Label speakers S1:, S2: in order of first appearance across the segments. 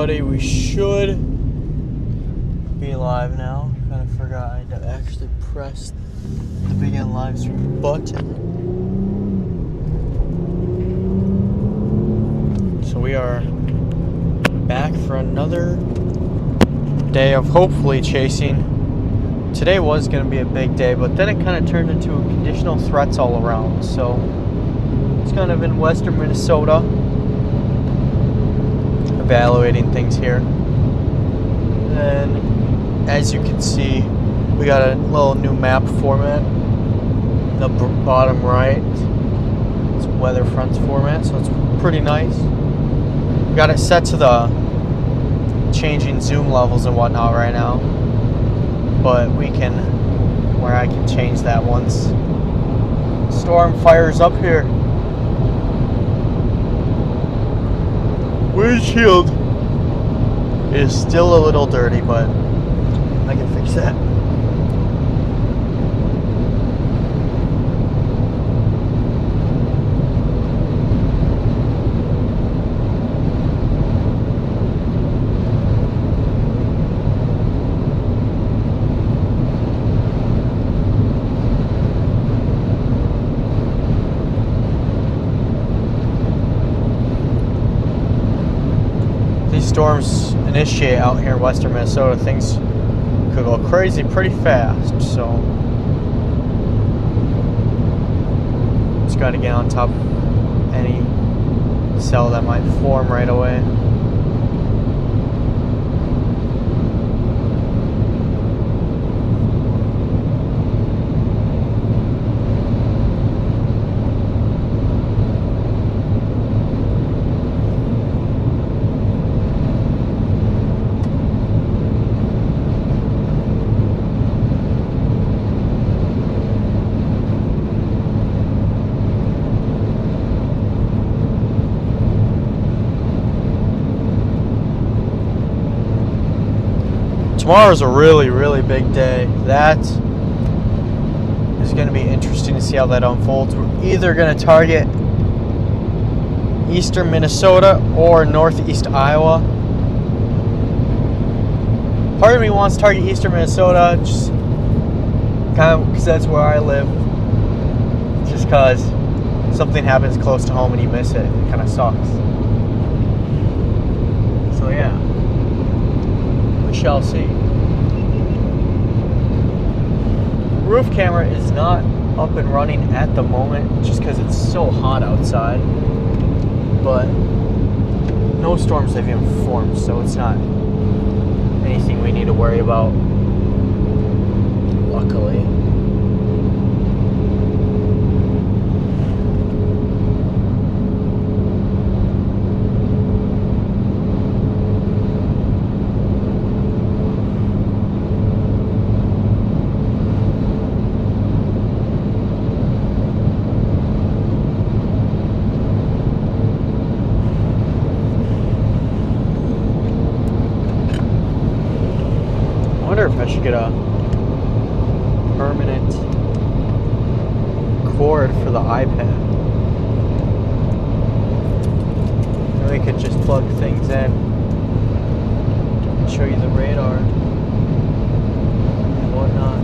S1: everybody. We should be live now. Kind of forgot I actually pressed the begin live stream button. So we are back for another day of hopefully chasing. Today was going to be a big day, but then it kind of turned into conditional threats all around. So it's kind of in western Minnesota. Evaluating things here. And as you can see, we got a little new map format. The bottom right, it's weather fronts format, so it's pretty nice. We got it set to the changing zoom levels and whatnot right now, but I can change that once storm fires up here. Windshield is still a little dirty, but I can fix that. Storms initiate out here in western Minnesota, things could go crazy pretty fast, so just got to get on top of any cell that might form right away. Tomorrow's a really, really big day. That is going to be interesting to see how that unfolds. We're either going to target eastern Minnesota or northeast Iowa. Part of me wants to target eastern Minnesota, just kind of because that's where I live. Just because something happens close to home and you miss it, it kind of sucks. So yeah. We shall see. Roof camera is not up and running at the moment just because it's so hot outside, but no storms have even formed, so it's not anything we need to worry about, luckily. If I should get a permanent cord for the iPad. And we could just plug things in, show you the radar and whatnot.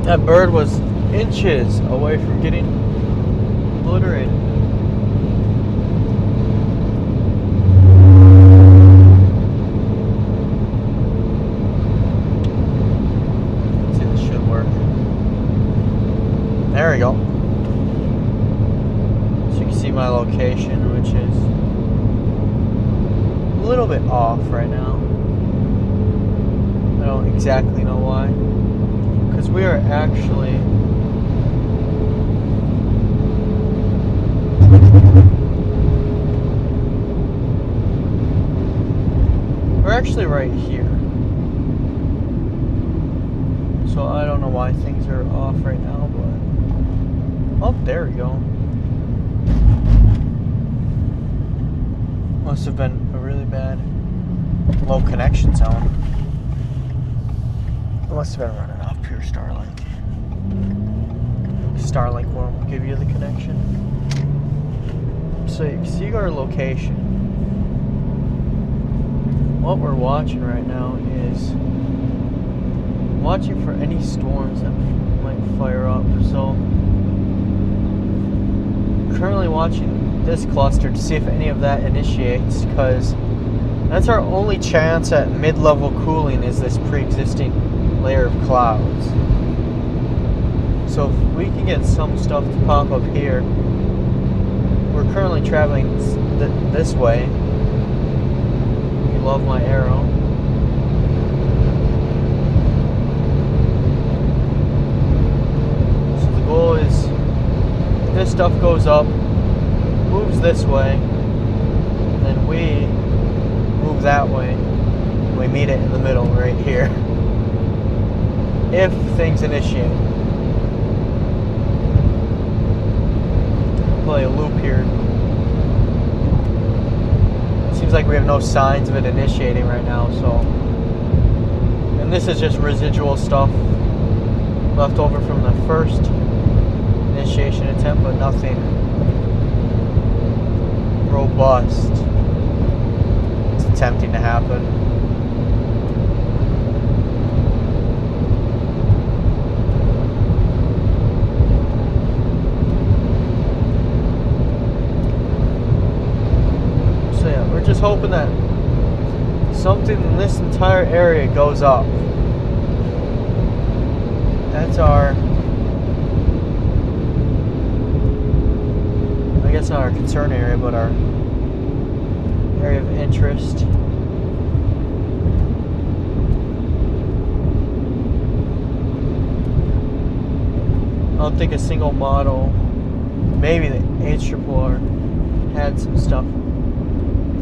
S1: That bird was inches away from getting obliterated. Let's see, this should work. There we go. So you can see my location, which is a little bit off right now. I don't exactly know why. Because we are actually right here. So I don't know why things are off right now, but oh, there we go. Must have been a really bad low connection zone. I must have been running off pure Starlink. Starlink won't give you the connection. So you can see our location. What we're watching right now is watching for any storms that might fire up. So currently watching this cluster to see if any of that initiates, because that's our only chance at mid-level cooling is this pre-existing layer of clouds. So if we can get some stuff to pop up here, we're currently traveling this way. You love my arrow. So the goal is this stuff goes up, moves this way, and then we move that way. We meet it in the middle right here. If things initiate. Play a loop here. Seems like we have no signs of it initiating right now, so. And this is just residual stuff left over from the first initiation attempt, but nothing robust is attempting to happen. Just hoping that something in this entire area goes up. That's our, I guess not our concern area, but our area of interest. I don't think a single model, maybe the H-R had some stuff.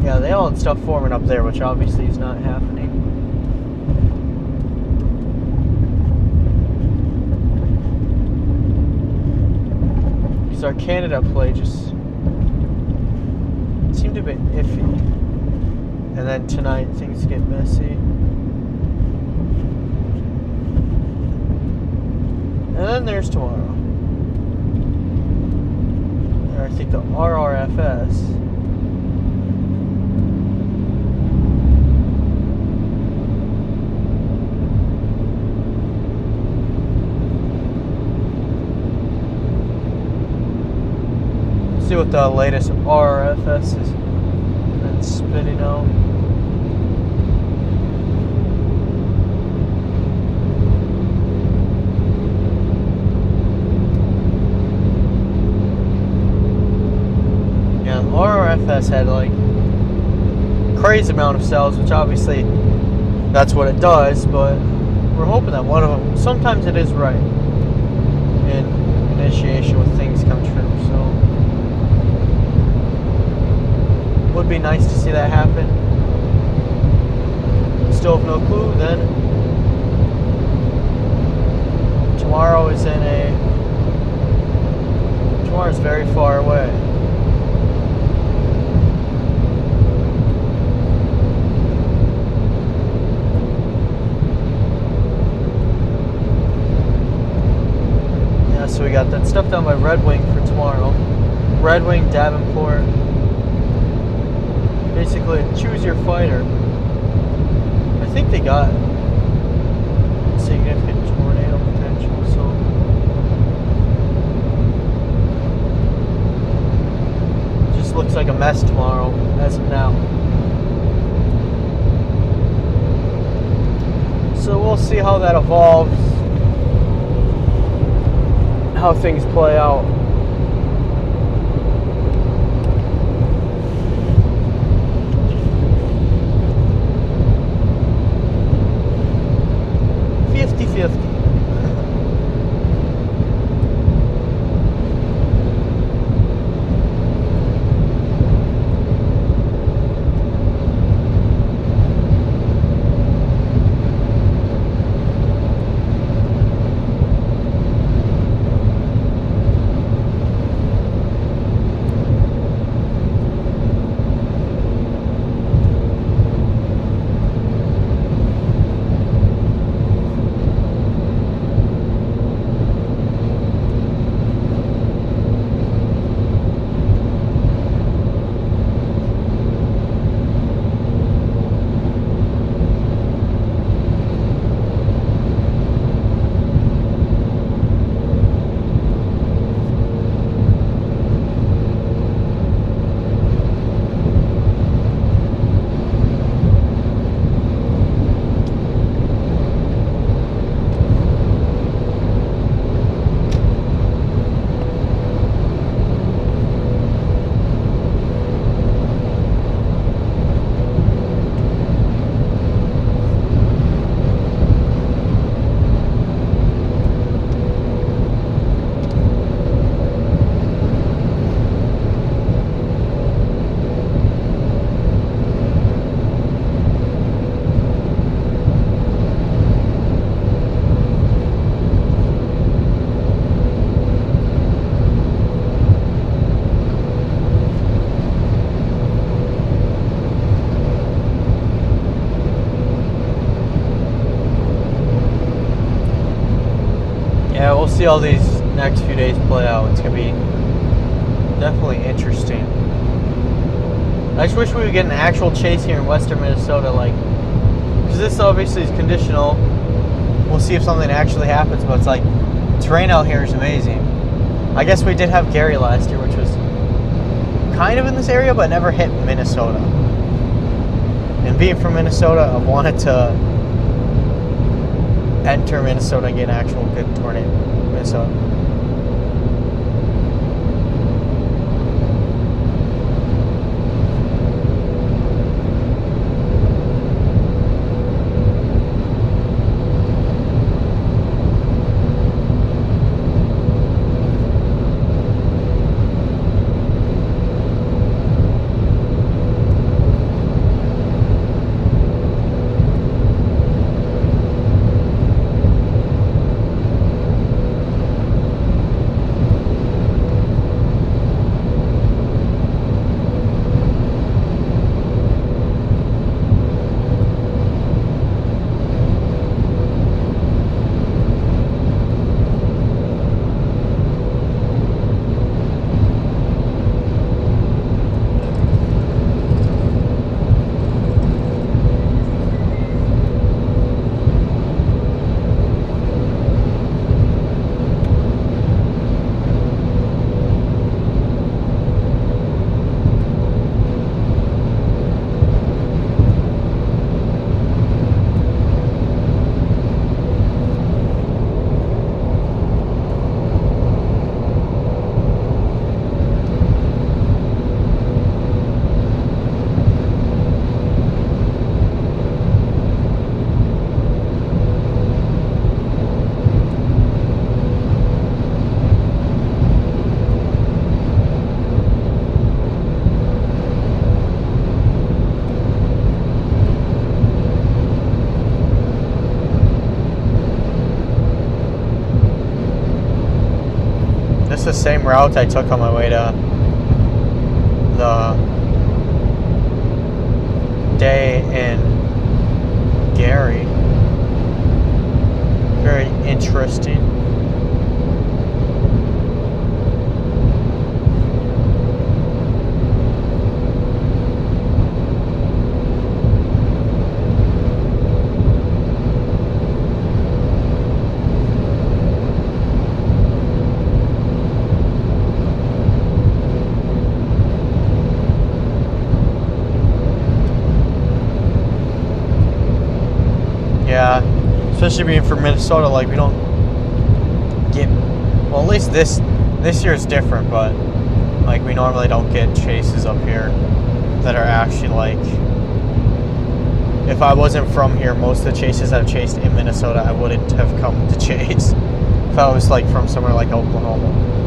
S1: Yeah, they all had stuff forming up there, which obviously is not happening. Because our Canada play just seemed a bit iffy. And then tonight things get messy. And then there's tomorrow. And I think the RRFS. See what the latest RRFS is and spitting out. Yeah, RRFS had like crazy amount of cells, which obviously that's what it does, but we're hoping that one of them, sometimes it is right in initiation when things come true, so would be nice to see that happen. Still have no clue. Then tomorrow's very far away. Yeah, so we got that stuff down by Red Wing for tomorrow. Red Wing, Davenport. Basically, choose your fighter. I think they got significant tornado potential, so that evolves, how things play out. Yeah, we'll see how these next few days play out. It's going to be definitely interesting. I just wish we would get an actual chase here in western Minnesota, like, because this obviously is conditional. We'll see if something actually happens, but it's like, terrain out here is amazing. I guess we did have Gary last year, which was kind of in this area, but never hit Minnesota. And being from Minnesota, I've wanted to enter Minnesota and get an actual good tornado in Minnesota. It's the same route I took on my way to the day in Gary. Very interesting. especially being from Minnesota, like we don't get, well, at least this year is different, but like we normally don't get chases up here that are actually like, if I wasn't from here, most of the chases I've chased in Minnesota, I wouldn't have come to chase if I was like from somewhere like Oklahoma.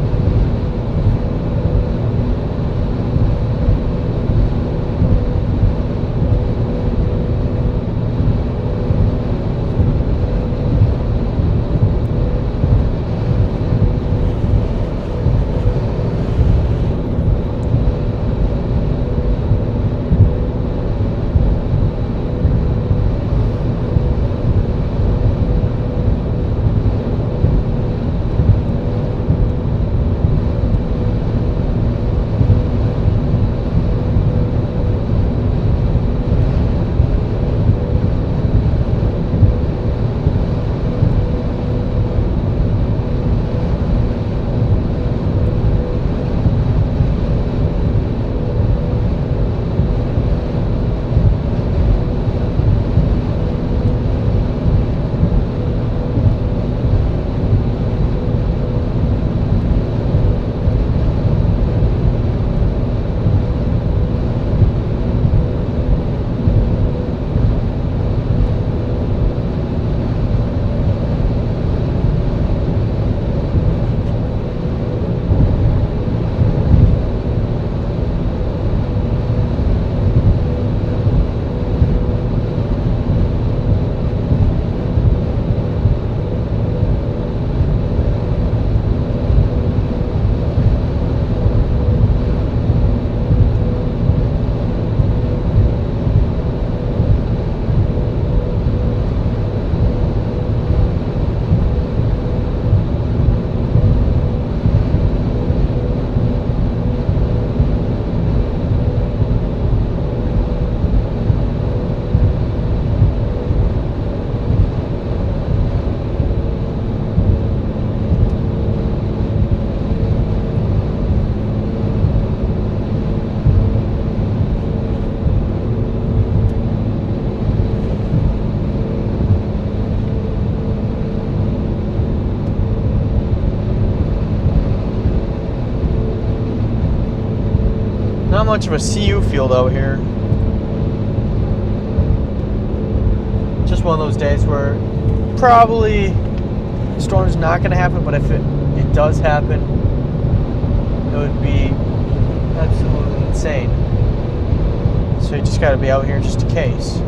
S1: Not much of a CU field out here. Just one of those days where probably storm's not going to happen, but if it does happen, it would be absolutely insane. So you just got to be out here just in case.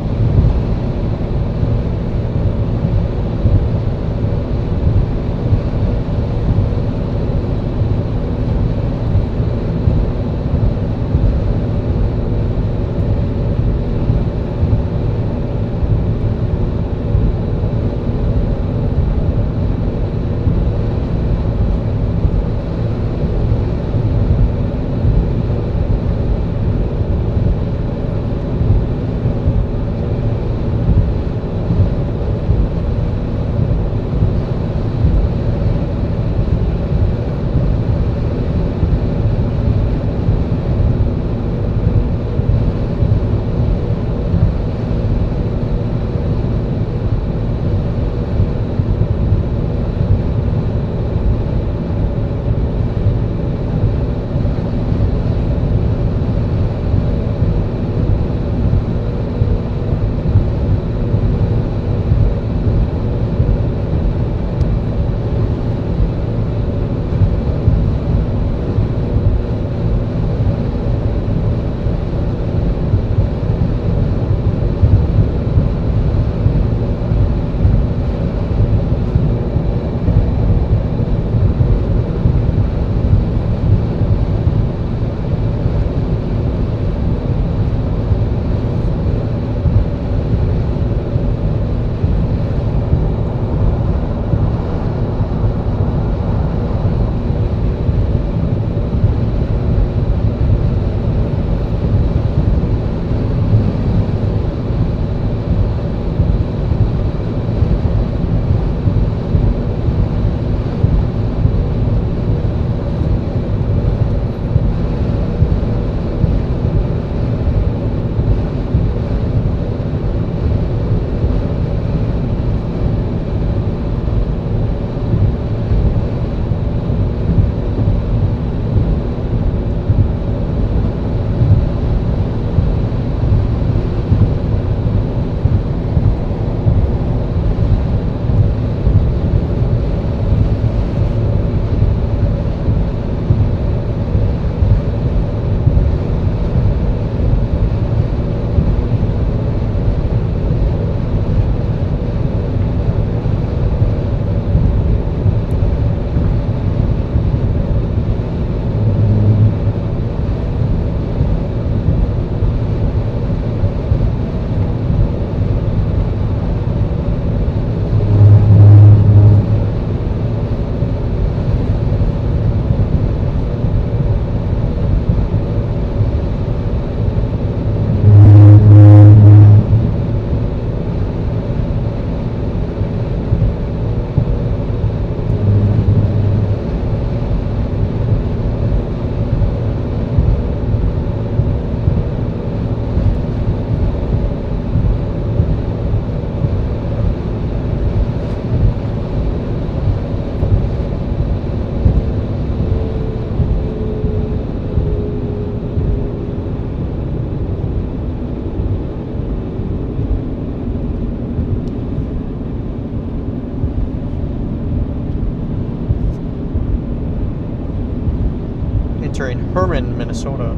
S1: entering Herman, Minnesota.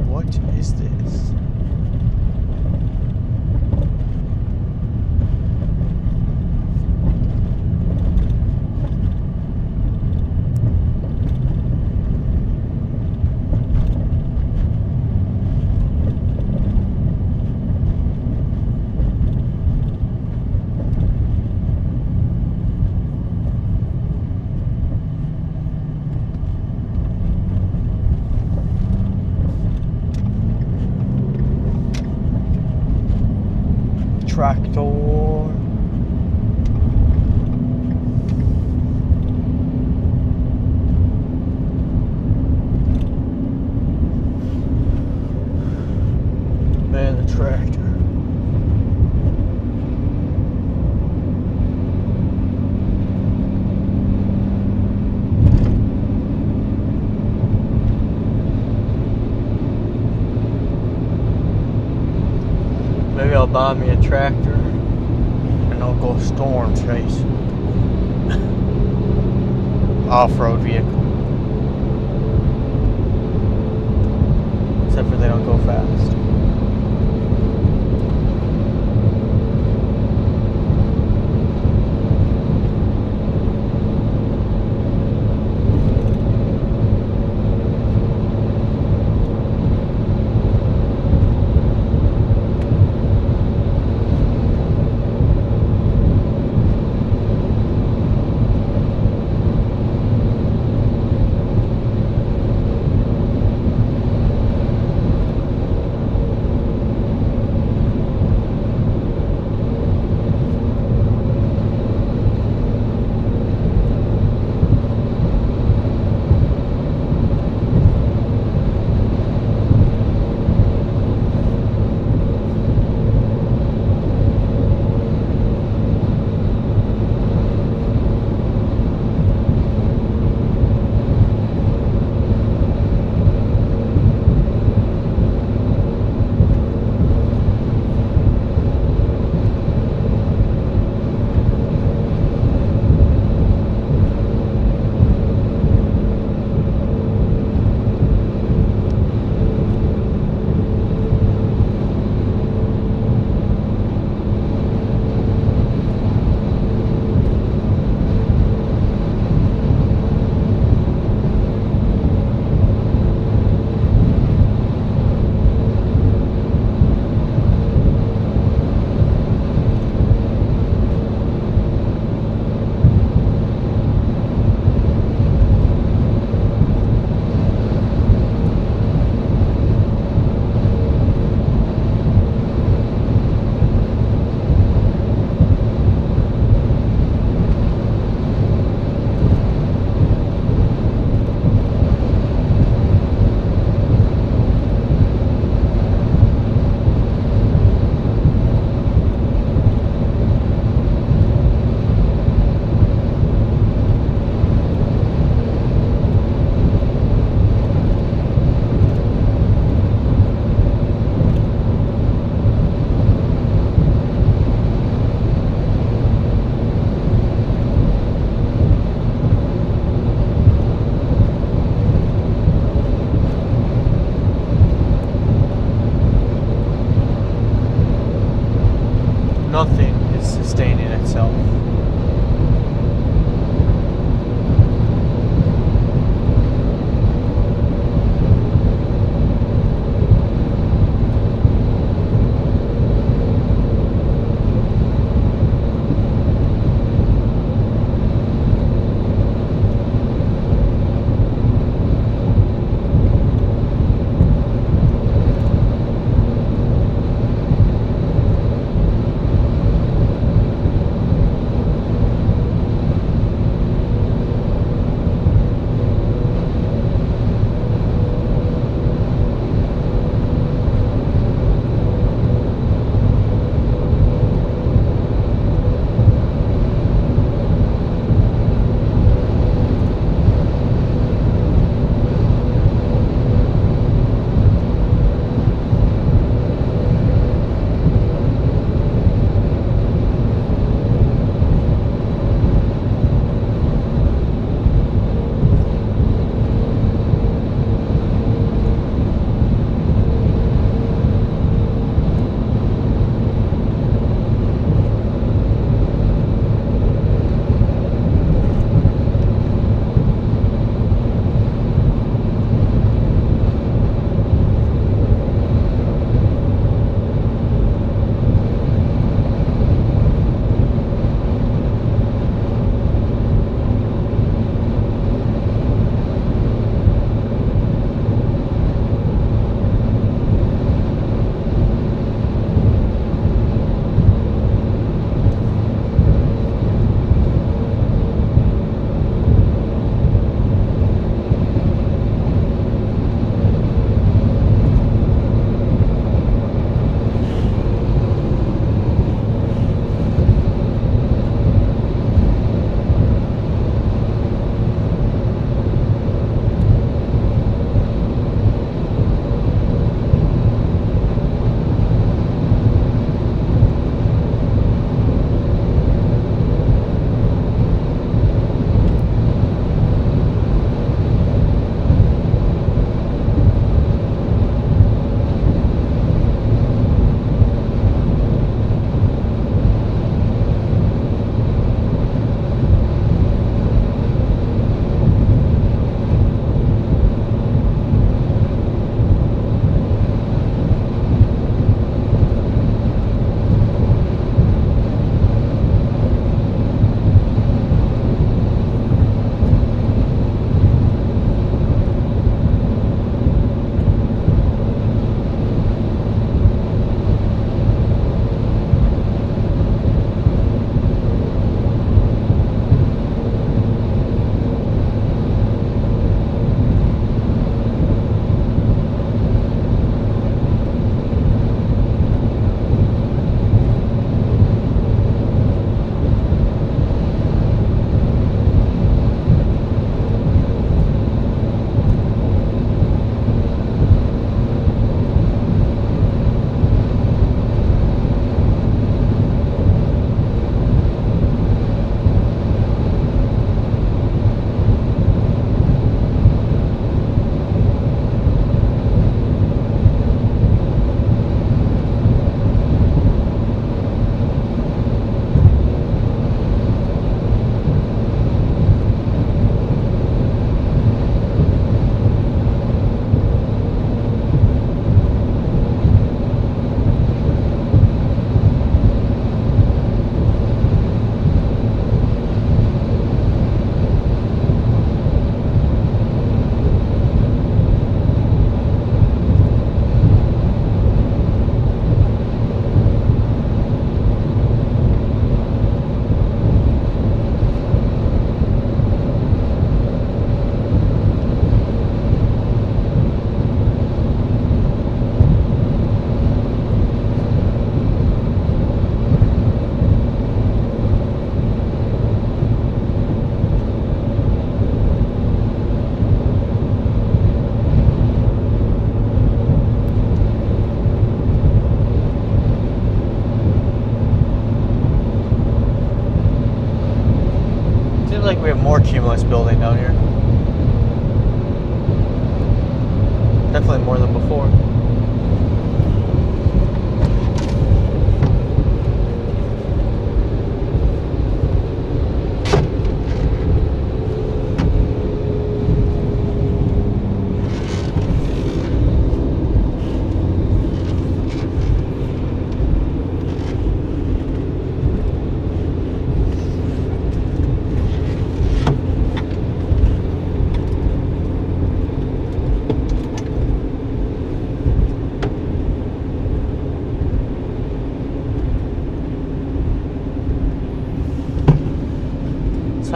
S1: What is this? Tractor. Man, the tractor. Maybe I'll buy me a tractor and I'll go storm chase. Off-road vehicle. Except for they don't go fast.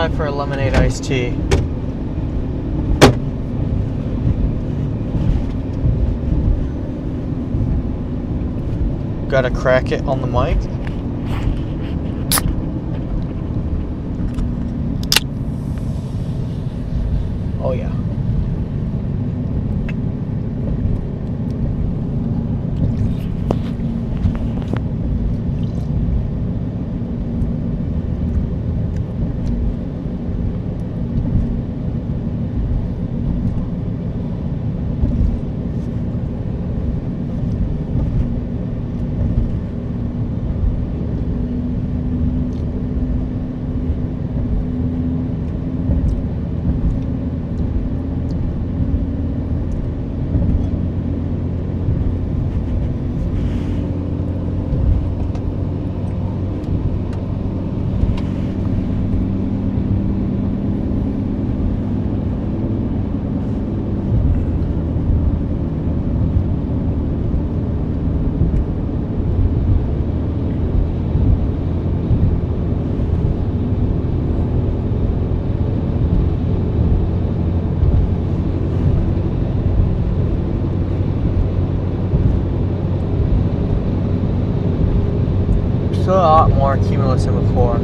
S1: Time for a lemonade iced tea. Gotta crack it on the mic. Oh yeah. Still a lot more cumulus than before.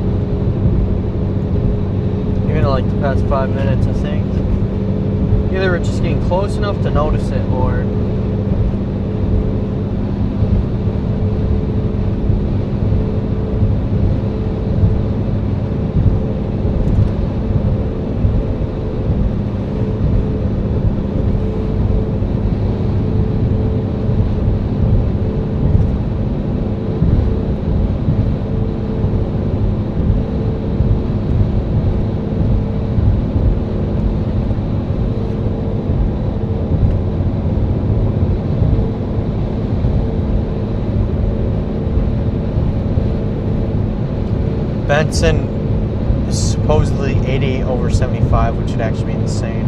S1: Even like the past 5 minutes, I think. Either we're just getting close enough to notice it, or Benson is supposedly 80 over 75, which would actually be insane.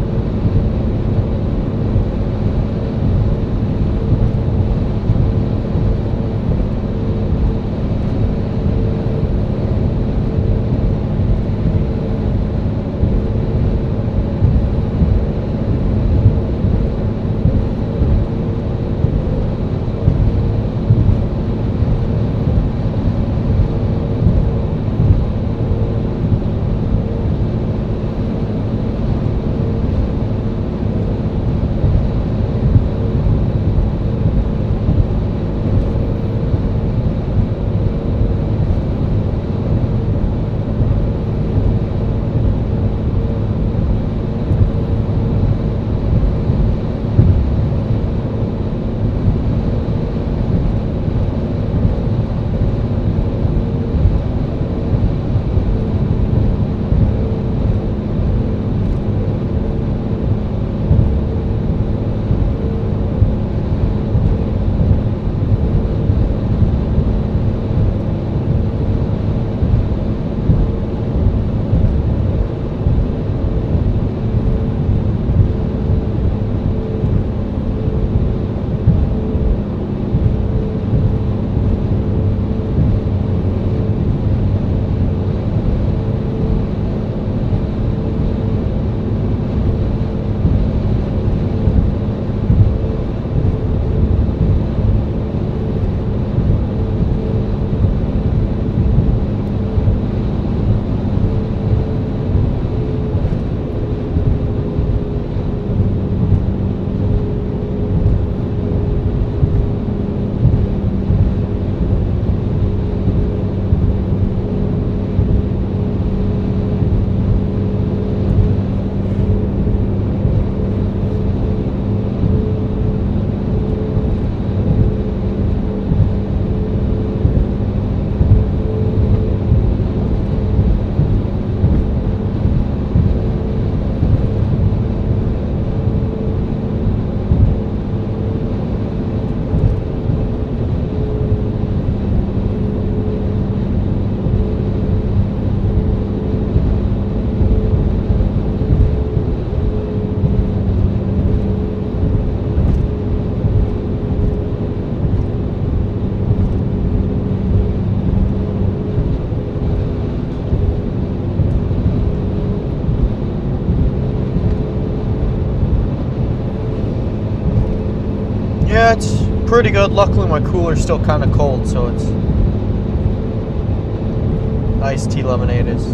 S1: pretty good. Luckily, my cooler's still kind of cold, so it's iced tea lemonade is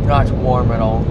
S1: not warm at all.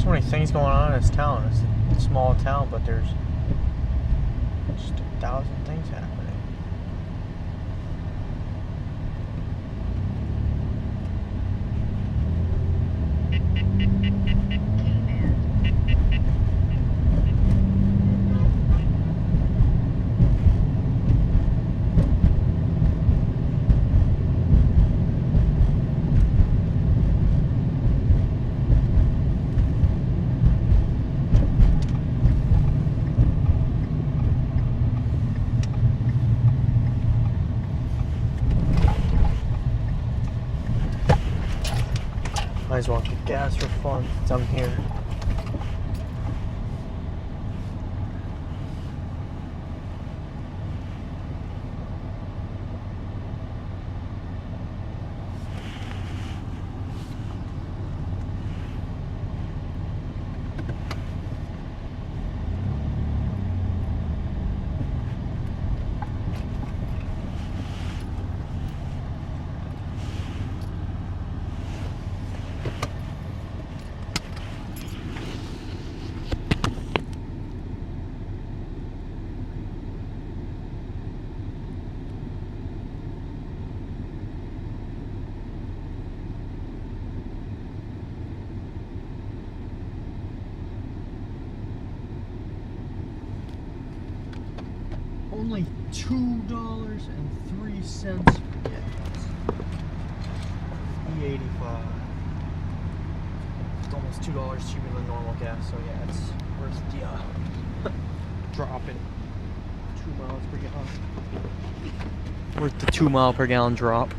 S1: so many things going on in this town. It's a small town, but there's just 1,000 things happening. Might as well get gas for fun since I'm here. Only $2.03 for gas. E85. It's almost $2 cheaper than normal gas, so yeah, it's worth the drop in 2 miles per gallon. Worth the 2 mile per gallon drop.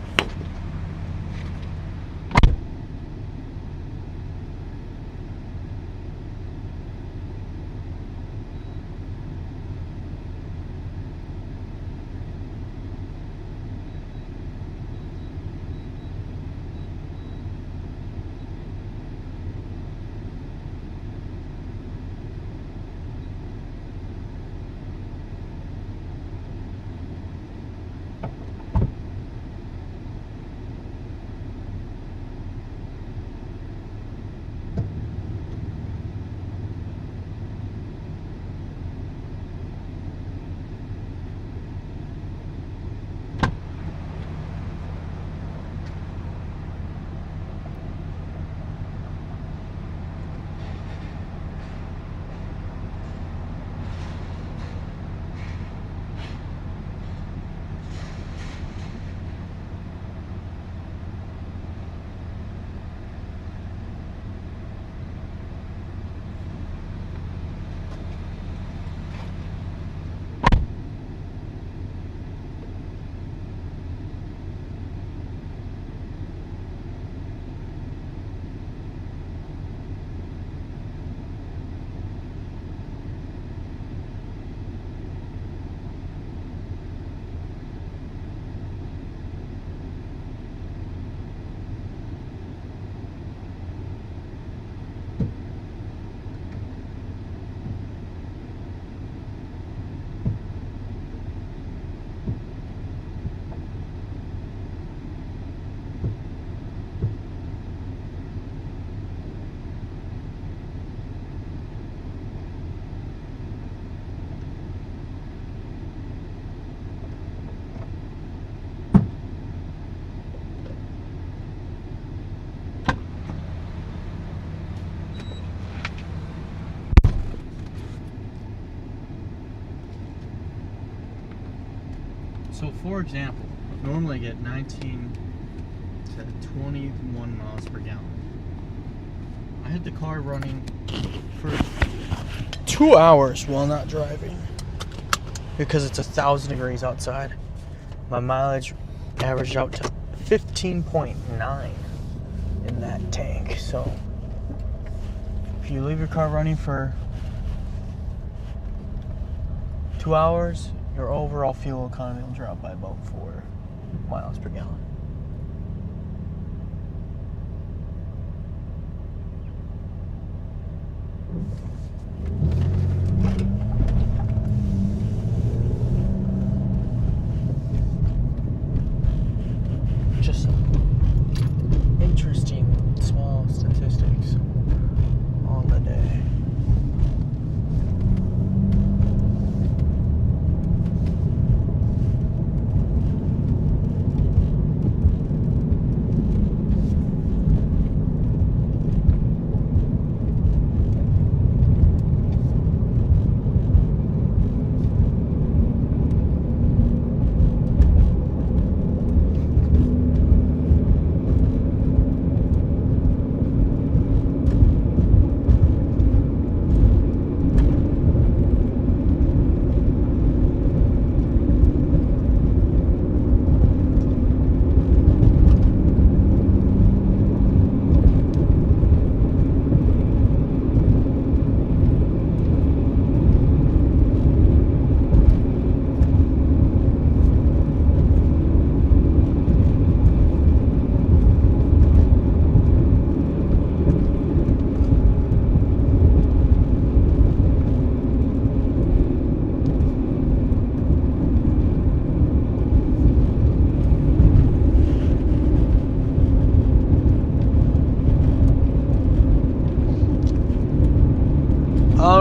S1: So for example, normally I get 19 to 21 miles per gallon. I had the car running for 2 hours while not driving because it's 1,000 degrees outside. My mileage averaged out to 15.9 in that tank. So if you leave your car running for 2 hours, your overall fuel economy will drop by about 4 miles per gallon. Just some interesting small statistics on the day.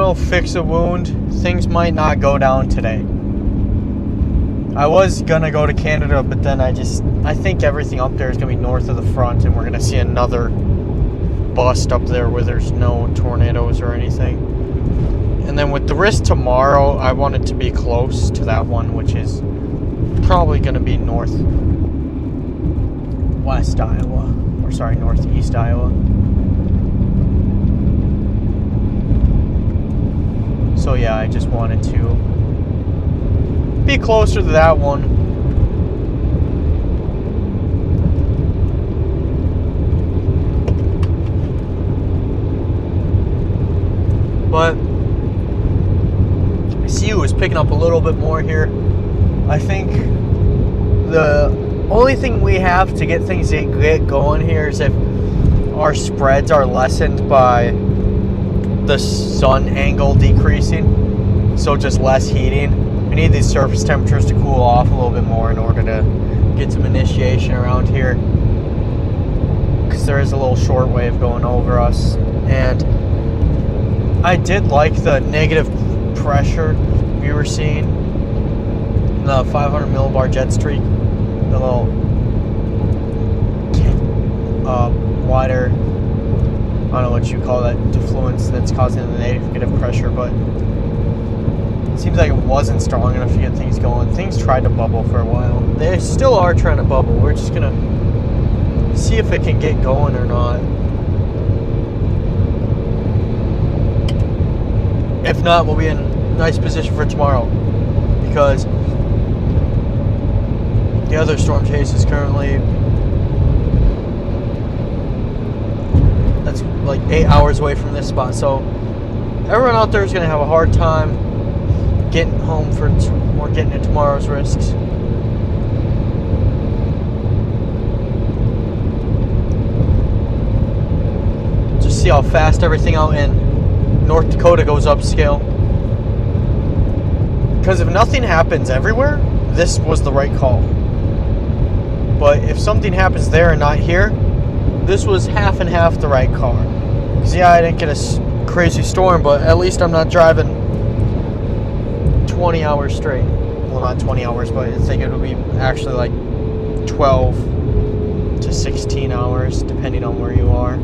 S1: know, fix a wound. Things might not go down today. I was gonna go to Canada, but then I think everything up there is gonna be north of the front, and we're gonna see another bust up there where there's no tornadoes or anything. And then with the risk tomorrow, I wanted to be close to that one, which is probably gonna be northeast Iowa. So yeah, I just wanted to be closer to that one. But I see you is picking up a little bit more here. I think the only thing we have to get things to get going here is if our spreads are lessened by the sun angle decreasing, so just less heating. We need these surface temperatures to cool off a little bit more in order to get some initiation around here, because there is a little short wave going over us. And I did like the negative pressure we were seeing, the 500 millibar jet streak, the little wider, I don't know what you call that, defluence that's causing the negative pressure, but it seems like it wasn't strong enough to get things going. Things tried to bubble for a while. They still are trying to bubble. We're just gonna see if it can get going or not. If not, we'll be in a nice position for tomorrow, because the other storm chase is currently, that's like 8 hours away from this spot. So everyone out there is going to have a hard time getting home or getting to tomorrow's risks. Just see how fast everything out in North Dakota goes upscale. Because if nothing happens everywhere, this was the right call. But if something happens there and not here, this was half and half the right call. Because yeah, I didn't get a crazy storm, but at least I'm not driving 20 hours straight. Well, not 20 hours, but I think it would be actually like 12 to 16 hours, depending on where you are.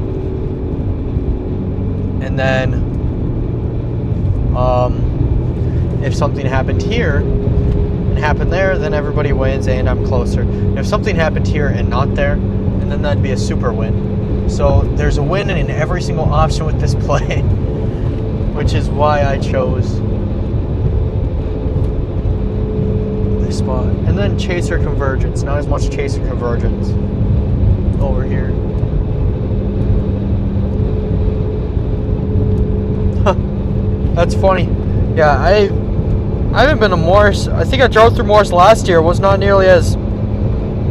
S1: And then if something happened here and happened there, then everybody wins and I'm closer. If something happened here and not there, and then that'd be a super win. So there's a win in every single option with this play, which is why I chose this spot. And then chaser convergence. Not as much chaser convergence over here. That's funny. Yeah, I haven't been to Morris. I think I drove through Morris last year. It was not nearly as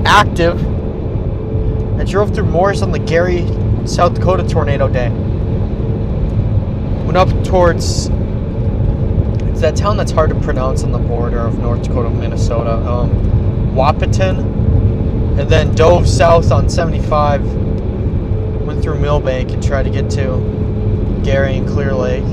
S1: active. I drove through Morris on the Gary, South Dakota tornado day. Went up towards, it's that town that's hard to pronounce on the border of North Dakota and Minnesota. Wahpeton. And then dove south on 75. Went through Millbank and tried to get to Gary and Clear Lake.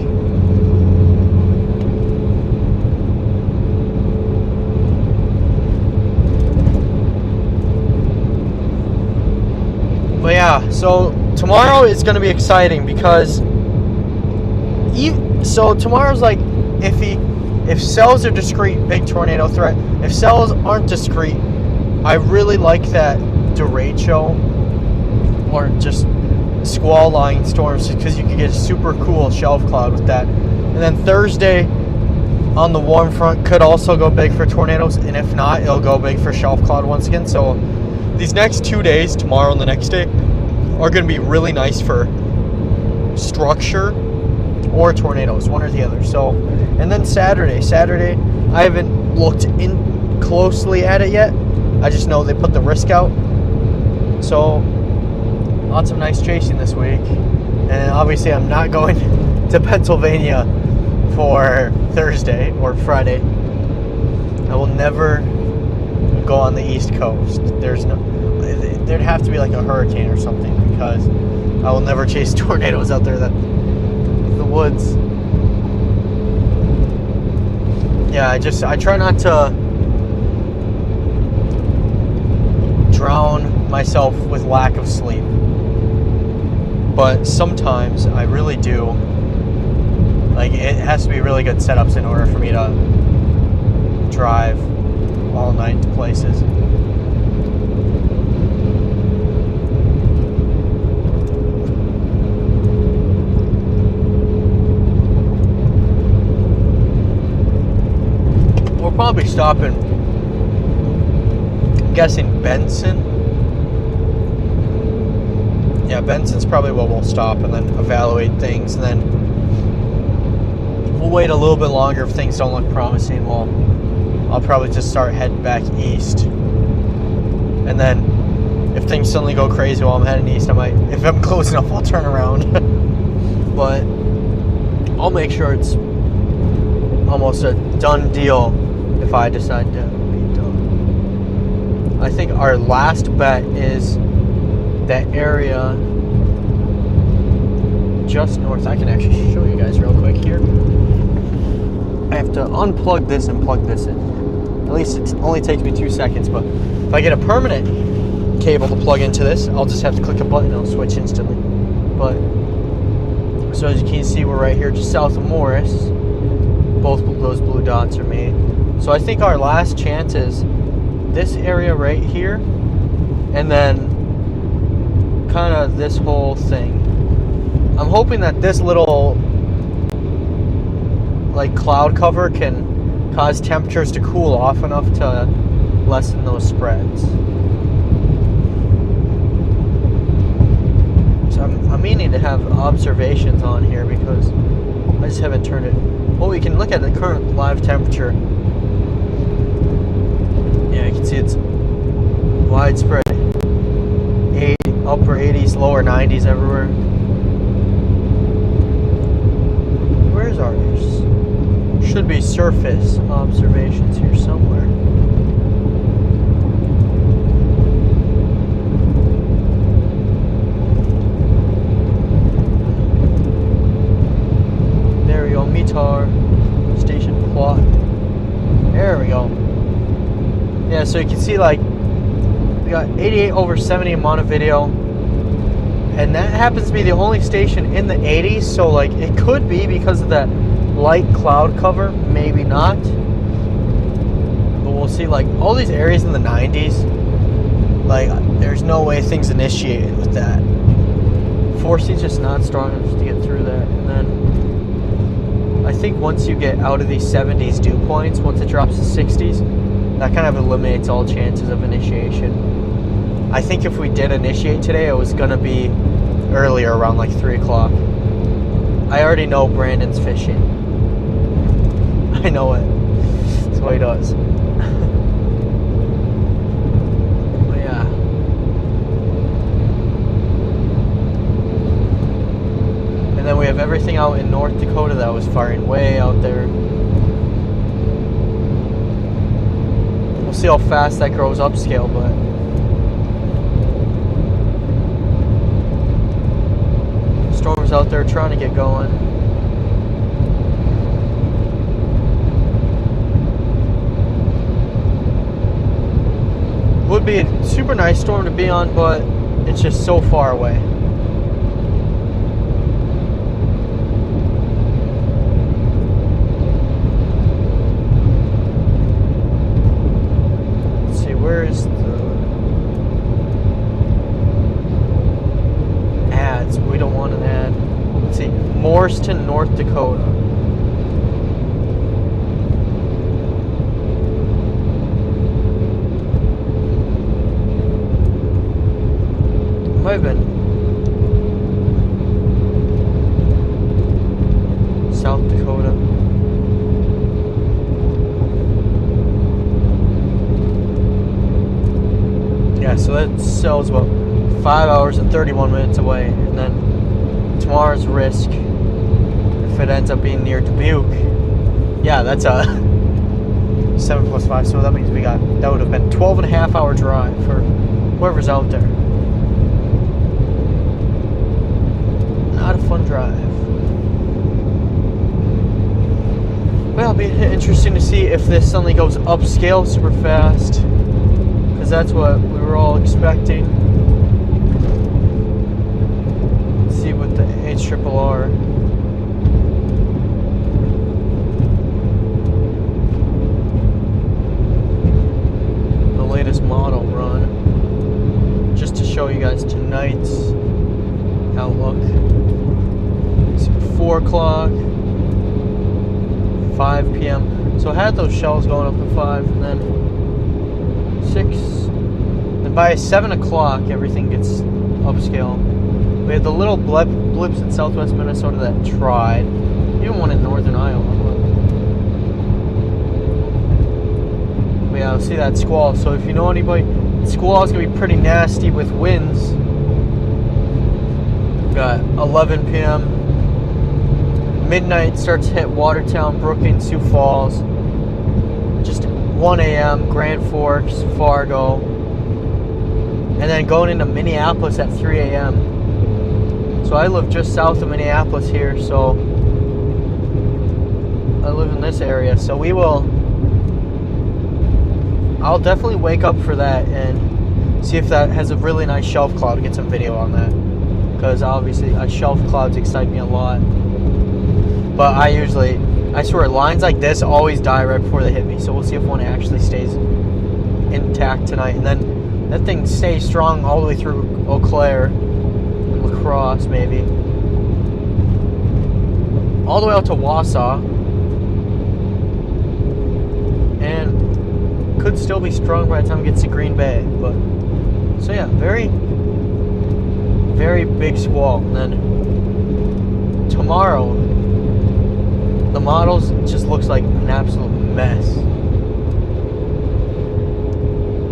S1: But yeah, so tomorrow is going to be exciting because tomorrow's like iffy. If cells are discrete, big tornado threat. If cells aren't discrete, I really like that derecho or just squall line storms, because you can get a super cool shelf cloud with that. And then Thursday on the warm front could also go big for tornadoes, and if not, it'll go big for shelf cloud once again. So these next 2 days, tomorrow and the next day, are going to be really nice for structure or tornadoes, one or the other. So, and then Saturday, I haven't looked in closely at it yet. I just know they put the risk out. So, lots of nice chasing this week. And obviously I'm not going to Pennsylvania for Thursday or Friday. I will never go on the East Coast. There'd have to be like a hurricane or something, because I will never chase tornadoes out there. That the woods. yeah, I try not to drown myself with lack of sleep. But sometimes I really do. Like, it has to be really good setups in order for me to drive all night to places. We'll probably stop in, I'm guessing, Benson. Yeah, Benson's probably where we'll stop and then evaluate things, and then we'll wait a little bit longer if things don't look promising. Well, I'll probably just start heading back east, and then if things suddenly go crazy while I'm heading east, I might, if I'm close enough, I'll turn around. But I'll make sure it's almost a done deal if I decide to be done. I think our last bet is that area just north. I can actually show you guys real quick here. I have to unplug this and plug this in. At least it only takes me 2 seconds, but if I get a permanent cable to plug into this, I'll just have to click a button and it'll switch instantly. But so as you can see, we're right here just south of Morris. Both those blue dots are made. So I think our last chance is this area right here, and then kind of this whole thing. I'm hoping that this little like cloud cover can cause temperatures to cool off enough to lessen those spreads. So I'm meaning to have observations on here because I just haven't turned it. Well, we can look at the current live temperature. Yeah, you can see it's widespread. Upper 80s, lower 90s everywhere. Where's ours? Should be surface observations here somewhere. There we go, METAR station plot. There we go. Yeah, so you can see like we got 88/70 in Montevideo, and that happens to be the only station in the 80s, so like it could be because of that light cloud cover, maybe not, but we'll see. Like all these areas in the 90s, like there's no way things initiated with that. 4C's just not strong enough to get through that. And then I think once you get out of these 70s dew points, once it drops to 60s, that kind of eliminates all chances of initiation. I think if we did initiate today, it was going to be earlier, around like 3 o'clock. I already know Brandon's fishing. I know it. That's what he does. But yeah. And then we have everything out in North Dakota that was firing way out there. We'll see how fast that grows upscale, but storms out there trying to get going. Would be a super nice storm to be on, but it's just so far away. Let's see, where is the ads? We don't want an ad. Let's see, Morriston, North Dakota. Might have been South Dakota. Yeah, so that sells about 5 hours and 31 minutes away. And then tomorrow's risk, if it ends up being near Dubuque, yeah, that's a 7 plus 5. So that means that would have been 12.5 hour drive for whoever's out there. Not a fun drive. Well, it'll be interesting to see if this suddenly goes upscale super fast, because that's what we were all expecting. Let's see what the HRRR. The latest model run, just to show you guys tonight's outlook. 4 o'clock. 5 p.m. So I had those shells going up to 5, and then 6. And by 7 o'clock, everything gets upscale. We had the little blips in southwest Minnesota that tried. Even one in northern Iowa. But yeah, I'll see that squall. So if you know anybody, squall is going to be pretty nasty with winds. We've got 11 p.m. Midnight starts to hit Watertown, Brookings, Sioux Falls. Just 1 a.m., Grand Forks, Fargo. And then going into Minneapolis at 3 a.m. So I live just south of Minneapolis here, so I live in this area. So I'll definitely wake up for that and see if that has a really nice shelf cloud and get some video on that. Because obviously shelf clouds excite me a lot. But I swear, lines like this always die right before they hit me. So we'll see if one actually stays intact tonight. And then that thing stays strong all the way through Eau Claire and La Crosse, maybe. All the way out to Wausau. And could still be strong by the time it gets to Green Bay. But so yeah, very, very big squall. And then tomorrow, the models just looks like an absolute mess.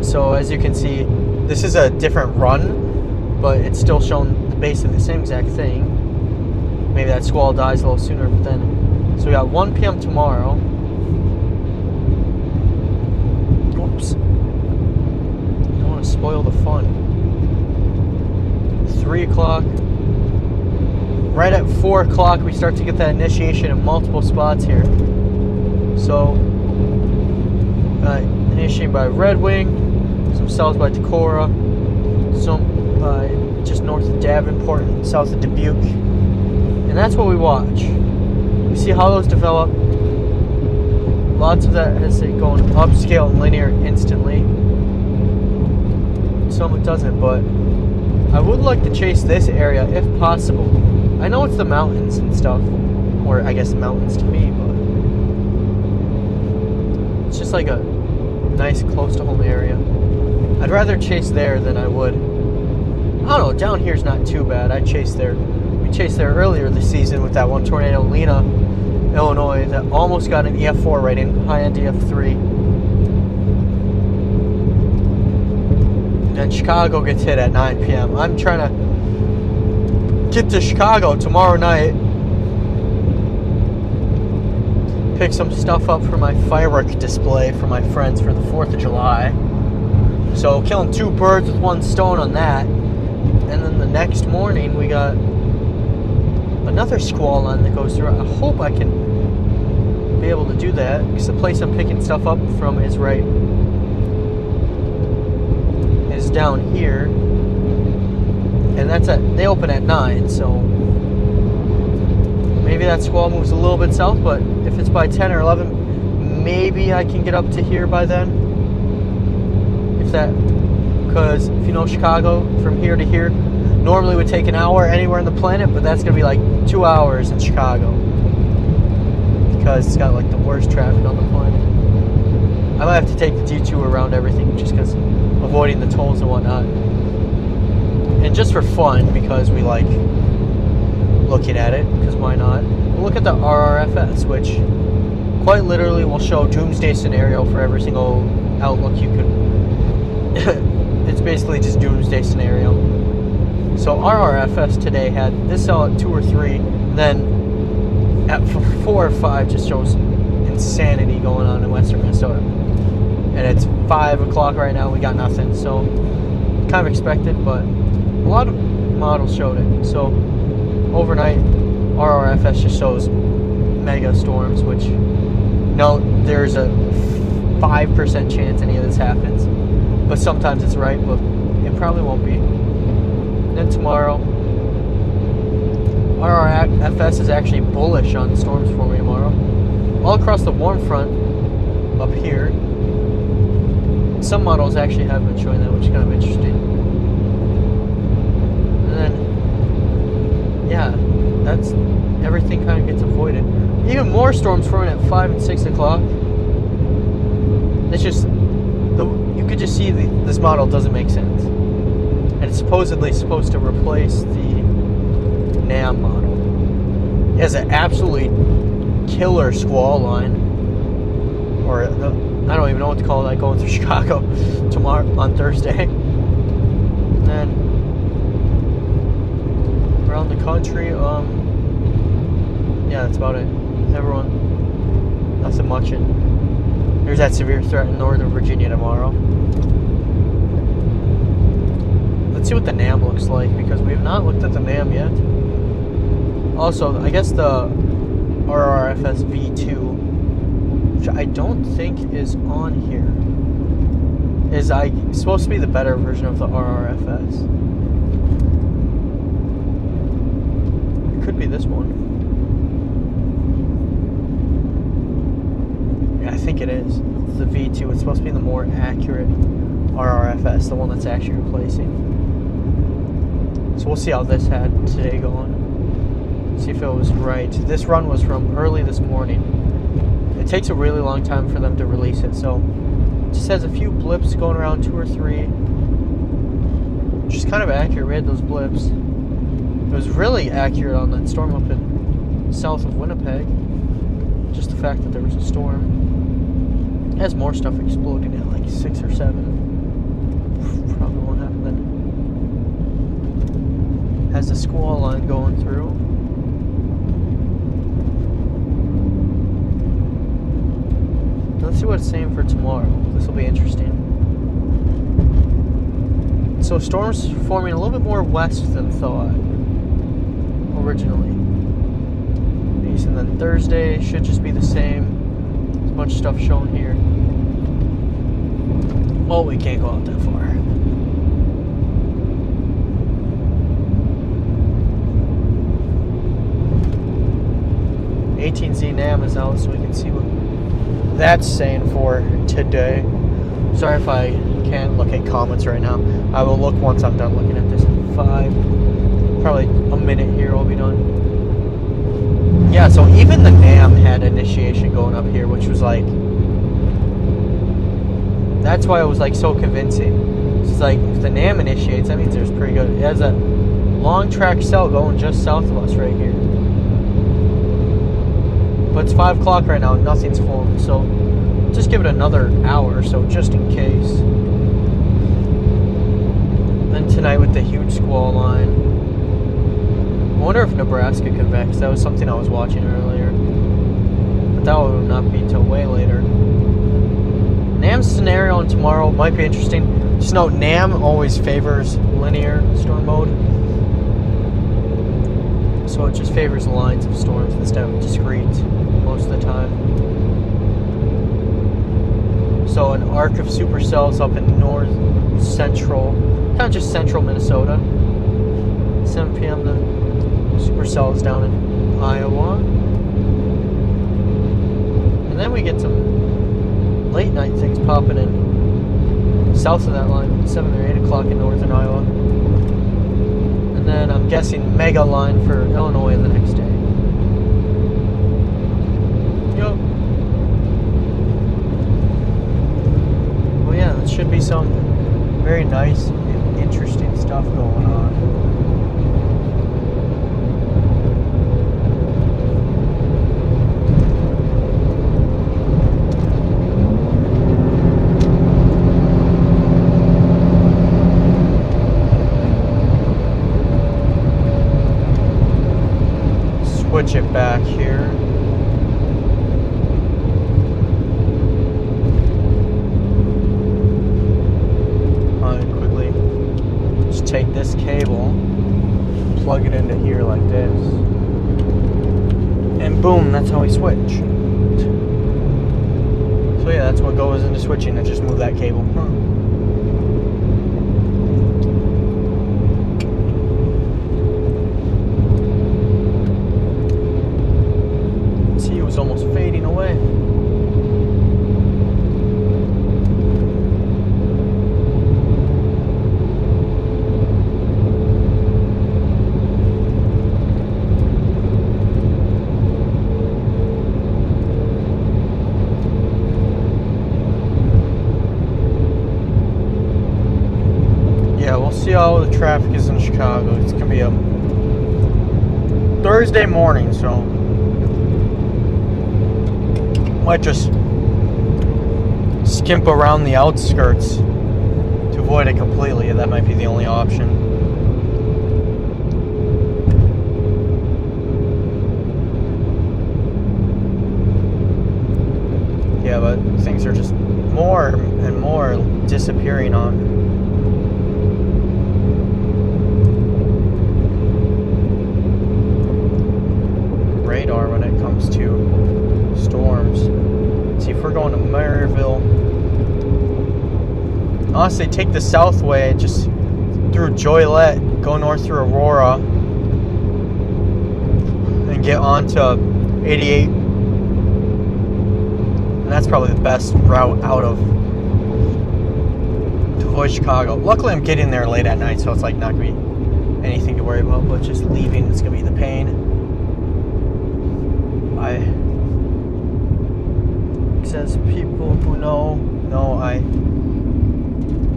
S1: So as you can see, this is a different run, but it's still showing basically the same exact thing. Maybe that squall dies a little sooner, but then. So we got 1 p.m. tomorrow. Oops. Don't want to spoil the fun. 3 o'clock. Right at 4 o'clock, we start to get that initiation in multiple spots here. So, initiating by Red Wing, some cells by Decorah, some by just north of Davenport and south of Dubuque. And that's what we watch. We see how those develop. Lots of that has it going upscale and linear instantly. Some it doesn't, but I would like to chase this area if possible. I know it's the mountains and stuff, or I guess mountains to me, but it's just like a nice close to home area. I'd rather chase there than I would. I don't know, down here's not too bad. I'd chase there. We chased there earlier this season with that one tornado, Lena, Illinois, that almost got an EF4 rating, high-end EF3. And then Chicago gets hit at 9 p.m. I'm trying to get to Chicago tomorrow night, pick some stuff up for my firework display for my friends for the 4th of July. So killing 2 birds with 1 stone on that. And then the next morning we got another squall line that goes through. I hope I can be able to do that, because the place I'm picking stuff up from is down here. And they open at 9, so maybe that squall moves a little bit south, but if it's by 10 or 11, maybe I can get up to here by then. Because if you know Chicago, from here to here, normally would take an hour anywhere on the planet, but that's going to be like 2 hours in Chicago. Because it's got like the worst traffic on the planet. I might have to take the detour around everything, just because avoiding the tolls and whatnot. And just for fun, because we like looking at it, because why not? We'll look at the RRFS, which quite literally will show doomsday scenario for every single outlook you could. It's basically just doomsday scenario. So RRFS today had this cell at 2 or 3, then at 4 or 5 just shows insanity going on in western Minnesota. And it's 5 o'clock right now, we got nothing. So kind of expected, but a lot of models showed it. So overnight, RRFS just shows mega storms, which No, there's a 5% chance any of this happens, but sometimes it's right, but it probably won't be. And then tomorrow, RRFS is actually bullish on storms for me tomorrow. All across the warm front up here. Some models actually have been showing that, which is kind of interesting. And then, yeah, that's everything kind of gets avoided. Even more storms forming at 5 and 6 o'clock. It's just, you could just see this model doesn't make sense. And it's supposedly supposed to replace the NAM model. It has an absolutely killer squall line. Or, I don't even know what to call that going through Chicago tomorrow, on Thursday. And then, around the country, yeah, that's about it. Everyone, nothing much in. There's that severe threat in Northern Virginia tomorrow. Let's see what the NAM looks like, because we have not looked at the NAM yet. Also, I guess the RRFS V2, which I don't think is on here, is supposed to be the better version of the RRFS. It could be this one. I think it is. The V2. It's supposed to be the more accurate RRFS, the one that's actually replacing. So we'll see how this had today going. See if it was right. This run was from early this morning. It takes a really long time for them to release it, so it just has a few blips going around, 2 or 3. Which is kind of accurate. We had those blips. It was really accurate on that storm up in south of Winnipeg. Just the fact that there was a storm. It has more stuff exploding at like 6 or 7. Probably won't happen then. Has the squall line going through. Let's see what it's saying for tomorrow. This will be interesting. So storms forming a little bit more west than thought originally. And then Thursday should just be the same. There's a bunch of stuff shown here. Oh, we can't go out that far. (18Z) NAM is out, so we can see what that's saying for today. Sorry if I can't look at comments right now. I will look once I'm done looking at this in 5. Probably a minute here will be done. Yeah, so even the NAM had initiation going up here, which was like, that's why it was like so convincing. It's like, if the NAM initiates, that means there's pretty good. It has a long track cell going just south of us right here. But it's 5 o'clock right now, nothing's formed, so just give it another hour or so, just in case. Then tonight with the huge squall line. I wonder if Nebraska convects. That was something I was watching earlier. But that will not be till way later. NAM's scenario on tomorrow might be interesting. Just note, NAM always favors linear storm mode. So it just favors lines of storms instead of discrete most of the time. So an arc of supercells up in north central, kind of just central Minnesota. 7 p.m. the supercells down in Iowa. And then we get some late night things popping in south of that line, 7 or 8 o'clock in northern Iowa. And then I'm guessing mega line for Illinois the next day. Yup. Well, yeah, that should be some very nice and interesting stuff going on. Switch it back here. Quickly just take this cable, plug it into here like this, and boom, that's how we switch. So yeah, that's what goes into switching. I just move that cable. See, it was almost fading away. See how the traffic is in Chicago. It's gonna be a Thursday morning, so might just skimp around the outskirts to avoid it completely. That might be the only option. Yeah, but things are just more and more disappearing on radar when it comes to storms. See, if we're going to Maryville, honestly, take the south way, just through Joliet, go north through Aurora, and get onto 88. And that's probably the best route out of to avoid Chicago. Luckily, I'm getting there late at night, so it's like not gonna be anything to worry about. But just leaving, it's gonna be the pain. Says people who know I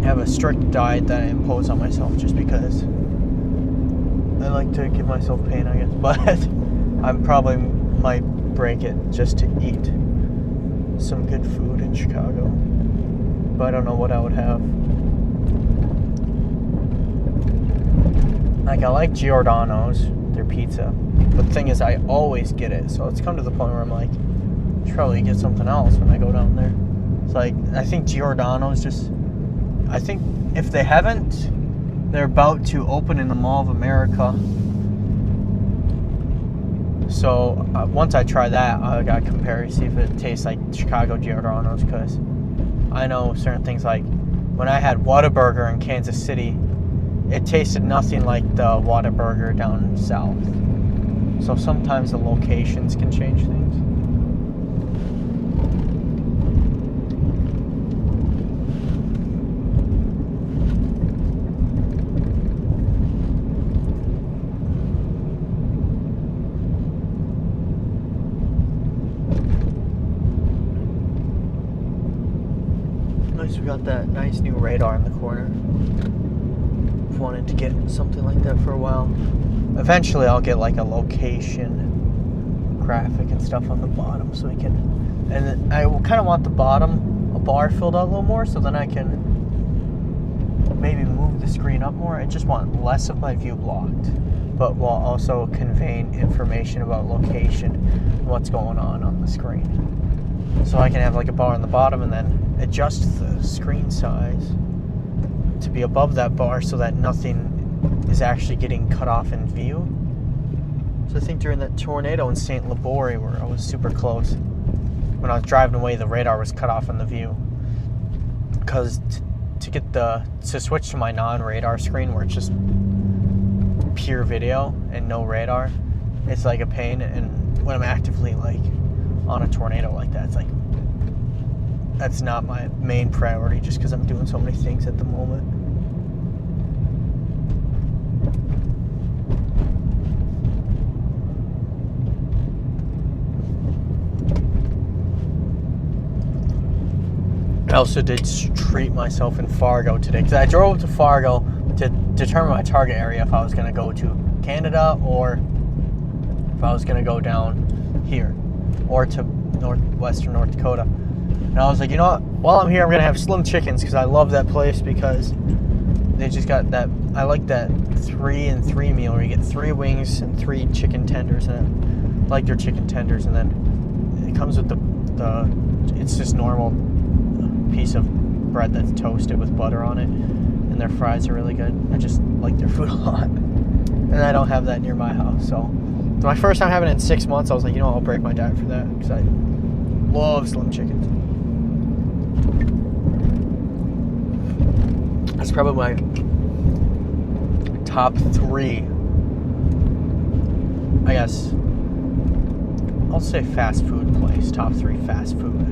S1: have a strict diet that I impose on myself just because I like to give myself pain, I guess. But I probably might break it just to eat some good food in Chicago. But I don't know what I would have. Like, I like Giordano's, their pizza. But the thing is, I always get it. So it's come to the point where I'm like, I should probably get something else when I go down there. It's like, I think Giordano's just, I think if they haven't, they're about to open in the Mall of America. So once I try that, I gotta compare, see if it tastes like Chicago Giordano's, because I know certain things, like when I had Whataburger in Kansas City, it tasted nothing like the Whataburger down south. So sometimes the locations can change things. We got that nice new radar in the corner. I've wanted to get something like that for a while. Eventually I'll get like a location graphic and stuff on the bottom so we can, and I kind of want the bottom, a bar filled out a little more, so then I can maybe move the screen up more. I just want less of my view blocked, but while also conveying information about location and what's going on the screen. So I can have like a bar on the bottom and then adjust the screen size to be above that bar so that nothing is actually getting cut off in view. So I think during that tornado in St. Libory, where I was super close, when I was driving away, the radar was cut off in the view. Because to switch to my non-radar screen where it's just pure video and no radar, it's like a pain. And when I'm actively like on a tornado like that, it's like, that's not my main priority just because I'm doing so many things at the moment. I also did treat myself in Fargo today because I drove to Fargo to determine my target area, if I was going to go to Canada or if I was going to go down here or to western North Dakota. And I was like, you know what? While I'm here, I'm going to have Slim Chickens because I love that place because they just got that. I like that 3 and 3 meal where you get 3 wings and 3 chicken tenders. And I like their chicken tenders. And then it comes with the it's just normal piece of bread that's toasted with butter on it. And their fries are really good. I just like their food a lot. And I don't have that near my house. So my first time having it in 6 months, I was like, you know what? I'll break my diet for that because I love Slim Chickens. That's probably my top 3. I guess I'll say fast food place. Top 3 fast food.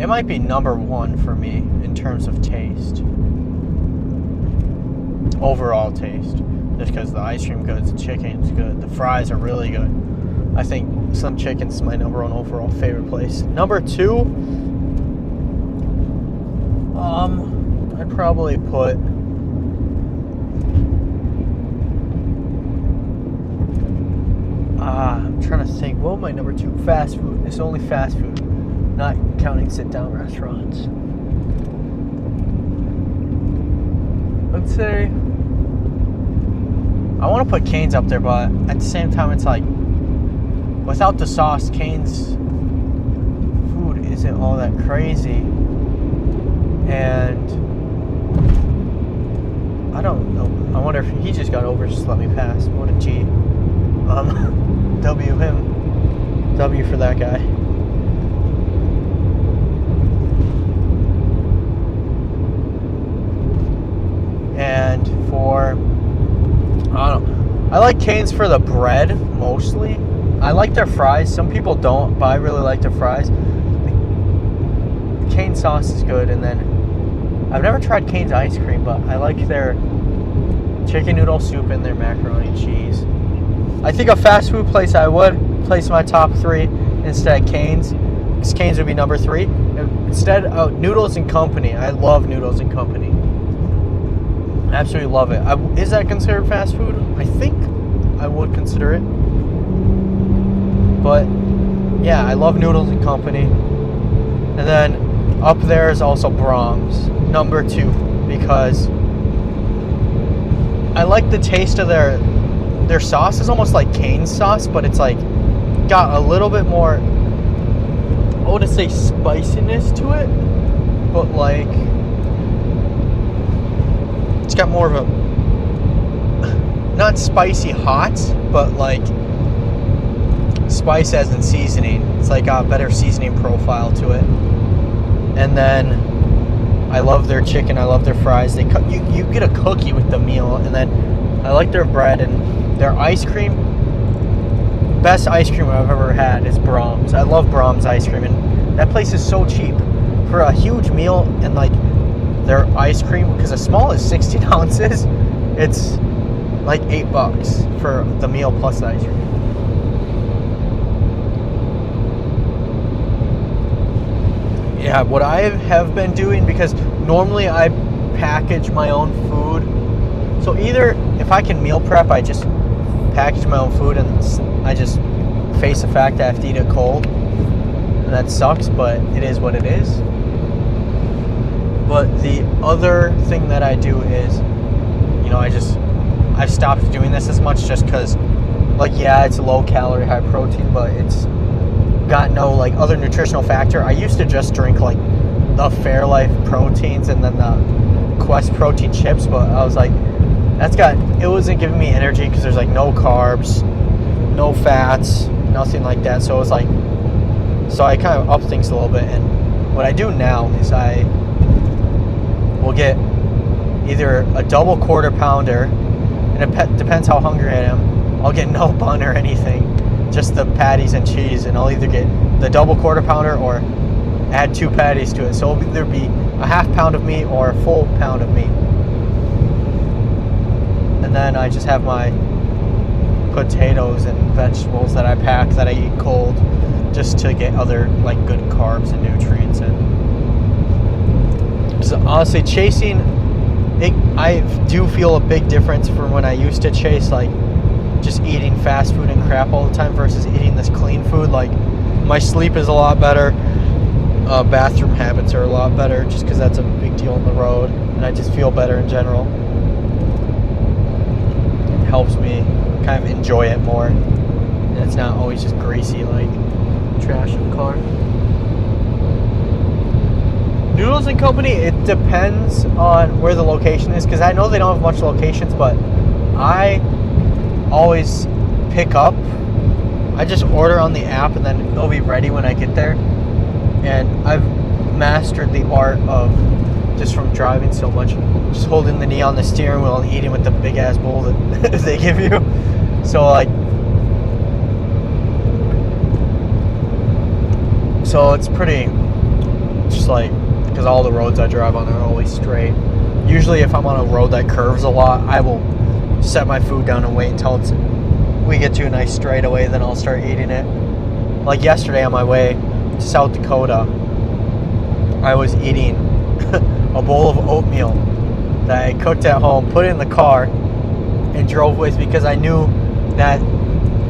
S1: It might be number 1 for me in terms of taste. Overall taste. Just because the ice cream good, the chicken's good, the fries are really good. I think Some Chicken's my number 1 overall favorite place. Number 2, I'd probably put I'm trying to think, what would my number 2? Fast food. It's only fast food, not counting sit-down restaurants. I'd say I want to put Cane's up there, but at the same time, it's like without the sauce, Cane's food isn't all that crazy. And I don't know. I wonder if he just got over, just let me pass. What a G. W him. W for that guy. And for, I don't know. I like Cane's for the bread, mostly. I like their fries. Some people don't, but I really like their fries. The Cane's sauce is good, and then I've never tried Cane's ice cream, but I like their chicken noodle soup and their macaroni and cheese. I think a fast food place I would place my top 3 instead of Cane's, because Cane's would be number 3. Instead, Noodles and Company. I love Noodles and Company. Absolutely love it. Is that considered fast food? I think I would consider it. But yeah, I love Noodles and Company. And then up there is also Brahms, number 2, because I like the taste of their sauce. Is almost like Cane's sauce, but it's like got a little bit more, I wouldn't say spiciness to it, but like it's got more of a, not spicy hot, but like spice as in seasoning. It's like a better seasoning profile to it. And then I love their chicken, I love their fries. They cut you get a cookie with the meal, and then I like their bread and their ice cream. Best ice cream I've ever had is Brahms. I love Brahms ice cream, and that place is so cheap for a huge meal. And like their ice cream, because the small is 16 ounces, it's like $8 for the meal plus the ice cream. Yeah, what I have been doing, because normally I package my own food. So either if I can meal prep, I just package my own food and I just face the fact that I have to eat it cold. And that sucks, but it is what it is. But the other thing that I do is, you know, I've stopped doing this as much just because, like, yeah, it's low calorie, high protein, but it's got no like other nutritional factor. I used to just drink like the Fairlife proteins and then the Quest protein chips, but I was like, it wasn't giving me energy because there's like no carbs, no fats, nothing like that. So it was like, so I kind of up things a little bit. And what I do now is I will get either a double quarter pounder, and it depends how hungry I am. I'll get no bun or anything, just the patties and cheese, and I'll either get the double quarter pounder or add 2 patties to it. So it'll either be a half pound of meat or a full pound of meat. And then I just have my potatoes and vegetables that I pack that I eat cold, just to get other like good carbs and nutrients in. So honestly, chasing it, I do feel a big difference from when I used to chase like just eating fast food and crap all the time versus eating this clean food. Like my sleep is a lot better, bathroom habits are a lot better, just because that's a big deal on the road, and I just feel better in general. It helps me kind of enjoy it more, and it's not always just greasy like trash in the car. Noodles and Company, it depends on where the location is, because I know they don't have much locations, but I always pick up. I just order on the app and then it'll be ready when I get there. And I've mastered the art of just from driving so much. Just holding the knee on the steering wheel and eating with the big ass bowl that they give you. So like, so it's pretty, just like, because all the roads I drive on are always straight. Usually if I'm on a road that curves a lot, I will set my food down and wait until we get to a nice straightaway, then I'll start eating it. Like yesterday on my way to South Dakota, I was eating a bowl of oatmeal that I cooked at home, put it in the car, and drove with, because I knew that,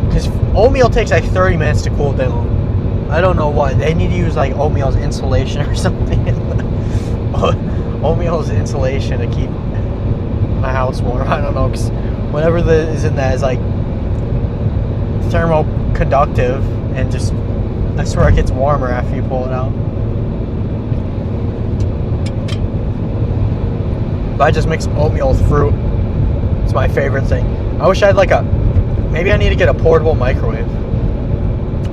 S1: because oatmeal takes like 30 minutes to cool down. I don't know why. They need to use like oatmeal's insulation or something. Oatmeal's insulation to keep my house warm. I don't know, because whatever is in that is like thermoconductive, and just, I swear it gets warmer after you pull it out. But I just mix oatmeal with fruit. It's my favorite thing. I wish I had like maybe I need to get a portable microwave.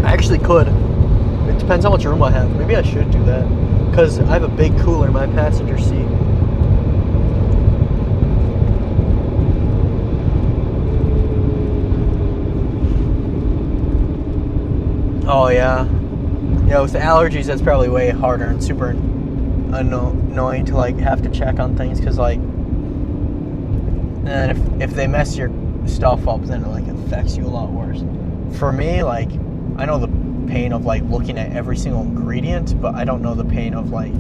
S1: I actually could. It depends how much room I have. Maybe I should do that, because I have a big cooler in my passenger seat. Oh yeah. Yeah, with the allergies, that's probably way harder and super annoying to like have to check on things, because like, and if they mess your stuff up, then it like affects you a lot worse. For me, like, I know the pain of like looking at every single ingredient, but I don't know the pain of like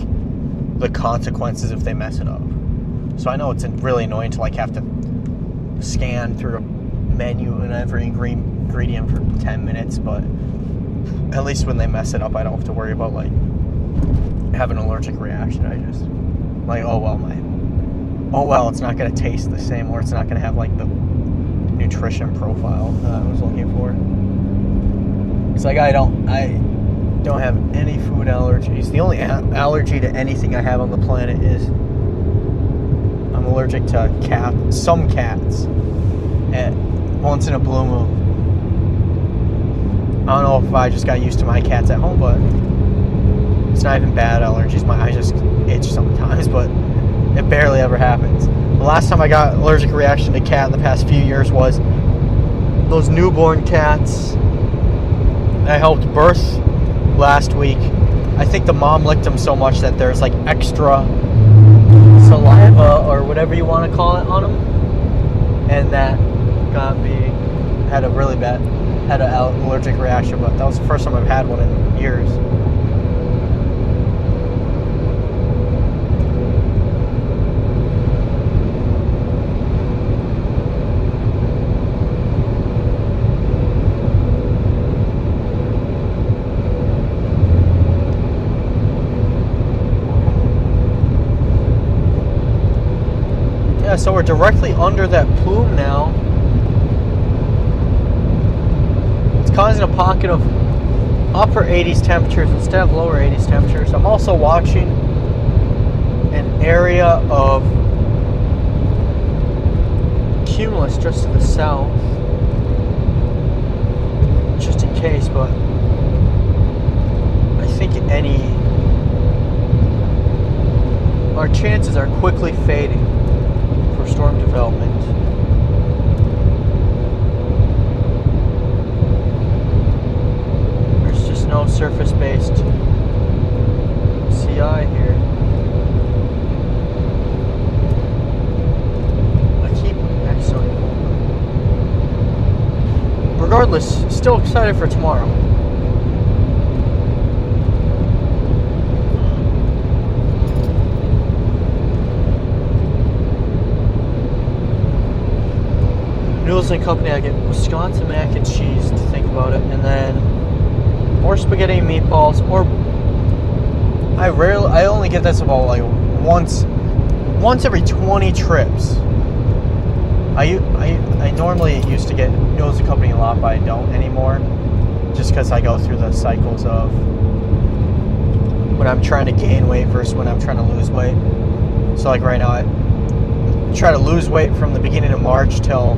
S1: the consequences if they mess it up. So I know it's really annoying to like have to scan through a menu and every ingredient for 10 minutes, but at least when they mess it up, I don't have to worry about like having an allergic reaction. I just like, oh well, it's not going to taste the same, or it's not going to have like the nutrition profile that I was looking for. It's like I don't have any food allergies. The only allergy to anything I have on the planet is I'm allergic to some cats at once in a blue moon. I don't know if I just got used to my cats at home, but it's not even bad allergies. My eyes just itch sometimes, but it barely ever happens. The last time I got allergic reaction to cat in the past few years was those newborn cats I helped birth last week. I think the mom licked them so much that there's like extra saliva or whatever you want to call it on them, and that had an allergic reaction. But that was the first time I've had one in years. Yeah, so we're directly under that plume now. It's causing a pocket of upper 80s temperatures instead of lower 80s temperatures. I'm also watching an area of cumulus just to the south, just in case, but I think our chances are quickly fading for storm development. There's just no surface-based CI here. Excellent. Regardless, still excited for tomorrow. Noodles and Company, I get Wisconsin mac and cheese to think about it, and then or spaghetti and meatballs, or I only get this about like once every 20 trips. I normally used to get Noodles and Company a lot, but I don't anymore, just because I go through the cycles of when I'm trying to gain weight versus when I'm trying to lose weight. So like right now, I try to lose weight from the beginning of March till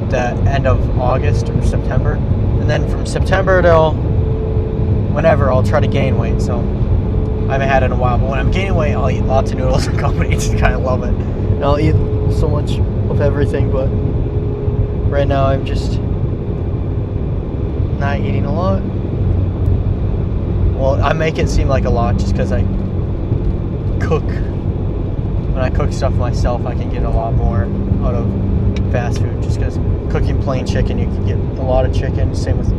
S1: the end of August or September, and then from September till whenever I'll try to gain weight. So I haven't had it in a while, but when I'm gaining weight, I'll eat lots of noodles and company. Just kind of love it. And I'll eat so much of everything, but right now I'm just not eating a lot. Well, I make it seem like a lot just because I cook. When I cook stuff myself, I can get a lot more out of fast food. Just because cooking plain chicken, you can get a lot of chicken. Same with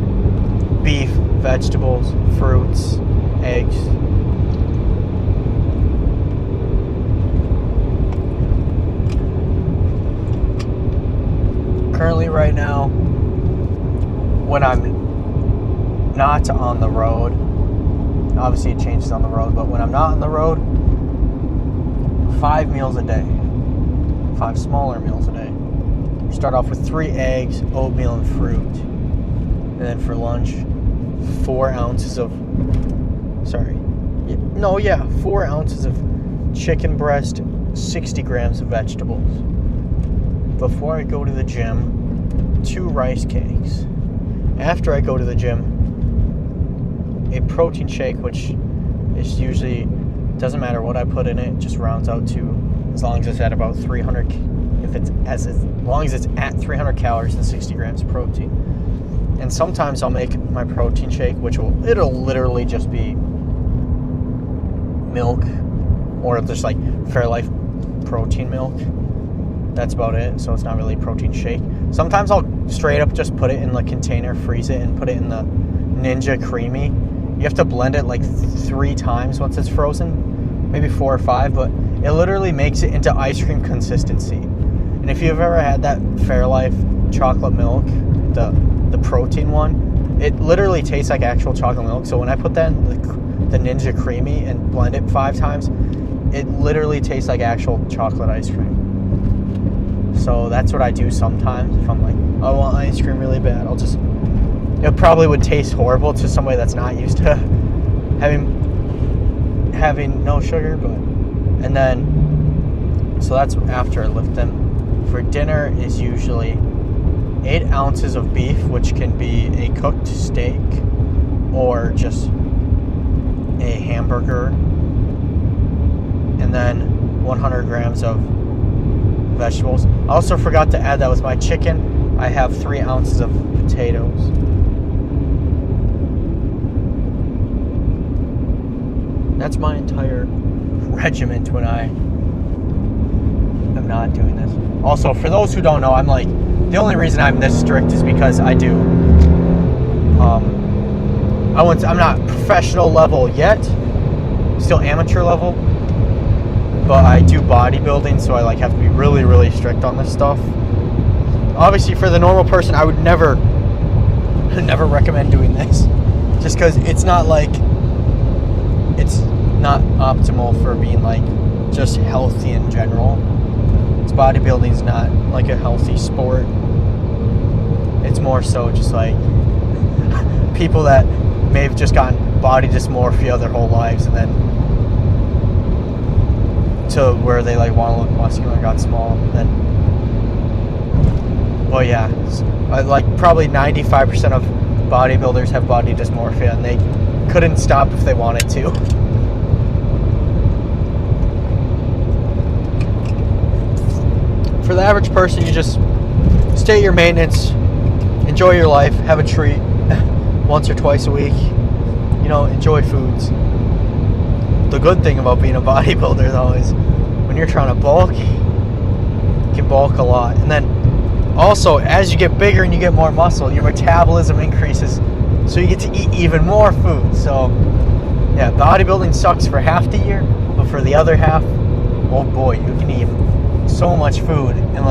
S1: beef, vegetables, fruits, eggs. Currently, right now, when I'm not on the road, obviously it changes on the road, but when I'm not on the road, 5 meals a day, 5 smaller meals a day. You start off with 3 eggs, oatmeal, and fruit. And then for lunch, 4 ounces of 4 ounces of chicken breast, 60 grams of vegetables. Before I go to the gym, 2 rice cakes. After I go to the gym, a protein shake, which is usually, doesn't matter what I put in it, just rounds out to, as long as it's at about 300, as long as it's at 300 calories and 60 grams of protein. And sometimes I'll make my protein shake, it'll literally just be milk, or just like Fairlife protein milk. That's about it, so it's not really a protein shake. Sometimes I'll straight up just put it in the container, freeze it, and put it in the Ninja Creamy. You have to blend it like 3 times once it's frozen, maybe 4 or 5, but it literally makes it into ice cream consistency. And if you've ever had that Fairlife chocolate milk, the protein one, it literally tastes like actual chocolate milk. So when I put that in the Ninja Creamy and blend it 5 times, it literally tastes like actual chocolate ice cream. So that's what I do sometimes. If I'm like, I want ice cream really bad, it probably would taste horrible to somebody that's not used to having no sugar, and then, so that's after I lift them. For dinner is usually 8 ounces of beef, which can be a cooked steak or just a hamburger, and then 100 grams of vegetables. I also forgot to add that with my chicken. I have 3 ounces of potatoes. That's my entire regiment when I am not doing this. Also, for those who don't know, the only reason I'm this strict is because I do. I'm not professional level yet, still amateur level, but I do bodybuilding, so I have to be really, really strict on this stuff. Obviously, for the normal person, I would never recommend doing this, just because it's not optimal for being just healthy in general. Bodybuilding is not a healthy sport. It's more so just people that may have just gotten body dysmorphia their whole lives, and then to where they want to look muscular and got small, and then probably 95% of bodybuilders have body dysmorphia, and they couldn't stop if they wanted to. For the average person, you just stay at your maintenance, enjoy your life, have a treat once or twice a week, enjoy foods. The good thing about being a bodybuilder, though, is when you're trying to bulk, you can bulk a lot. And then also, as you get bigger and you get more muscle, your metabolism increases, so you get to eat even more food. So yeah, bodybuilding sucks for half the year, but for the other half, oh boy, you can eat so much food, and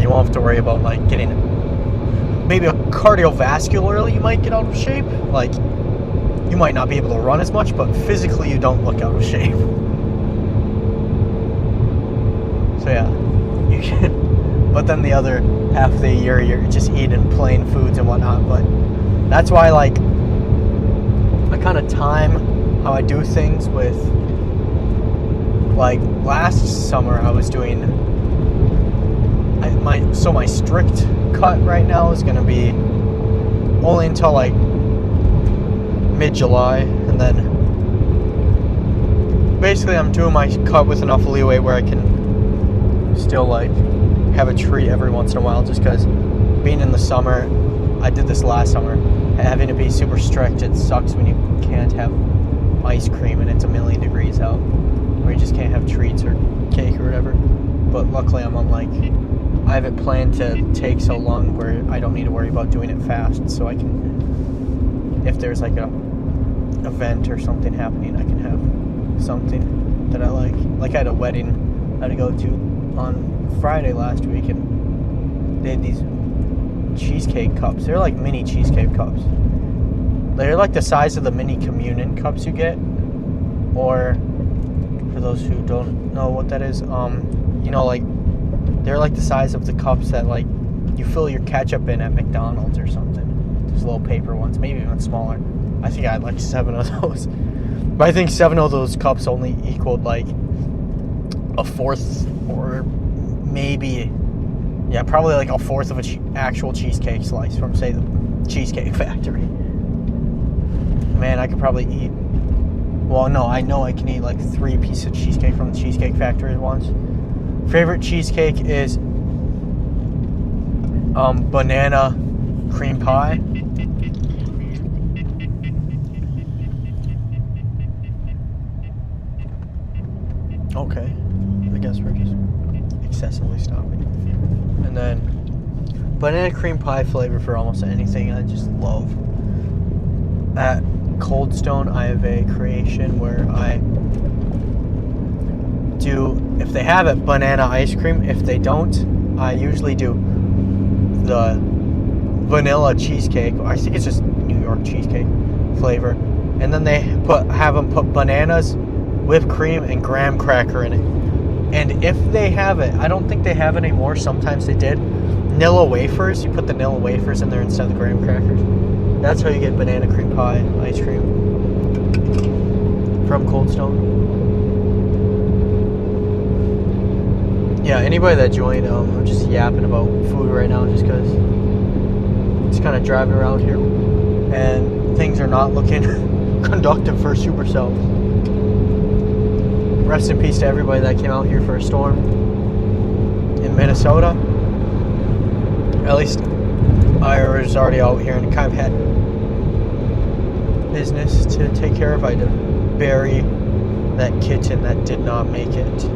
S1: you won't have to worry about getting maybe a cardiovascularly, you might get out of shape. You might not be able to run as much, but physically you don't look out of shape. So yeah, you can. But then the other half of the year you're just eating plain foods and whatnot. But that's why I kind of time how I do things with. Last summer I was doing my strict cut right now is going to be only until mid-July, and then basically I'm doing my cut with enough leeway where I can still like have a treat every once in a while, just because being in the summer, I did this last summer, having to be super strict. It sucks when you can't have ice cream and it's 1,000,000 degrees out, or you just can't have treats or cake or whatever. But luckily I'm on like, I have it planned to take so long where I don't need to worry about doing it fast, so I can, if there's like a event or something happening, I can have something that I like. Like I had a wedding I had to go to on Friday last week, and they had these cheesecake cups. They're like mini cheesecake cups. They're like the size of the mini communion cups you get, or for those who don't know what that is, you know, like they're like the size of the cups that like you fill your ketchup in at McDonald's or something. There's little paper ones, maybe even smaller. I think I had like 7 of those, but I think 7 of those cups only equaled like a fourth, or maybe, yeah, probably like a fourth of a actual cheesecake slice from, say, the Cheesecake Factory. Man, I could probably eat, well, no, I know I can eat like 3 pieces of cheesecake from the Cheesecake Factory at once. Favorite cheesecake is banana cream pie. Okay, I guess we're just excessively stopping. And then banana cream pie flavor for almost anything I just love. At Cold Stone, I have a creation where I do, if they have it, banana ice cream. If they don't, I usually do the vanilla cheesecake. I think it's just New York cheesecake flavor. And then they have them put bananas, whipped cream, and graham cracker in it. And if they have it, I don't think they have it anymore, sometimes they did, Nilla wafers. You put the Nilla wafers in there instead of the graham crackers. That's how you get banana cream pie ice cream from Cold Stone. Yeah, anybody that joined, I'm just yapping about food right now just because it's kind of driving around here and things are not looking conductive for Supercell. Rest in peace to everybody that came out here for a storm in Minnesota. At least I was already out here and kind of had business to take care of. I had to bury that kitten that did not make it.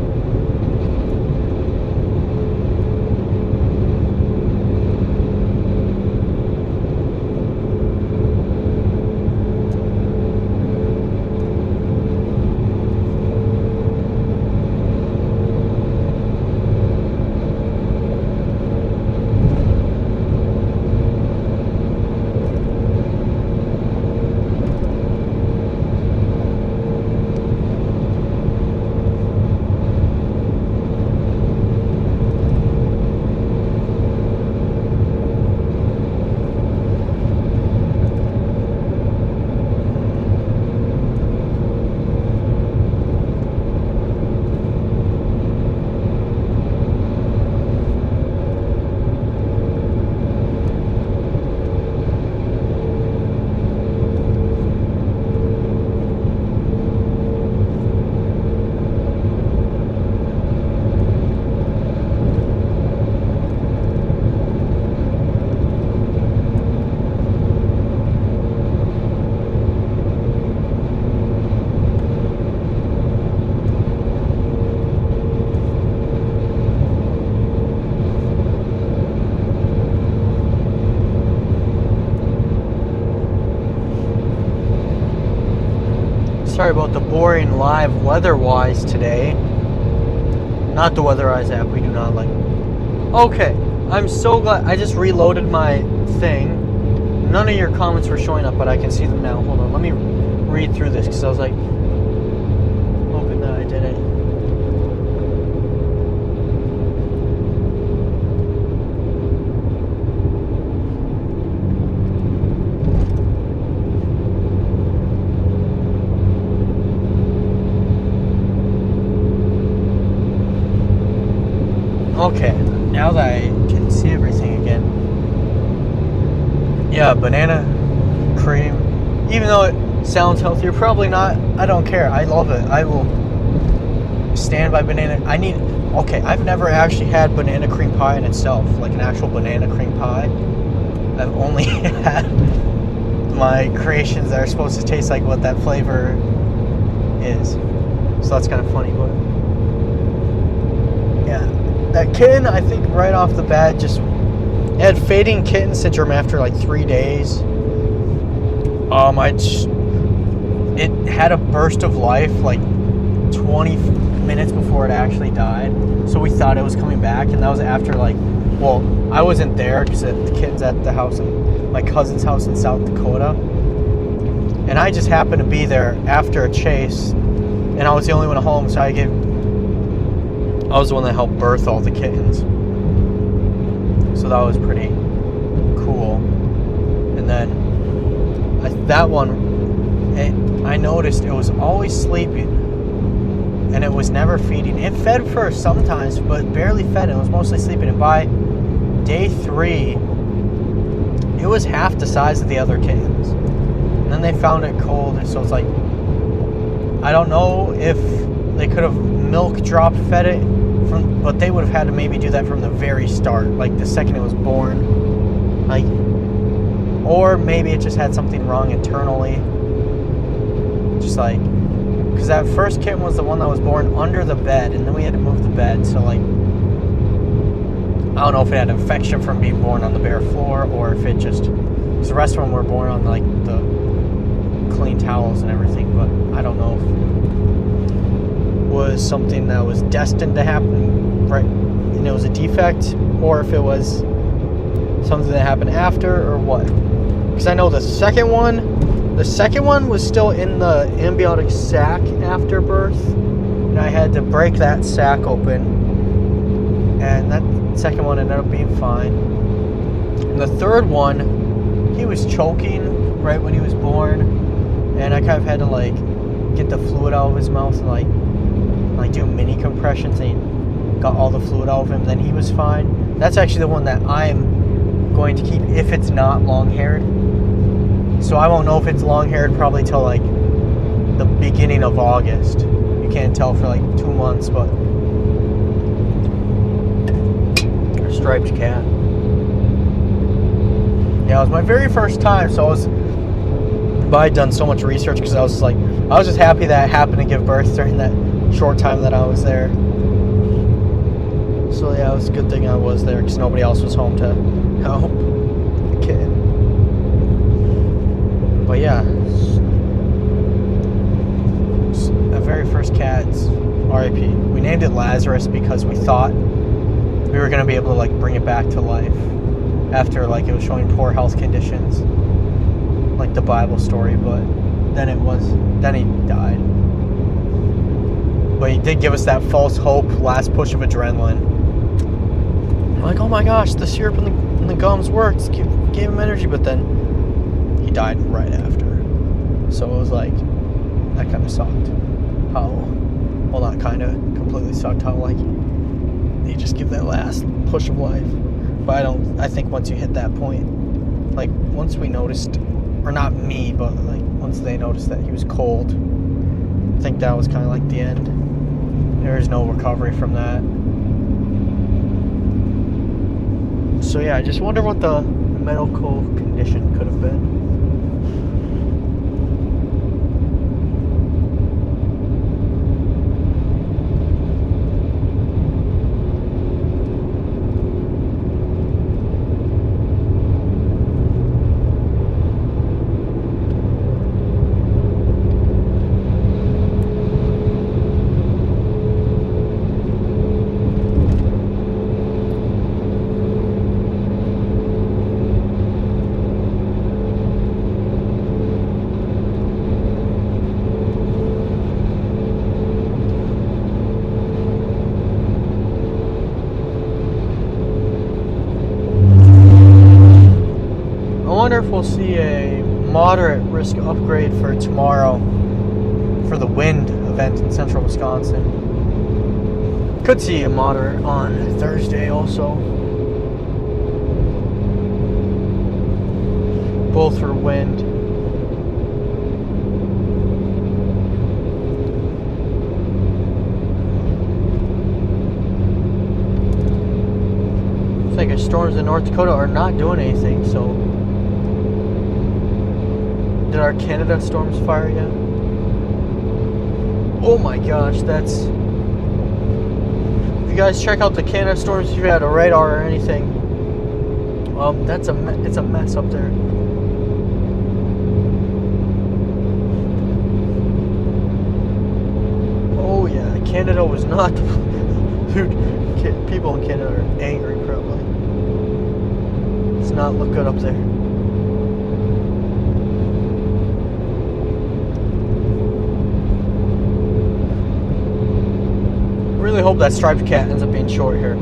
S1: Sorry about the boring live weather-wise today. Not the Weatherize app, we do not like. Okay, I'm so glad. I just reloaded my thing. None of your comments were showing up, but I can see them now. Hold on, let me read through this because I was like hoping that I did it. Okay, now that I can see everything again. Yeah, banana cream. Even though sounds healthier. Probably not. I don't care. I love it. I will stand by banana. Okay, I've never actually had banana cream pie in itself, like an actual banana cream pie. I've only had my creations that are supposed to taste like what that flavor is. So that's kind of funny, but yeah. That kitten, I think right off the bat, just it had fading kitten syndrome after like 3 days. It had a burst of life like 20 minutes before it actually died. So we thought it was coming back, and that was after I wasn't there because the kitten's at the house in my cousin's house in South Dakota. And I just happened to be there after a chase, and I was the only one at home, so I was the one that helped birth all the kittens. So that was pretty cool. And then that one, I noticed it was always sleeping, and it was never feeding. It fed first sometimes, but barely fed. It was mostly sleeping. And by day 3, it was half the size of the other kittens. And then they found it cold, and so it's like, I don't know if they could have milk drop fed it, but they would have had to maybe do that from the very start, like the second it was born. Or maybe it just had something wrong internally. Just because that first kitten was the one that was born under the bed, and then we had to move the bed. So I don't know if it had an infection from being born on the bare floor, or if it just, because the rest of them were born on the clean towels and everything. But I don't know if it was something that was destined to happen, right? And it was a defect, or if it was something that happened after, or what. Because I know the second one was still in the amniotic sac after birth, and I had to break that sac open, and that second one ended up being fine. And the third one, he was choking right when he was born, and I kind of had to get the fluid out of his mouth and do mini compressions, and he got all the fluid out of him. Then he was fine. That's actually the one that I'm going to keep if it's not long-haired. So I won't know if it's long-haired probably till the beginning of August. You can't tell for 2 months, but a striped cat. Yeah, it was my very first time, so I'd done so much research because I was just happy that I happened to give birth during that short time that I was there. So yeah, it was a good thing I was there because nobody else was home to help the kid. But yeah, that very first cat's R.I.P. We named it Lazarus because we thought we were going to be able to bring it back to life after it was showing poor health conditions, like the Bible story. But then he died. But he did give us that false hope, last push of adrenaline. I'm oh my gosh, the syrup in the gums worked, gave him energy, but then he died right after. So it was that kind of sucked. Not kind of, completely sucked how they just give that last push of life. But I think once you hit that point, once we noticed, or not me, but once they noticed that he was cold, I think that was kind of the end. There is no recovery from that. So yeah, I just wonder what the medical condition could have been. I wonder if we'll see a moderate risk upgrade for tomorrow for the wind event in central Wisconsin. Could see a moderate on Thursday also. Both for wind. like our storms in North Dakota are not doing anything, so... Did our Canada storms fire yet? Oh my gosh, that's... If you guys check out the Canada storms, if you had a radar or anything, it's a mess up there. Oh yeah, Canada was not... Dude, people in Canada are angry probably. It's not look good up there. Really hope that striped cat ends up being short hair.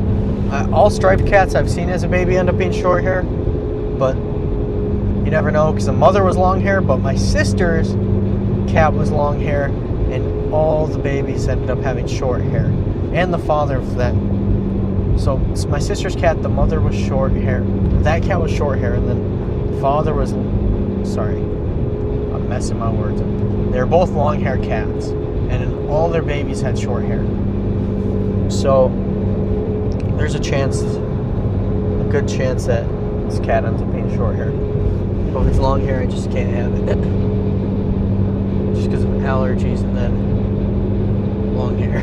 S1: All striped cats I've seen as a baby end up being short hair, but you never know because the mother was long hair, but my sister's cat was long hair, and all the babies ended up having short hair, and the father of that. So my sister's cat, the mother was short hair. That cat was short hair, and then the father was, sorry, I'm messing my words up. They're both long hair cats, and all their babies had short hair. So there's a good chance that this cat ends up being short hair. But if it's long hair, I just can't have it. Just because of allergies and then long hair.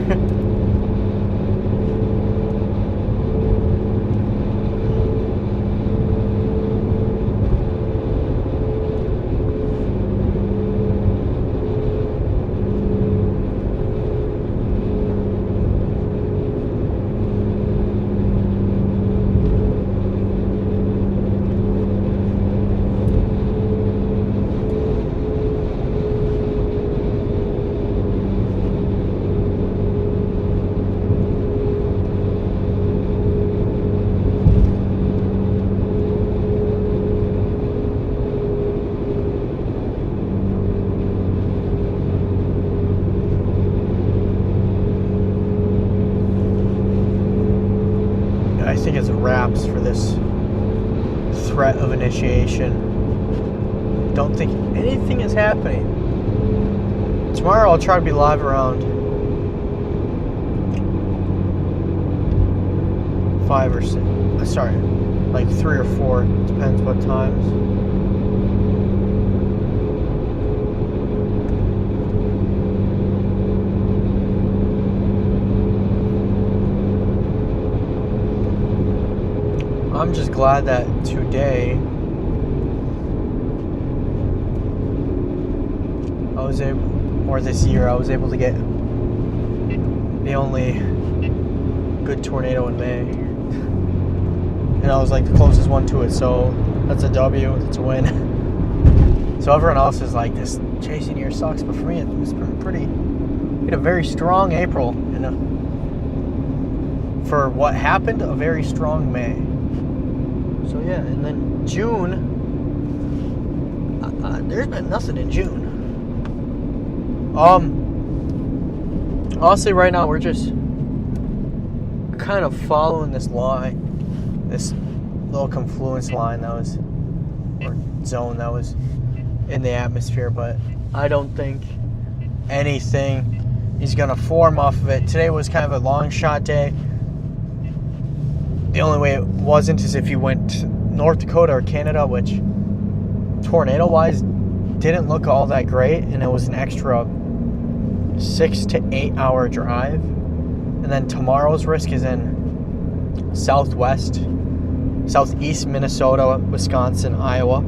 S1: I think it's wraps for this threat of initiation. Don't think anything is happening. Tomorrow I'll try to be live around 5 or 6. Sorry, like 3 or 4. Depends what times. I'm just glad that today I was able, or this year I was able to get the only good tornado in May. And I was like the closest one to it, so that's a W, that's a win. So everyone else is like, this chasing year sucks, but for me it's been pretty, we had a very strong April and for what happened, a very strong May. So yeah, and then June, there's been nothing in June. Honestly, right now we're just kind of following this line, this little confluence line that was, or zone that was in the atmosphere, but I don't think anything is gonna form off of it. Today was kind of a long shot day. The only way it wasn't is if you went North Dakota or Canada, which tornado-wise didn't look all that great, and it was an extra 6 to 8 hour drive. And then tomorrow's risk is in southeast Minnesota, Wisconsin, Iowa.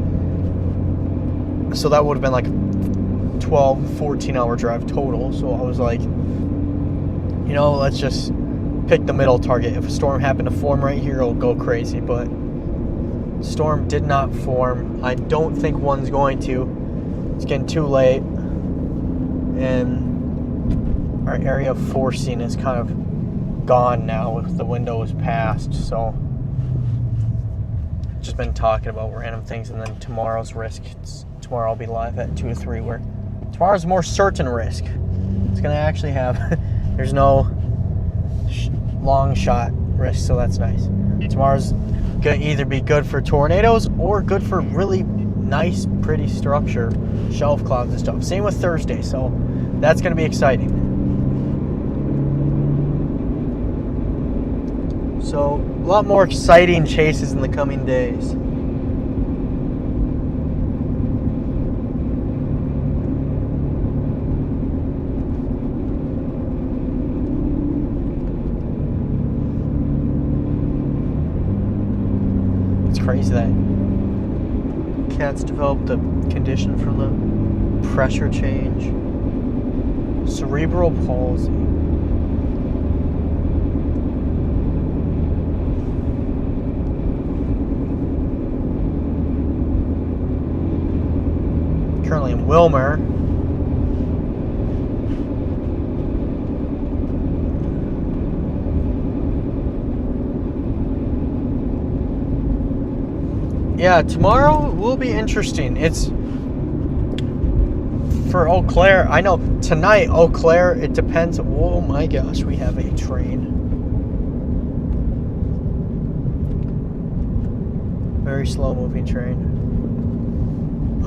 S1: So that would have been like a 12, 14 hour drive total. So I was like, you know, let's just pick the middle target. If a storm happened to form right here, it'll go crazy, but storm did not form. I don't think one's going to. It's getting too late, and our area of forcing is kind of gone now if the window is passed. So just been talking about random things, and then tomorrow's risk. Tomorrow I'll be live at 2 or 3, where tomorrow's more certain risk. It's gonna actually have there's no long shot risk, so that's nice. Tomorrow's gonna either be good for tornadoes or good for really nice, pretty structure, shelf clouds and stuff. Same with Thursday, so that's gonna be exciting. So, a lot more exciting chases in the coming days. It's crazy that cats developed a condition from the pressure change. Cerebral palsy. Currently in Wilmer. Yeah, tomorrow will be interesting. It's for Eau Claire. I know tonight, Eau Claire, it depends. Oh my gosh, we have a train. Very slow moving train.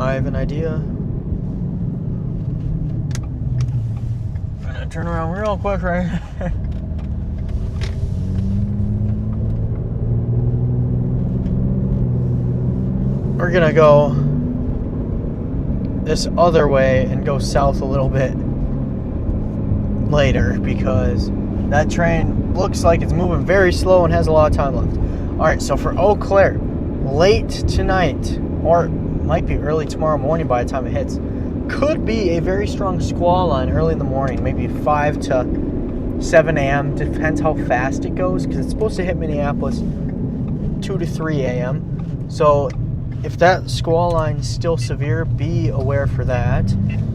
S1: I have an idea. I'm gonna turn around real quick, right? We're gonna go this other way and go south a little bit later because that train looks like it's moving very slow and has a lot of time left. Alright, so for Eau Claire, late tonight, or might be early tomorrow morning by the time it hits, could be a very strong squall line early in the morning, maybe 5 to 7 a.m. Depends how fast it goes because it's supposed to hit Minneapolis 2 to 3 a.m. So if that squall line is still severe, be aware for that.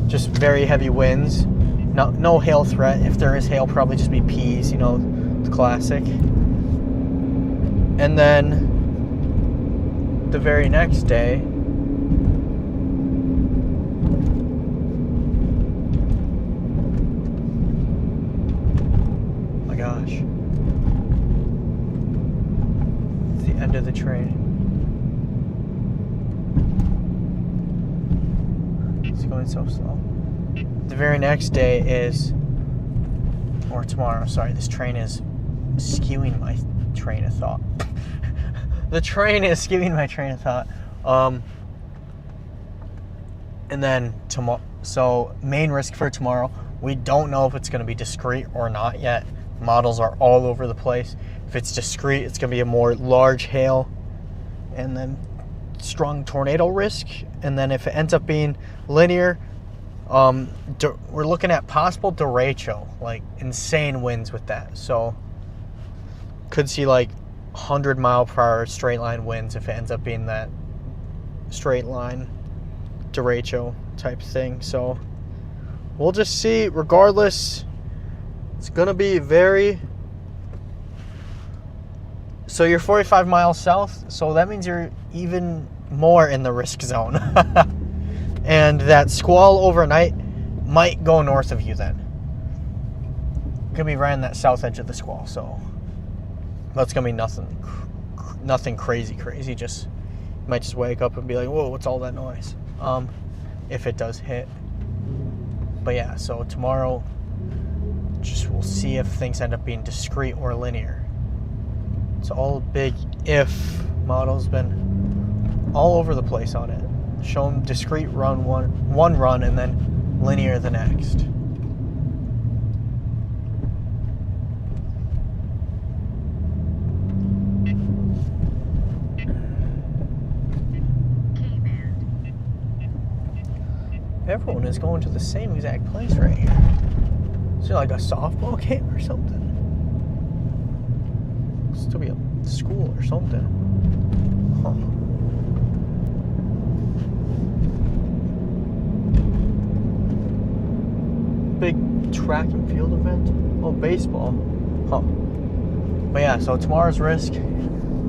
S1: Just very heavy winds. No hail threat. If there is hail, probably just be peas, the classic. And then the very next day, my gosh, it's the end of the train. Going so slow. The very next day is, or tomorrow, sorry, this train is skewing my train of thought. The train is skewing my train of thought. And then tomorrow, so main risk for tomorrow, we don't know if it's going to be discrete or not yet. Models are all over the place. If it's discrete, it's going to be a more large hail and then strong tornado risk. And then if it ends up being linear, we're looking at possible derecho, like insane winds with that. So could see like 100-mile-per-hour straight line winds if it ends up being that straight line derecho type thing. So we'll just see. Regardless, it's gonna be very. So you're 45 miles south, so that means you're even more in the risk zone. And that squall overnight might go north of you then. Could be right on that south edge of the squall, so that's gonna be nothing crazy. Just you might just wake up and be like, whoa, what's all that noise? If it does hit. But yeah, so tomorrow just we'll see if things end up being discrete or linear. It's all big if. Model's been all over the place on it. Show them discrete run one run and then linear the next. Everyone is going to the same exact place right here. Is it like a softball game or something? It's to be a school or something. Huh. Big track and field event? Oh, baseball. Huh. But yeah, so tomorrow's risk,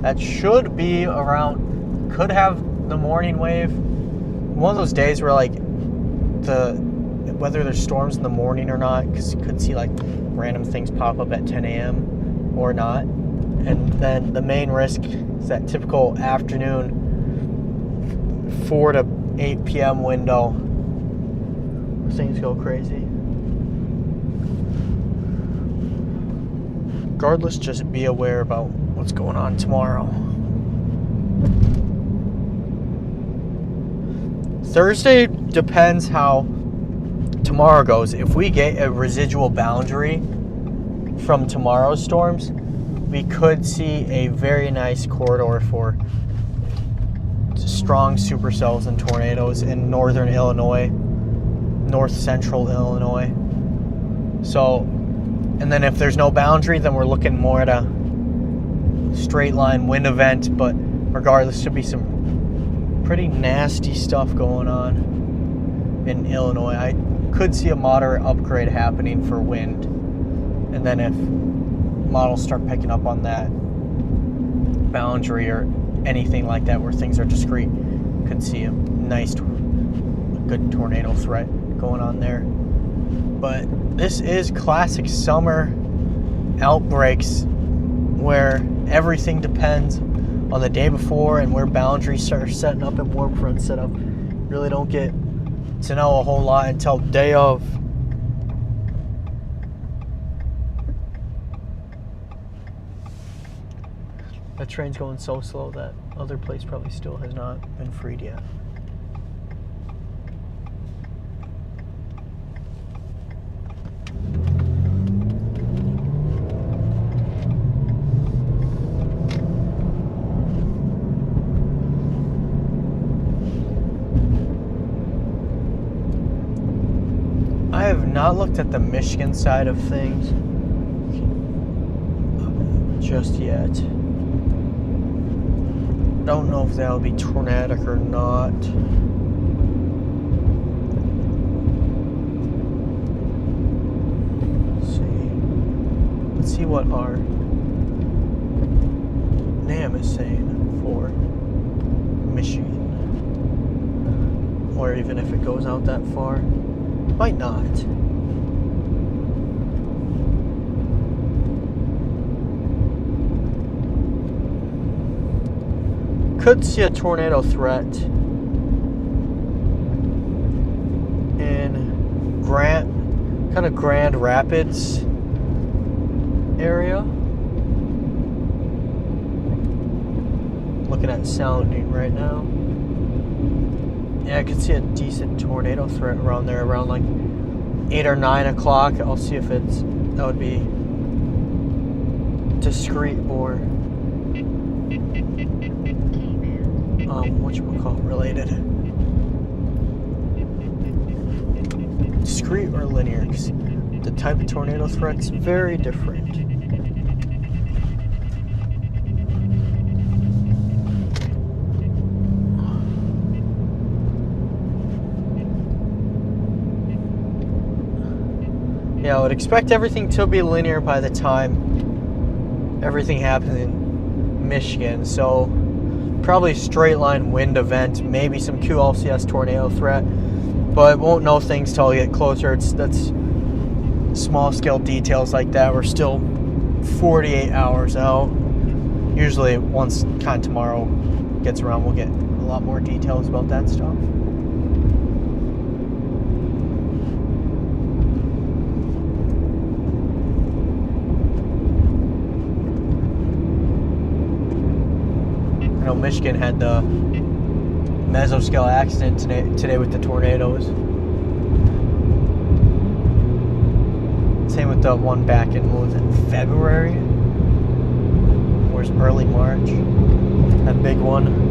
S1: that should be around, could have the morning wave. One of those days where like whether there's storms in the morning or not, because you could see like random things pop up at 10 a.m. or not. And then the main risk is that typical afternoon 4 to 8 p.m. window. Things go crazy. regardless, just be aware about what's going on tomorrow. Thursday depends how tomorrow goes. If we get a residual boundary from tomorrow's storms, we could see a very nice corridor for strong supercells and tornadoes in northern Illinois, north central Illinois. So, and then if there's no boundary, then we're looking more at a straight line wind event, but regardless, should be some pretty nasty stuff going on in Illinois. I could see a moderate upgrade happening for wind, and then if models start picking up on that boundary or anything like that where things are discrete, could see a nice, good tornado threat going on there. But this is classic summer outbreaks where everything depends on the day before and where boundaries start setting up and warm fronts set up. Really don't get to know a whole lot until day of. That train's going so slow that other place probably still has not been freed yet. I have not looked at the Michigan side of things just yet. Don't know if that'll be tornadic or not. Let's see what our NAM is saying for Michigan. Or even if it goes out that far. Might not. Could see a tornado threat in Grand Rapids area. Looking at sounding right now. Yeah, I could see a decent tornado threat around there, around like 8 or 9 o'clock. I'll see if that would be discrete or whatchamacallit related. Discrete or linear, because the type of tornado threat's very different. Yeah, I would expect everything to be linear by the time everything happens in Michigan. So probably straight line wind event, maybe some QLCS tornado threat, but won't know things till we get closer. That's small scale details like that. We're still 48 hours out. Usually once kind of tomorrow gets around, we'll get a lot more details about that stuff. Michigan had the mesoscale accident today with the tornadoes. Same with the one back in, what was it, February? Or was it early March? That big one.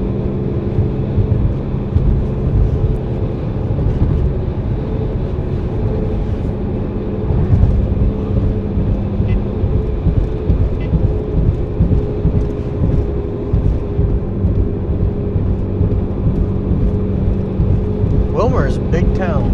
S1: Wilmer's a big town.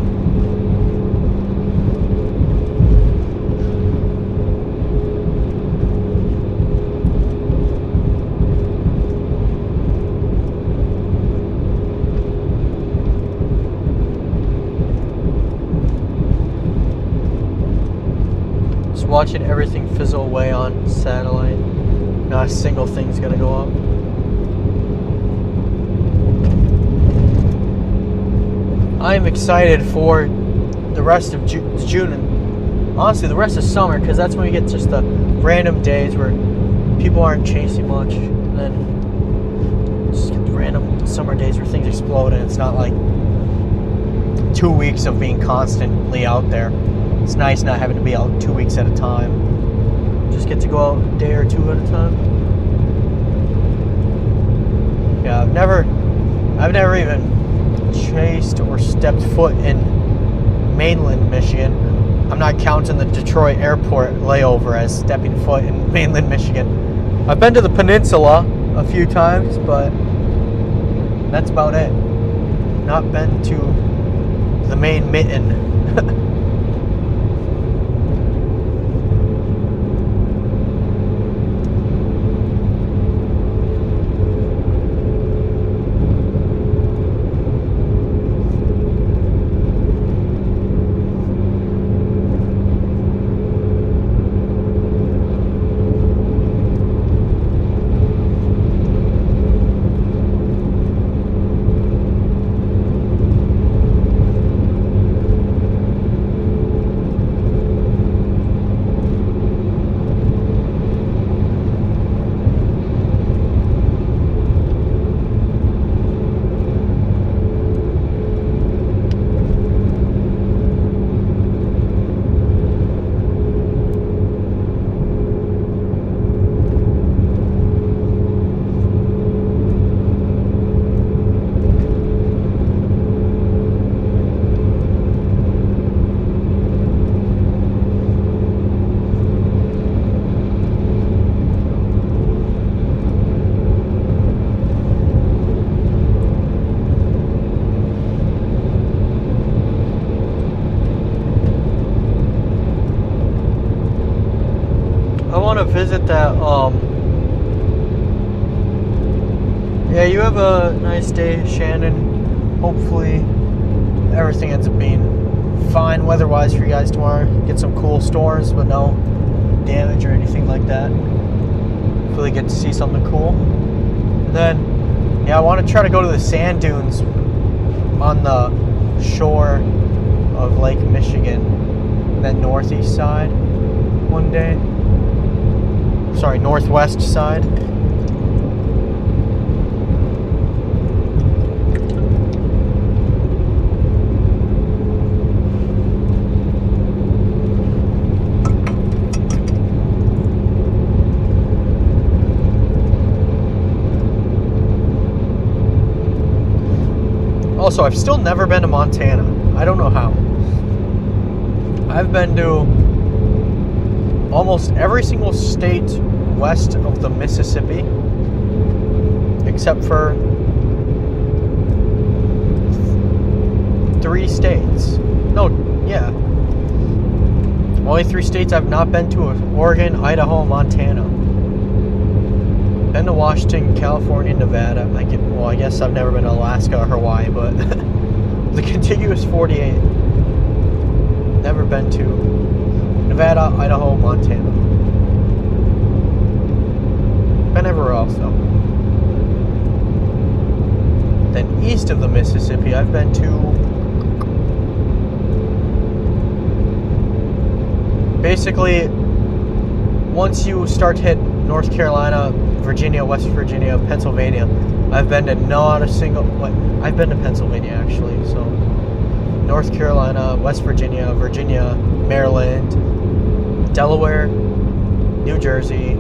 S1: Just watching everything fizzle away on satellite. Not a single thing's gonna go up. I'm excited for the rest of June and honestly the rest of summer, because that's when we get just the random days where people aren't chasing much, and then just get the random summer days where things explode, and it's not like 2 weeks of being constantly out there. It's nice not having to be out 2 weeks at a time. Just get to go out a day or two at a time. Yeah, I've never even chased or stepped foot in mainland Michigan. I'm not counting the Detroit airport layover as stepping foot in mainland Michigan. I've been to the peninsula a few times, but that's about it. Not been to the main mitten. Visit that. Yeah, you have a nice day, Shannon. Hopefully everything ends up being fine weather-wise for you guys tomorrow. Get some cool storms, but no damage or anything like that. Hopefully get to see something cool. And then, yeah, I want to try to go to the sand dunes on the shore of Lake Michigan, that northeast side one day. Sorry, northwest side. Also, I've still never been to Montana. I don't know how. I've been to almost every single state west of the Mississippi, except for 3 states. No, yeah. Only 3 states I've not been to are Oregon, Idaho, and Montana. Been to Washington, California, Nevada. I guess I've never been to Alaska or Hawaii, but the contiguous 48. Never been to Nevada, Idaho, Montana. Been everywhere else though. Then east of the Mississippi, I've been to basically once you start to hit North Carolina, Virginia, West Virginia, Pennsylvania, I've been to not a single. I've been to Pennsylvania actually, so North Carolina, West Virginia, Virginia, Maryland, Delaware, New Jersey,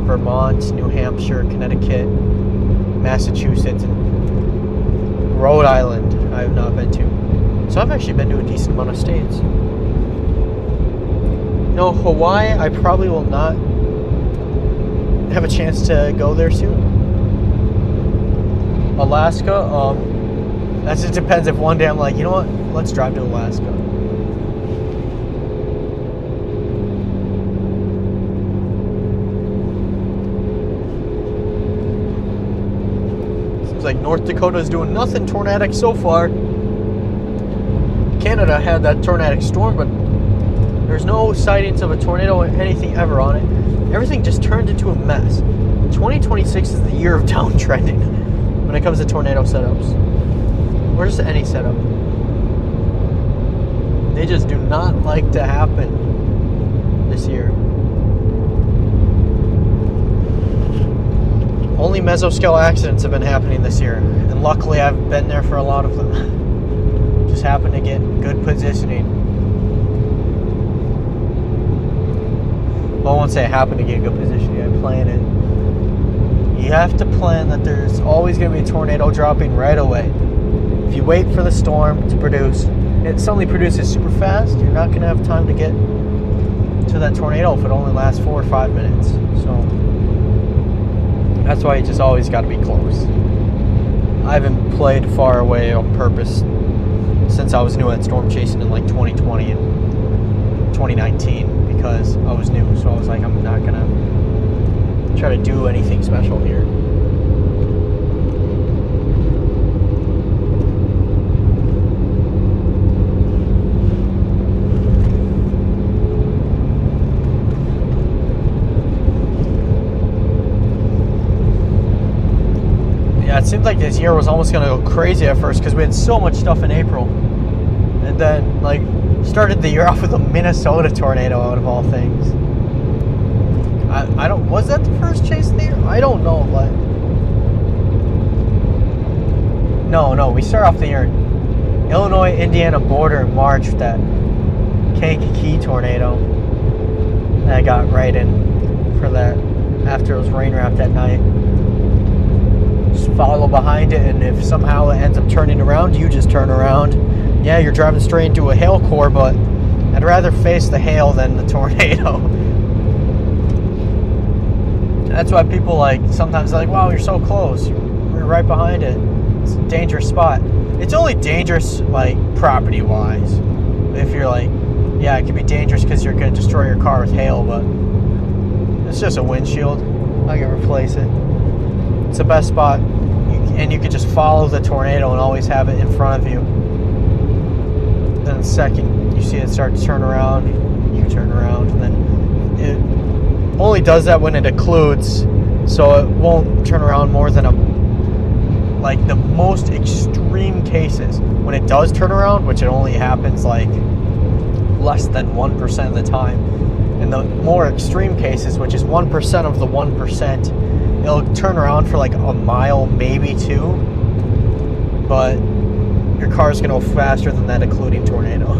S1: Vermont, New Hampshire, Connecticut, Massachusetts, and Rhode Island I have not been to. So I've actually been to a decent amount of states. No, Hawaii, I probably will not have a chance to go there soon. Alaska, that just depends if one day I'm like, you know what, let's drive to Alaska. Seems like North Dakota's doing nothing tornadic so far. Canada had that tornadic storm, but there's no sightings of a tornado or anything ever on it. Everything just turned into a mess. 2026 is the year of downtrending when it comes to tornado setups. Or just any setup. They just do not like to happen this year. only mesoscale accidents have been happening this year, and luckily I've been there for a lot of them. Just happened to get good positioning. Well, I won't say I happen to get good positioning. I plan it. You have to plan that there's always going to be a tornado dropping right away. If you wait for the storm to produce, it suddenly produces super fast, you're not going to have time to get to that tornado if it only lasts 4 or 5 minutes. So that's why you just always got to be close. I haven't played far away on purpose since I was new at storm chasing in like 2020 and 2019 because I was new. So I was like, I'm not going to try to do anything special here. Yeah, it seemed like this year was almost going to go crazy at first because we had so much stuff in April. And then, like, started the year off with a Minnesota tornado out of all things. I don't, was that the first chase of the year? I don't know, but no, we start off the year Illinois-Indiana border in March with that Kankakee tornado. And I got right in for that after it was rain wrapped at night. Just follow behind it, and if somehow it ends up turning around, you just turn around. Yeah, you're driving straight into a hail core, but I'd rather face the hail than the tornado. That's why people like sometimes like, wow, you're so close. You're right behind it. It's a dangerous spot. It's only dangerous like property wise. If you're like, yeah, it can be dangerous because you're going to destroy your car with hail, but it's just a windshield. I can replace it. It's the best spot, and you can just follow the tornado and always have it in front of you. Then the second you see it start to turn around, you turn around, and then it only does that when it occludes, so it won't turn around more than like the most extreme cases. When it does turn around, which it only happens like less than 1% of the time, in the more extreme cases, which is 1% of the 1%, it'll turn around for like a mile, maybe 2, but your car's gonna go faster than that occluding tornado.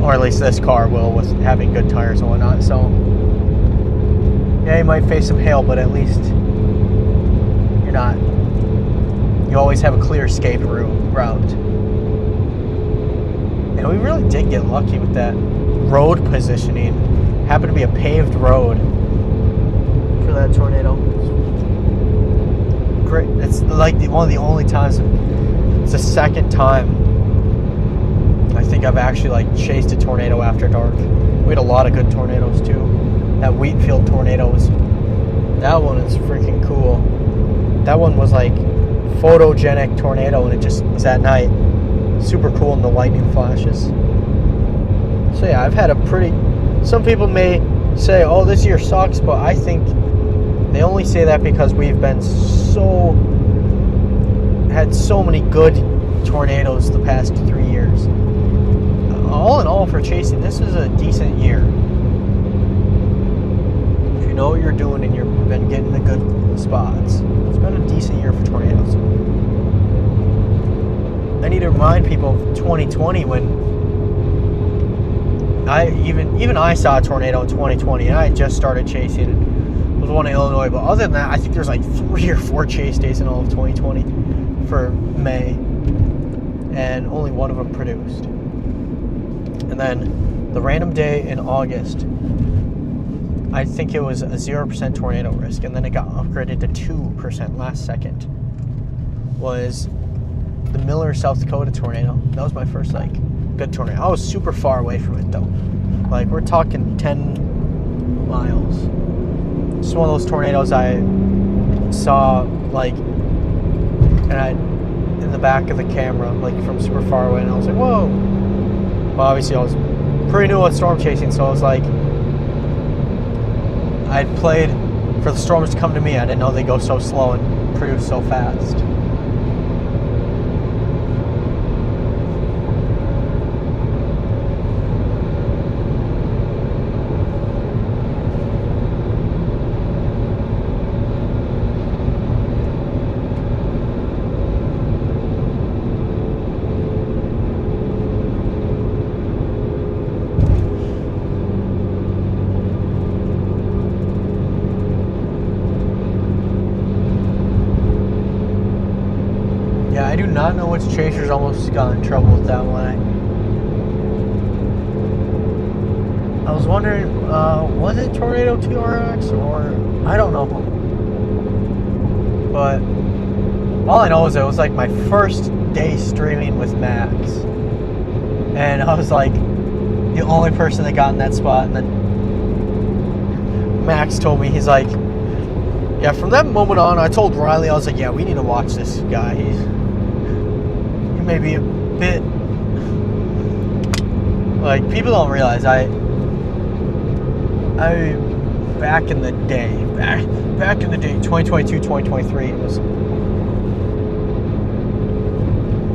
S1: Or at least this car will, with having good tires and whatnot. So yeah, you might face some hail, but at least you're not. You always have a clear escape route. And we really did get lucky with that road positioning. Happened to be a paved road for that tornado. Great. It's like one of the only times. It's the second time I think I've actually like chased a tornado after dark. We had a lot of good tornadoes too. That Wheatfield tornado that one is freaking cool. That one was like photogenic tornado, and it just was at night. Super cool in the lightning flashes. So yeah, I've had a pretty, some people may say, oh, this year sucks, but I think they only say that because we've been had so many good tornadoes the past 3 years. All in all, for chasing, this is a decent year. If you know what you're doing and you've been getting the good spots, it's been a decent year for tornadoes. I need to remind people of 2020 when I saw a tornado in 2020, and I had just started chasing it. It was one in Illinois, but other than that, I think there's like 3 or 4 chase days in all of 2020 for May, and only one of them produced. And then the random day in August, I think it was a 0% tornado risk, and then it got upgraded to 2% last second, was the Miller, South Dakota tornado. That was my first like good tornado. I was super far away from it though. Like we're talking 10 miles. It's one of those tornadoes I saw like, and in the back of the camera, like from super far away, and I was like, whoa. Well, obviously I was pretty new at storm chasing, so I was like, I'd played for the storms to come to me. I didn't know they go so slow and produce so fast. I do not know which chasers almost got in trouble with that one. I was wondering, was it Tornado TRX or I don't know. But all I know is it was like my first day streaming with Max, and I was like the only person that got in that spot. And then Max told me, he's like, yeah, from that moment on, I told Riley, I was like, yeah, we need to watch this guy. He may be a bit, like, people don't realize I back in the day, 2022, 2023, it was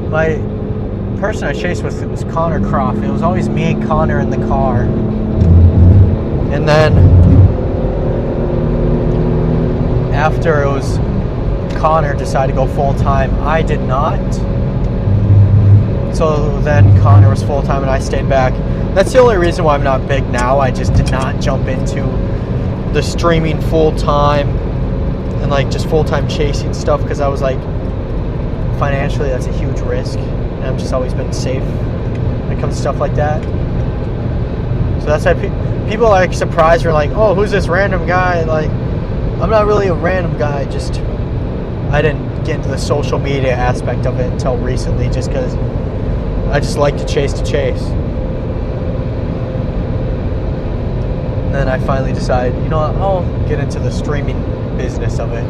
S1: my person I chased with, it was Connor Croft. It was always me and Connor in the car. And then after it was Connor decided to go full-time, I did not. So then Connor was full-time and I stayed back. That's the only reason why I'm not big now. I just did not jump into the streaming full-time and like just full-time chasing stuff, because I was like, financially that's a huge risk, and I've just always been safe when it comes to stuff like that. So that's why people are like surprised. We're like, oh, who's this random guy? Like, I'm not really a random guy, just I didn't get into the social media aspect of it until recently, just because I just like to chase. And then I finally decided, you know what, I'll get into the streaming business of it.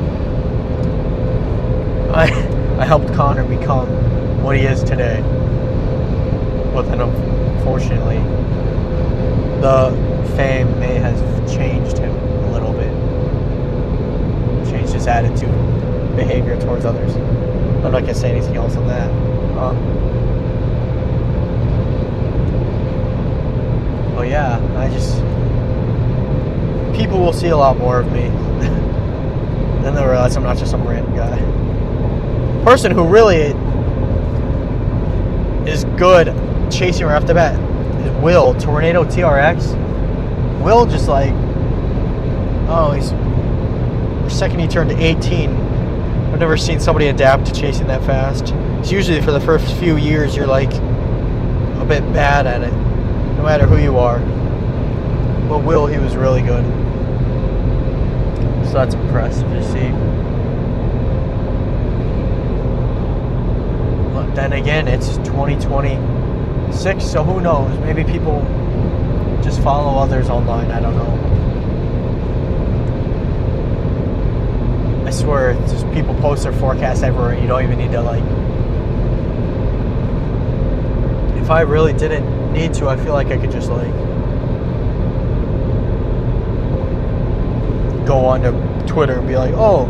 S1: I helped Connor become what he is today. But then unfortunately, the fame may have changed him a little bit. Changed his attitude, behavior towards others. I'm not going to say anything else on that. But yeah, people will see a lot more of me. Then they'll realize I'm not just some random guy. Person who really is good chasing right off the bat is Will, Tornado TRX. Will just like, oh, he's the second he turned 18. I've never seen somebody adapt to chasing that fast. It's usually for the first few years you're like a bit bad at it, no matter who you are. But Will, he was really good. So that's impressive to see. But then again, it's 2026, so who knows? Maybe people just follow others online. I don't know. I swear, it's just people post their forecasts everywhere. You don't even need to like. If I really didn't need to, I feel like I could just like go on to Twitter and be like, oh,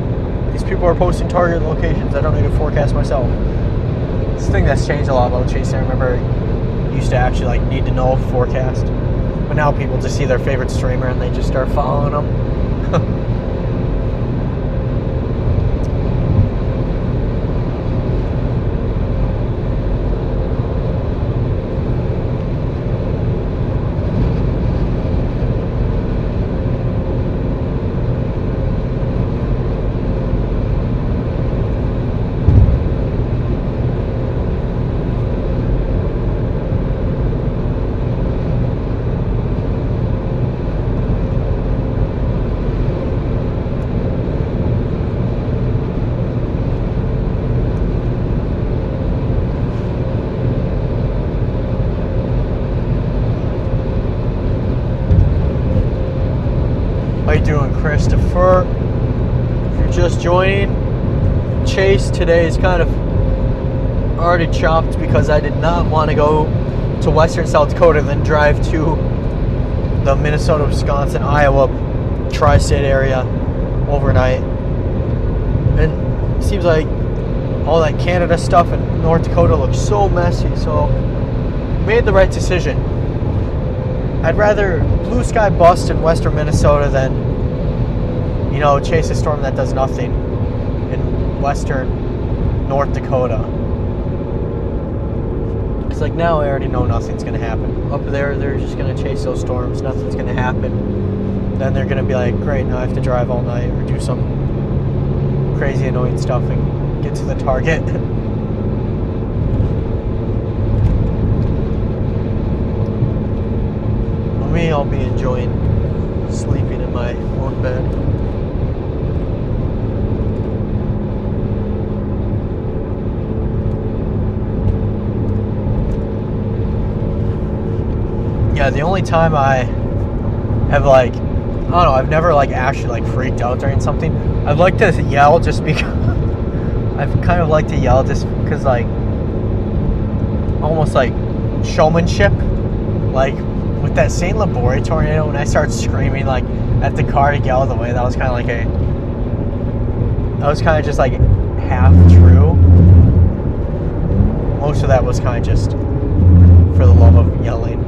S1: these people are posting target locations. I don't need to forecast myself. It's the thing that's changed a lot about chasing. I remember I used to actually like need to know forecast, but now people just see their favorite streamer and they just start following them. How you doing, Christopher? If you're just joining, Chase today is kind of already chopped because I did not want to go to western South Dakota and then drive to the Minnesota, Wisconsin, Iowa tri-state area overnight. And it seems like all that Canada stuff in North Dakota looks so messy, so made the right decision. I'd rather blue sky bust in western Minnesota than, you know, chase a storm that does nothing in western North Dakota. It's like, now I already know nothing's going to happen. Up there, they're just going to chase those storms. Nothing's going to happen. Then they're going to be like, great, now I have to drive all night or do some crazy annoying stuff and get to the target. I'll be enjoying sleeping in my own bed. Yeah, the only time I have like, I don't know, I've never like actually like freaked out during something. I'd like to yell just because I've kind of like to yell just because like almost like showmanship, like with that St. Labore tornado when I started screaming like at the car to get out of the way. That was kind of just like half true. Most of that was kind of just for the love of yelling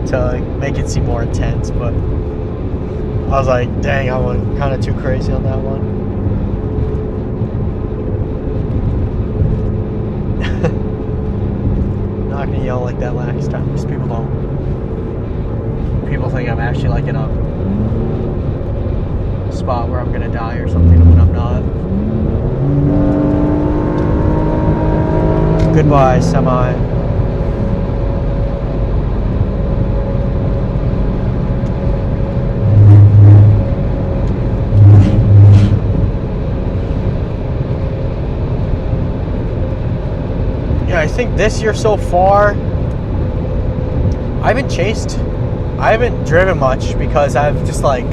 S1: to make it seem more intense, but I was like, dang, I went kind of too crazy on that one. Not gonna yell like that last time, because people think I'm actually like in a spot where I'm gonna die or something when I'm not. Goodbye, semi. I think this year so far, I haven't driven much because I've just like,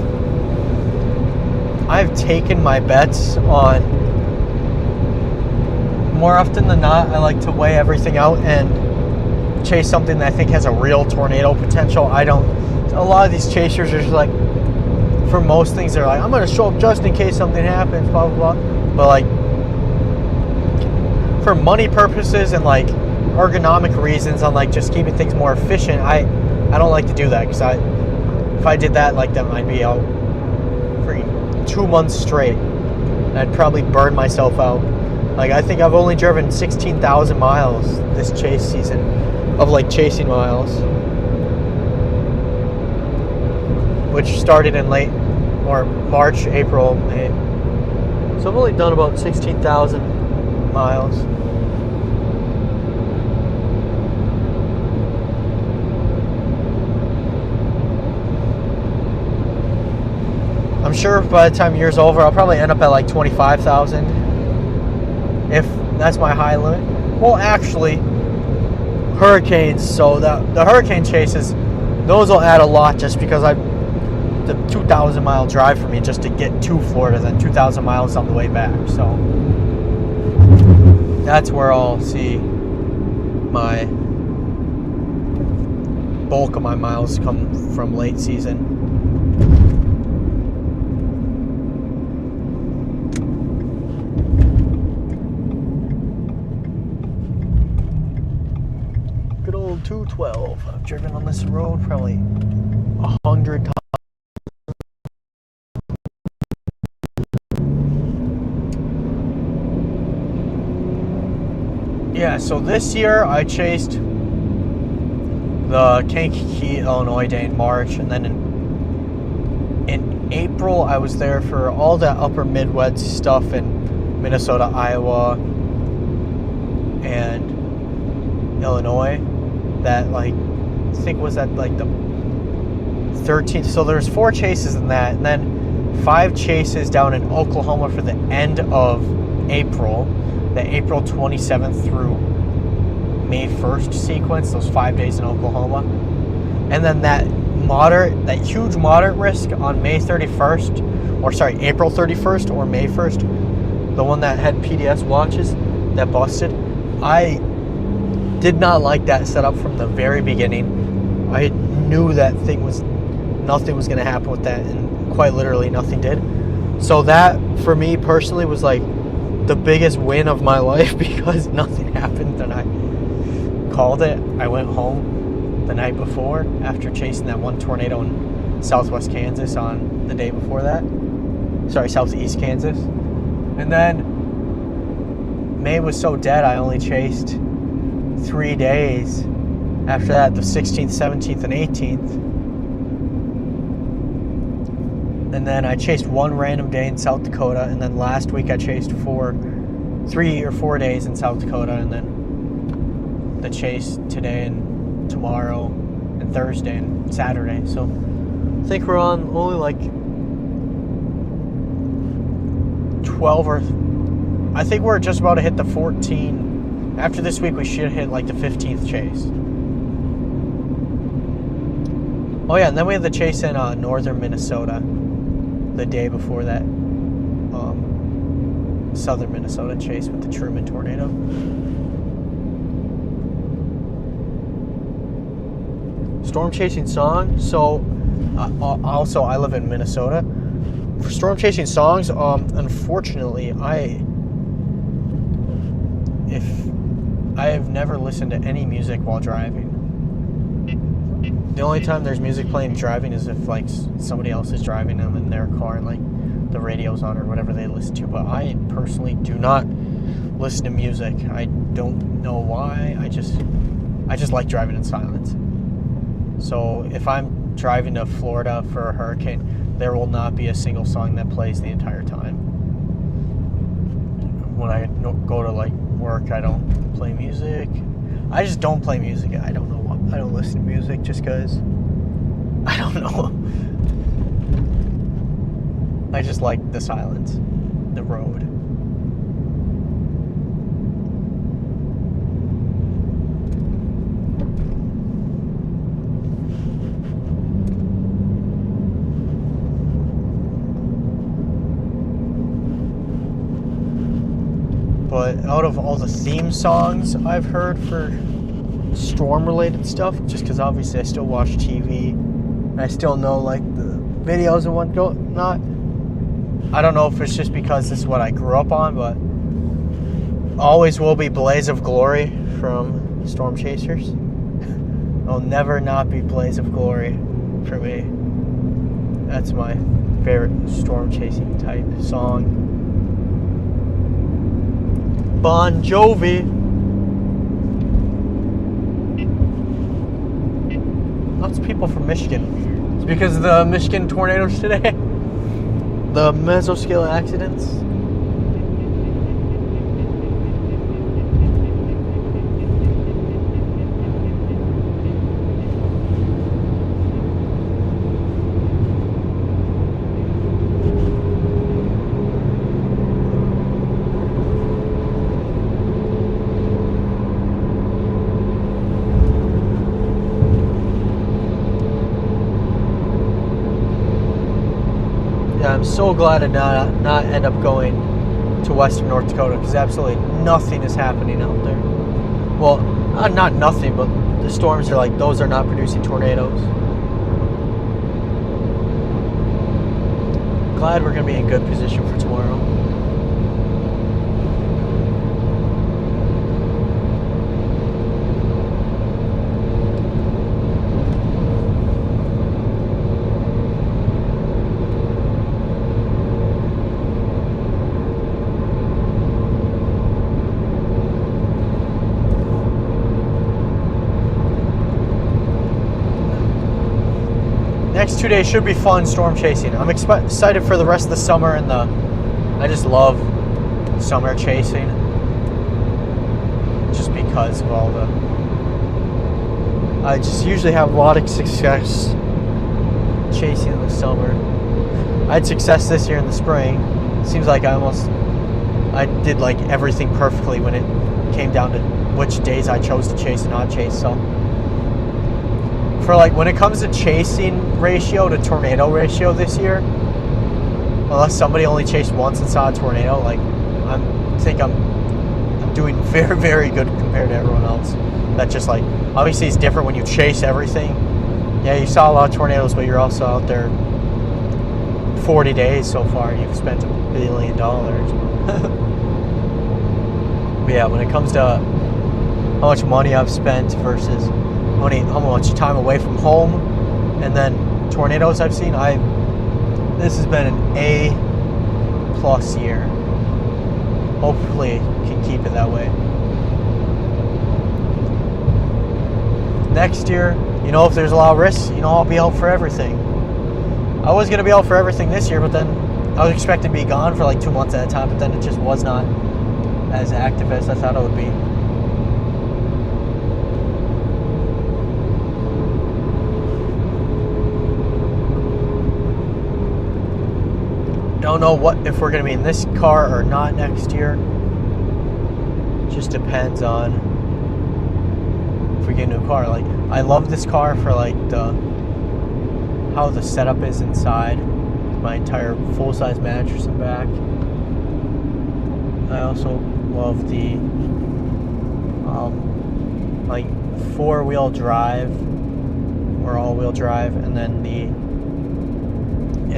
S1: I've taken my bets on, more often than not, I like to weigh everything out and chase something that I think has a real tornado potential. A lot of these chasers are just like, for most things, they're like, I'm going to show up just in case something happens, blah, blah, blah. But like, for money purposes and like ergonomic reasons on like just keeping things more efficient, I don't like to do that, because if I did that, like, then I'd be out for 2 months straight. I'd probably burn myself out. Like, I think I've only driven 16,000 miles this chase season of like chasing miles, which started in late or March, April, May. So I've only done about 16,000 miles. I'm sure by the time the year's over, I'll probably end up at like 25,000, if that's my high limit. Well, actually, hurricanes, so the hurricane chases, those will add a lot, just because the 2,000 mile drive for me just to get to Florida, then 2,000 miles on the way back. So that's where I'll see my bulk of my miles come from late season. Good old 212. I've driven on this road probably 100 times. Yeah, so this year I chased the Kankakee, Illinois day in March, and then in April I was there for all that upper Midwest stuff in Minnesota, Iowa, and Illinois. That, like, I think was at like the 13th. So there's 4 chases in that, and then 5 chases down in Oklahoma for the end of April. The April 27th through May 1st sequence, those 5 days in Oklahoma. And then that huge moderate risk on April 31st or May 1st, the one that had PDS watches that busted. I did not like that setup from the very beginning. I knew that nothing was going to happen with that, and quite literally nothing did. So that, for me personally, was like the biggest win of my life, because nothing happened and I called it. I went home the night before after chasing that one tornado in southwest Kansas on the day before that. Sorry, southeast Kansas. And then May was so dead, I only chased 3 days after that, the 16th, 17th, and 18th. And then I chased one random day in South Dakota, and then last week I chased 3 or 4 days in South Dakota, and then the chase today and tomorrow and Thursday and Saturday. So I think we're on only like 12 or... I think we're just about to hit the 14. After this week, we should hit like the 15th chase. Oh yeah, and then we have the chase in northern Minnesota the day before that southern Minnesota chase with the Truman tornado. Storm chasing song. So also I live in Minnesota. For storm chasing songs, unfortunately, I have never listened to any music while driving. The only time there's music playing driving is if like somebody else is driving them in their car and like the radio's on or whatever they listen to. But I personally do not listen to music. I don't know why. I just like driving in silence. So if I'm driving to Florida for a hurricane, there will not be a single song that plays the entire time. When I go to like work, I don't play music. I just don't play music. I don't know why. I don't listen to music just because I don't know. I just like the silence, the road. But out of all the theme songs I've heard for storm-related stuff, just because obviously I still watch TV, and I still know like the videos and whatnot. I don't know if it's just because this is what I grew up on, but always will be Blaze of Glory from Storm Chasers. It'll never not be Blaze of Glory for me. That's my favorite storm chasing type song. Bon Jovi. Lots of people from Michigan. It's because of the Michigan tornadoes today. The mesoscale accidents. I'm so glad to not end up going to Western North Dakota because absolutely nothing is happening out there. Well, not nothing, but the storms are like, those are not producing tornadoes. Glad we're going to be in good position for tomorrow. Next 2 days should be fun storm chasing. I'm excited for the rest of the summer and I just love summer chasing just because of all the... I just usually have a lot of success chasing in the summer. I had success this year in the spring. It seems like I did like everything perfectly when it came down to which days I chose to chase and not chase. So for like when it comes to chasing ratio to tornado ratio this year, unless somebody only chased once and saw a tornado, like I'm doing very, very good compared to everyone else. That just like obviously it's different when you chase everything. Yeah, you saw a lot of tornadoes, but you're also out there 40 days so far. You've spent $1 billion. But yeah, when it comes to how much money I've spent versus how much time away from home, and then tornadoes I've seen, this has been an A+ year. Hopefully can keep it that way. Next year, if there's a lot of risks, I'll be out for everything. I was going to be out for everything this year, but then I was expected to be gone for like 2 months at a time, but then it just was not as active as I thought it would be. don't know if we're going to be in this car or not next year. Just depends on if we get a new car. Like, I love this car for like how the setup is inside. My entire full-size mattress in back. I also love the like 4-wheel drive or all-wheel drive, and then it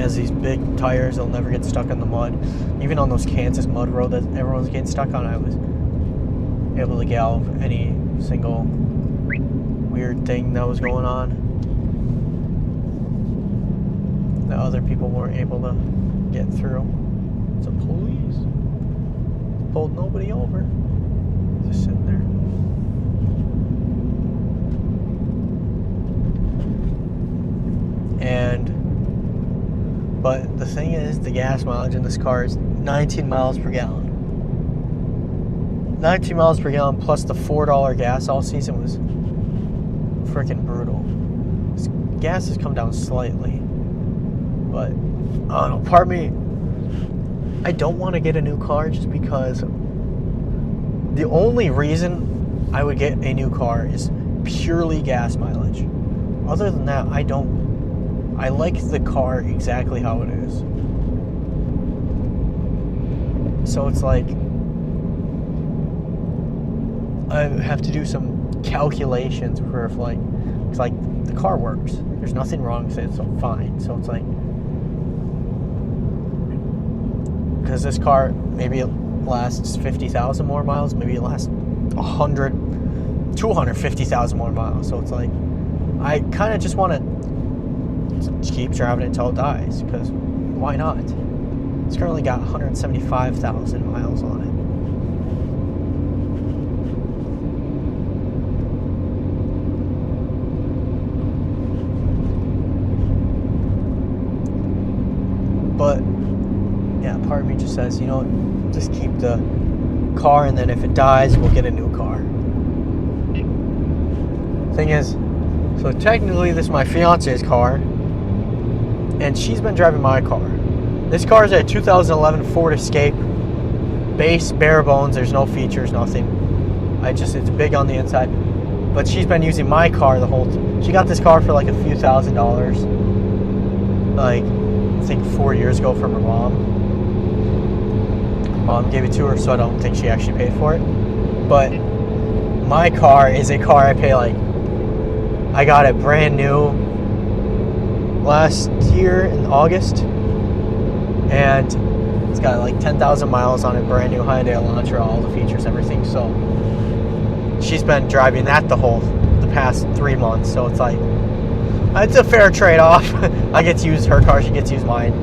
S1: has these big tires. They'll never get stuck in the mud. Even on those Kansas mud road that everyone's getting stuck on, I was able to get out of any single weird thing that was going on that other people weren't able to get through. So police pulled nobody over. Just sitting there. But the thing is, the gas mileage in this car is 19 miles per gallon. 19 miles per gallon plus the $4 gas all season was freaking brutal. This gas has come down slightly, but I don't know. Part of me, I don't want to get a new car just because the only reason I would get a new car is purely gas mileage. Other than that, I like the car exactly how it is. So it's like I have to do some calculations for if it's like the car works. There's nothing wrong with it, so fine. So it's like, because this car, maybe it lasts 50,000 more miles, maybe it lasts 250,000 more miles. So it's like, I kind of just want to keep driving it until it dies, because why not? It's currently got 175,000 miles on it. But yeah, part of me just says, just keep the car, and then if it dies, we'll get a new car. Thing is, so technically this is my fiance's car, and she's been driving my car. This car is a 2011 Ford Escape. Base, bare bones, there's no features, nothing. It's big on the inside. But she's been using my car the whole time. She got this car for like a few $1,000s. Like, I think 4 years ago from her mom. Her mom gave it to her, so I don't think she actually paid for it. But my car is a car I pay like, I got it brand new last year in August, and it's got like 10,000 miles on it, brand new Hyundai Elantra, all the features, everything. So she's been driving that the past 3 months. So it's like, it's a fair trade-off. I get to use her car, she gets to use mine.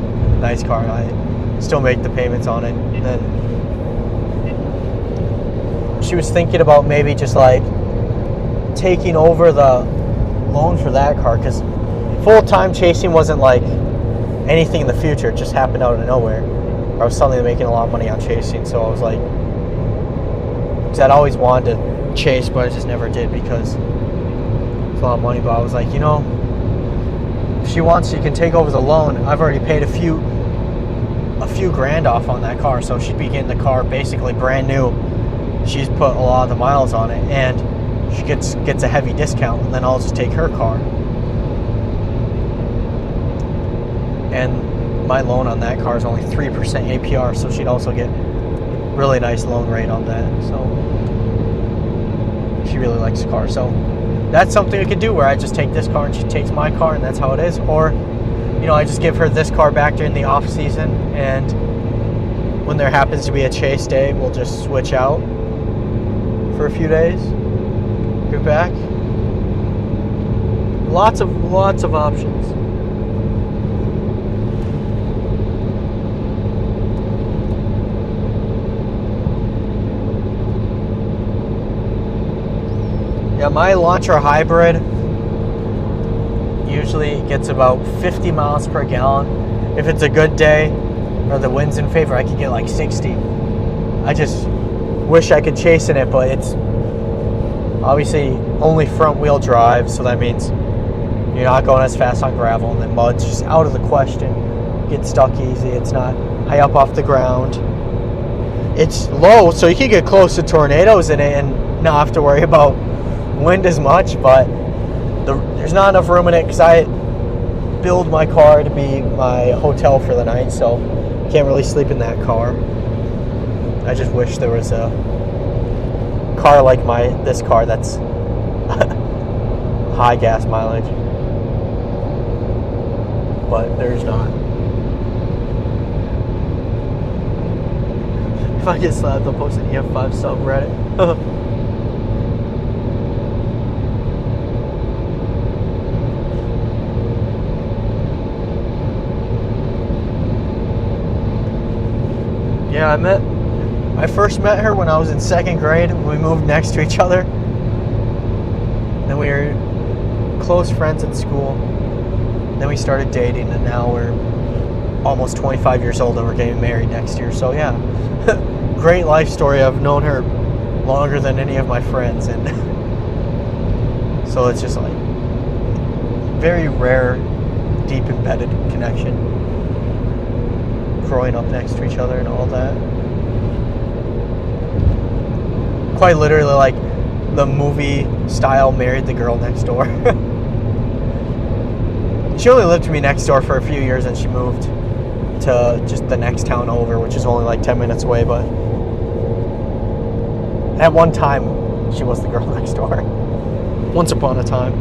S1: Nice car. I still make the payments on it. And then she was thinking about maybe just like taking over the loan for that car, because full-time chasing wasn't like anything in the future. It just happened out of nowhere. I was suddenly making a lot of money on chasing, so I was like, because I'd always wanted to chase, but I just never did because it's a lot of money. But I was like, if she wants, she can take over the loan. I've already paid a few grand off on that car, so she'd be getting the car basically brand new. She's put a lot of the miles on it, and she gets a heavy discount, and then I'll just take her car. And my loan on that car is only 3% APR, so she'd also get really nice loan rate on that. So she really likes the car. So that's something we could do, where I just take this car and she takes my car, and that's how it is. Or, I just give her this car back during the off season, and when there happens to be a chase day, we'll just switch out for a few days, get back. Lots of options. Yeah, my Elantra hybrid usually gets about 50 miles per gallon. If it's a good day or the wind's in favor, I could get like 60. I just wish I could chase in it, but it's obviously only front wheel drive, so that means you're not going as fast on gravel, and then mud's just out of the question. get stuck easy. It's not high up off the ground. It's low, so you can get close to tornadoes in it and not have to worry about wind as much, but there's not enough room in it because I build my car to be my hotel for the night, so can't really sleep in that car. I just wish there was a car like this car that's high gas mileage, but there's not. If I get slapped, I'll post an EF5 subreddit. Yeah, I first met her when I was in 2nd grade. We moved next to each other. Then we were close friends at school. Then we started dating, and now we're almost 25 years old and we're getting married next year. So yeah, great life story. I've known her longer than any of my friends, and so it's just like very rare, deep embedded connection. Growing up next to each other and all that. Quite literally like the movie style Married the Girl Next Door. She only lived to me next door for a few years and she moved to just the next town over, which is only like 10 minutes away, but at one time she was the girl next door. Once upon a time.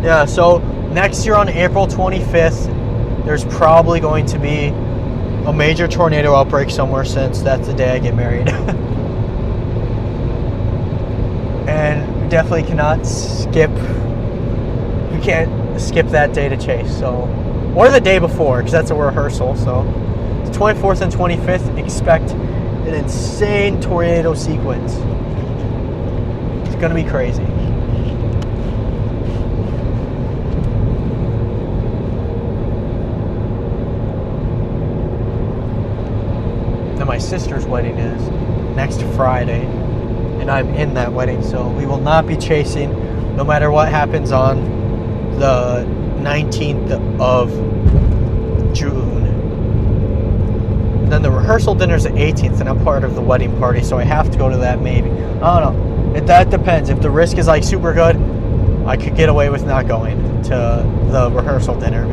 S1: Yeah, so next year on April 25th, there's probably going to be a major tornado outbreak somewhere, since that's the day I get married. And we definitely cannot skip, we can't skip that day to chase, so, or the day before, because that's a rehearsal. So the 24th and 25th, expect an insane tornado sequence. It's gonna be crazy. My sister's wedding is next Friday, and I'm in that wedding, so we will not be chasing no matter what happens on the 19th of June. And then the rehearsal dinner's the 18th, and I'm part of the wedding party, so I have to go to that maybe. I don't know. That depends. If the risk is like super good, I could get away with not going to the rehearsal dinner,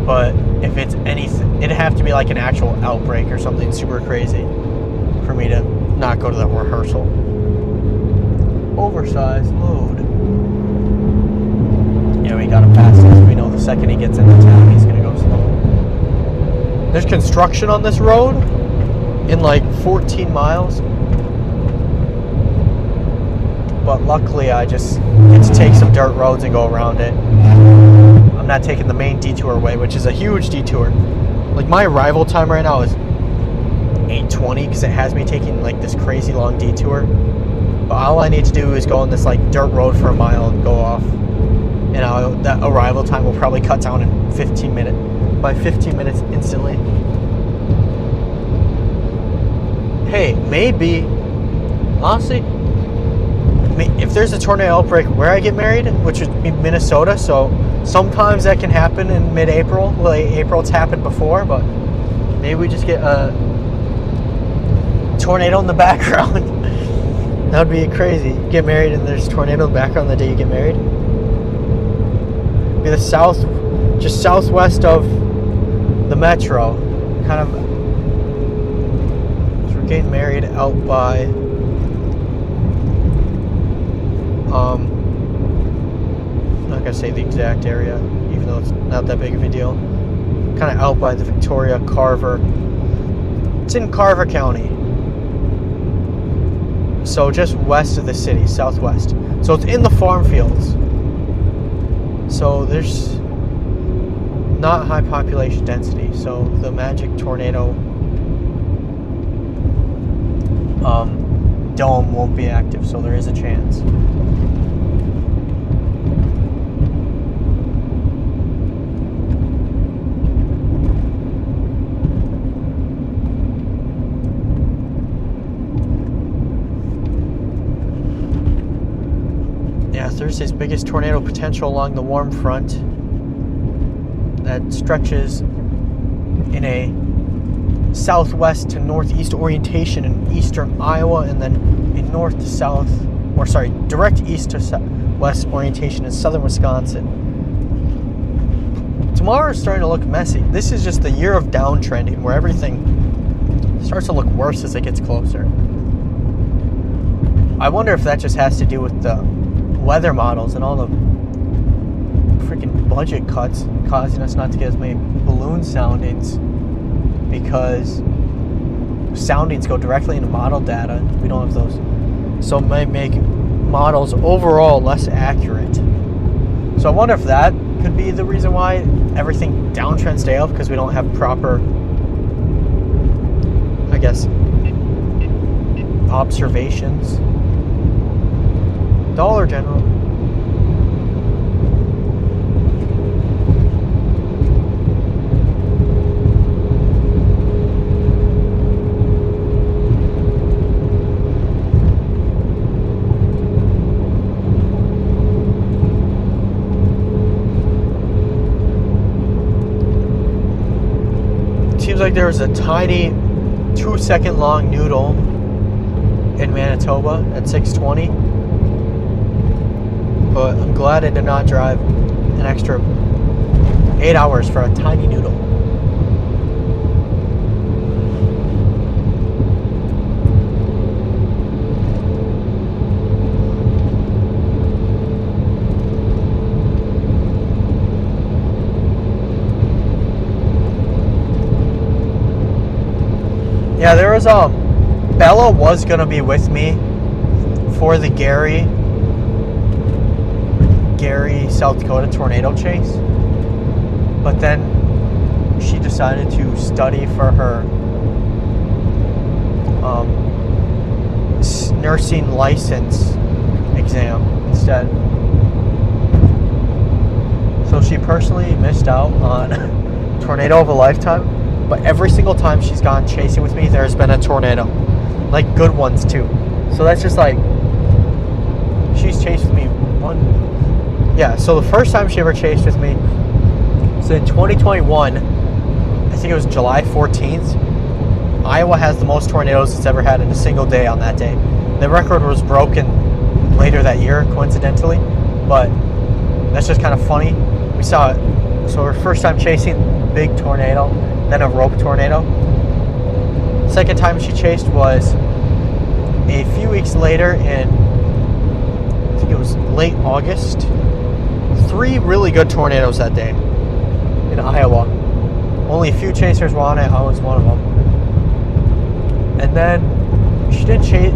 S1: but if it's anything, it'd have to be like an actual outbreak or something super crazy for me to not go to the rehearsal. Oversized load. Yeah, we gotta pass this. We know the second he gets into town, he's gonna go slow. There's construction on this road in like 14 miles. But luckily I just get to take some dirt roads and go around it. I'm not taking the main detour way, which is a huge detour. Like my arrival time right now is 8:20 because it has me taking like this crazy long detour. But all I need to do is go on this like dirt road for a mile and go off. And that arrival time will probably cut down in 15 minutes. By 15 minutes instantly. Hey, maybe, honestly, if there's a tornado outbreak where I get married, which would be Minnesota, so sometimes that can happen in mid-April. Late April, it's happened before, but maybe we just get a tornado in the background. That would be crazy. You get married and there's a tornado in the background the day you get married. Be the just southwest of the metro. Kind of, so we're getting married out by I'm not gonna say the exact area, even though it's not that big of a deal. Kind of out by the Victoria Carver. It's in Carver County, so just west of the city, southwest. So it's in the farm fields. So there's not high population density. So the magic tornado dome won't be active. So there is a chance. Thursday's biggest tornado potential along the warm front that stretches in a southwest to northeast orientation in eastern Iowa, and then in north to south, or sorry, direct east to west orientation in southern Wisconsin. Tomorrow is starting to look messy. This is just the year of downtrending, where everything starts to look worse as it gets closer. I wonder if that just has to do with the weather models and all the freaking budget cuts causing us not to get as many balloon soundings, because soundings go directly into model data. We don't have those. So it might make models overall less accurate. So I wonder if that could be the reason why everything downtrends day up, because we don't have proper, I guess, observations. Dollar General. Seems like there was a tiny 2-second long noodle in Manitoba at 6:20, but I'm glad I did not drive an extra 8 hours for a tiny noodle. Yeah, there was Bella was gonna be with me for the Gary, South Dakota tornado chase, but then she decided to study for her nursing license exam instead. So she personally missed out on tornado of a lifetime. But every single time she's gone chasing with me, there's been a tornado. Like good ones too. So that's just like, she's chased with me one. Yeah, so the first time she ever chased with me was in 2021. I think it was July 14th. Iowa has the most tornadoes it's ever had in a single day on that day. The record was broken later that year, coincidentally. But that's just kind of funny. We saw it. So her first time chasing, big tornado. Then a rope tornado. Second time she chased was a few weeks later in, I think it was late August. 3 really good tornadoes that day in Iowa. Only a few chasers were on it. I was one of them. And then she didn't chase.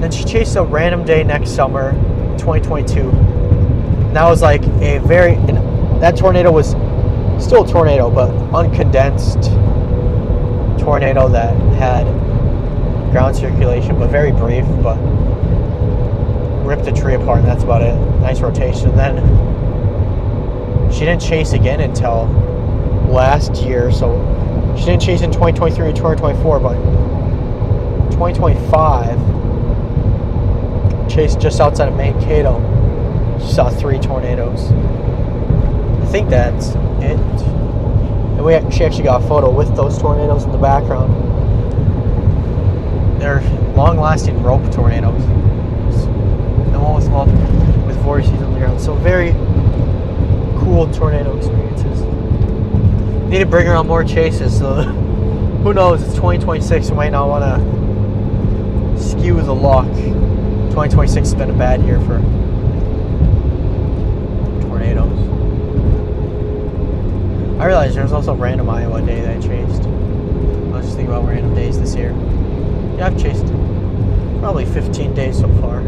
S1: Then she chased a random day next summer, 2022. And that was like a very. That tornado was still a tornado, but uncondensed tornado that had ground circulation, but very brief, but ripped a tree apart, and that's about it. Nice rotation. And then she didn't chase again until last year, so she didn't chase in 2023 or 2024, but 2025 chased just outside of Mankato. She saw 3 tornadoes. I think that's it. And she actually got a photo with those tornadoes in the background. They're long-lasting rope tornadoes. The one with vortices on the ground. So very cool tornado experiences. Need to bring her on more chases. So who knows? It's 2026. We might not want to skew the luck. 2026 has been a bad year for tornadoes. I realized there was also a random Iowa day that I chased. I was just thinking about random days this year. Yeah, I've chased probably 15 days so far.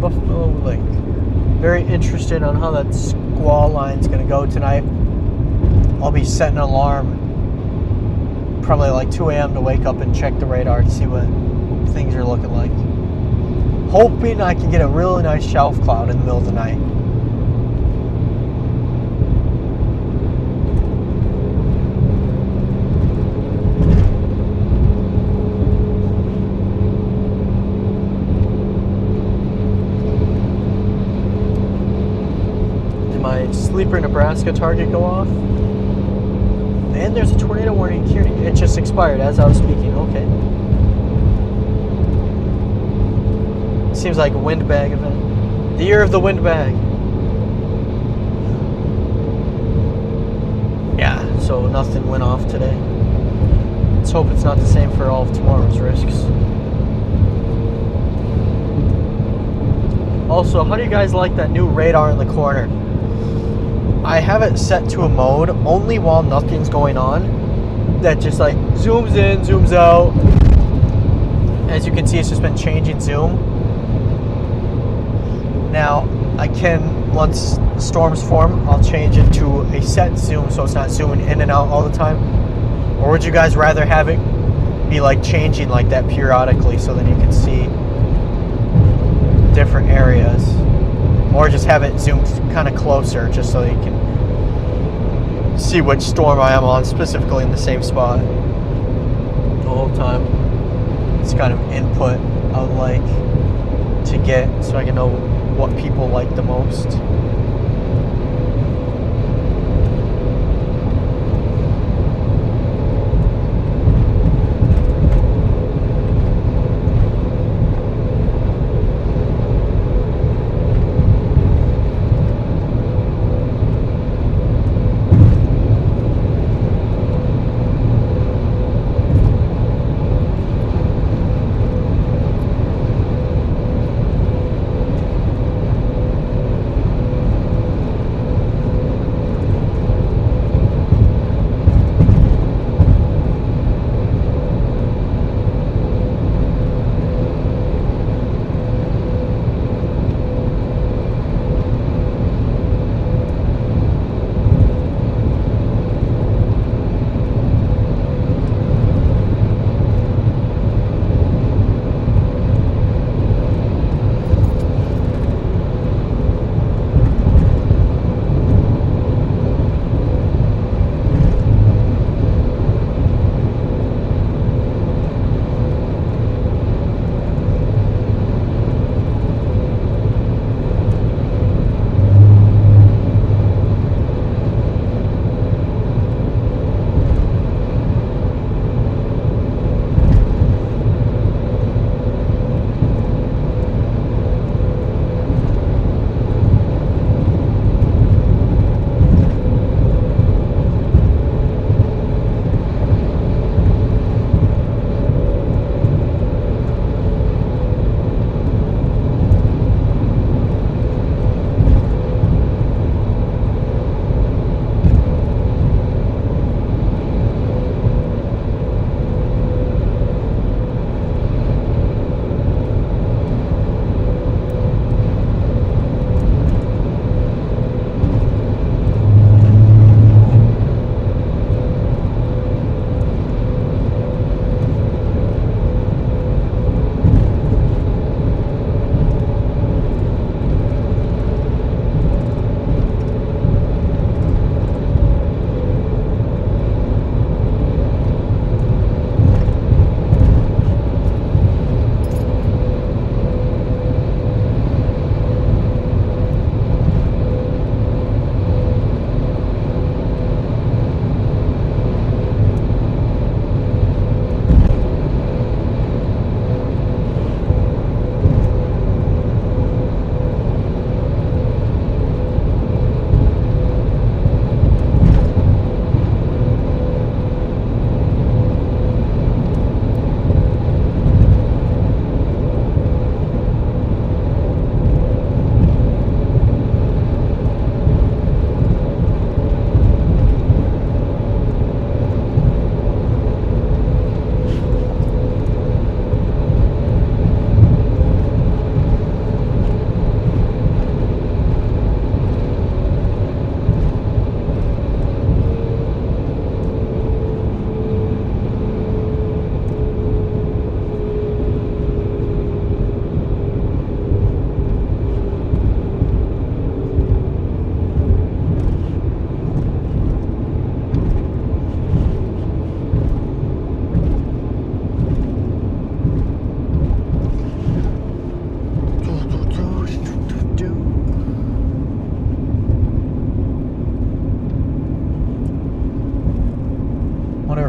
S1: Buffalo Lake. Very interested on how that squall line's going to go tonight. I'll be setting an alarm probably like 2 a.m. to wake up and check the radar to see what things are looking like. Hoping I can get a really nice shelf cloud in the middle of the night. Did my Sleeper Nebraska target go off? And there's a tornado warning here. It just expired as I was speaking. Okay. Seems like a windbag event. The year of the windbag. Yeah, so nothing went off today. Let's hope it's not the same for all of tomorrow's risks. Also, how do you guys like that new radar in the corner? I have it set to a mode only while nothing's going on. That just like zooms in, zooms out. As you can see, it's just been changing zoom. Now, I can, once storms form, I'll change it to a set zoom so it's not zooming in and out all the time. Or would you guys rather have it be like changing like that periodically so then you can see different areas? Or just have it zoomed kind of closer just so you can see which storm I am on, specifically in the same spot the whole time. It's kind of input I would like to get so I can know what people like the most.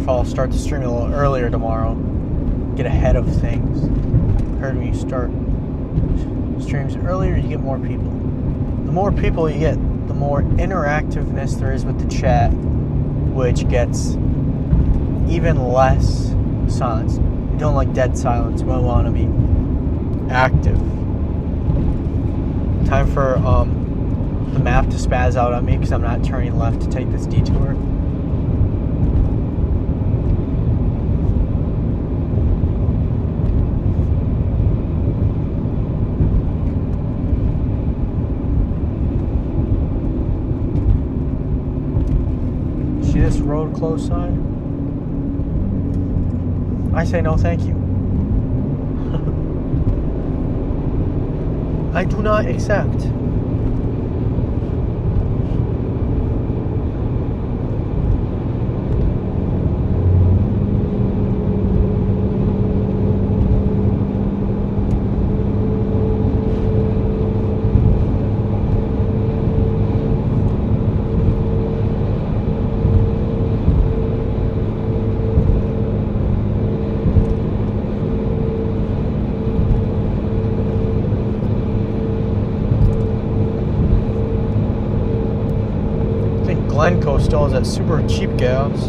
S1: if I'll start the stream a little earlier tomorrow. Get ahead of things. Heard when you start streams earlier, you get more people. The more people you get, the more interactiveness there is with the chat, which gets even less silence. You don't like dead silence. You want to be active. Time for the map to spaz out on me because I'm not turning left to take this detour. See this road closed sign? I say no thank you. I do not accept. Glencoe still has that super cheap gas.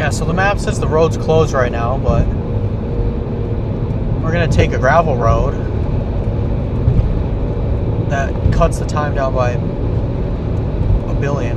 S1: So the map says the road's closed right now, but we're gonna take a gravel road that cuts the time down by a billion.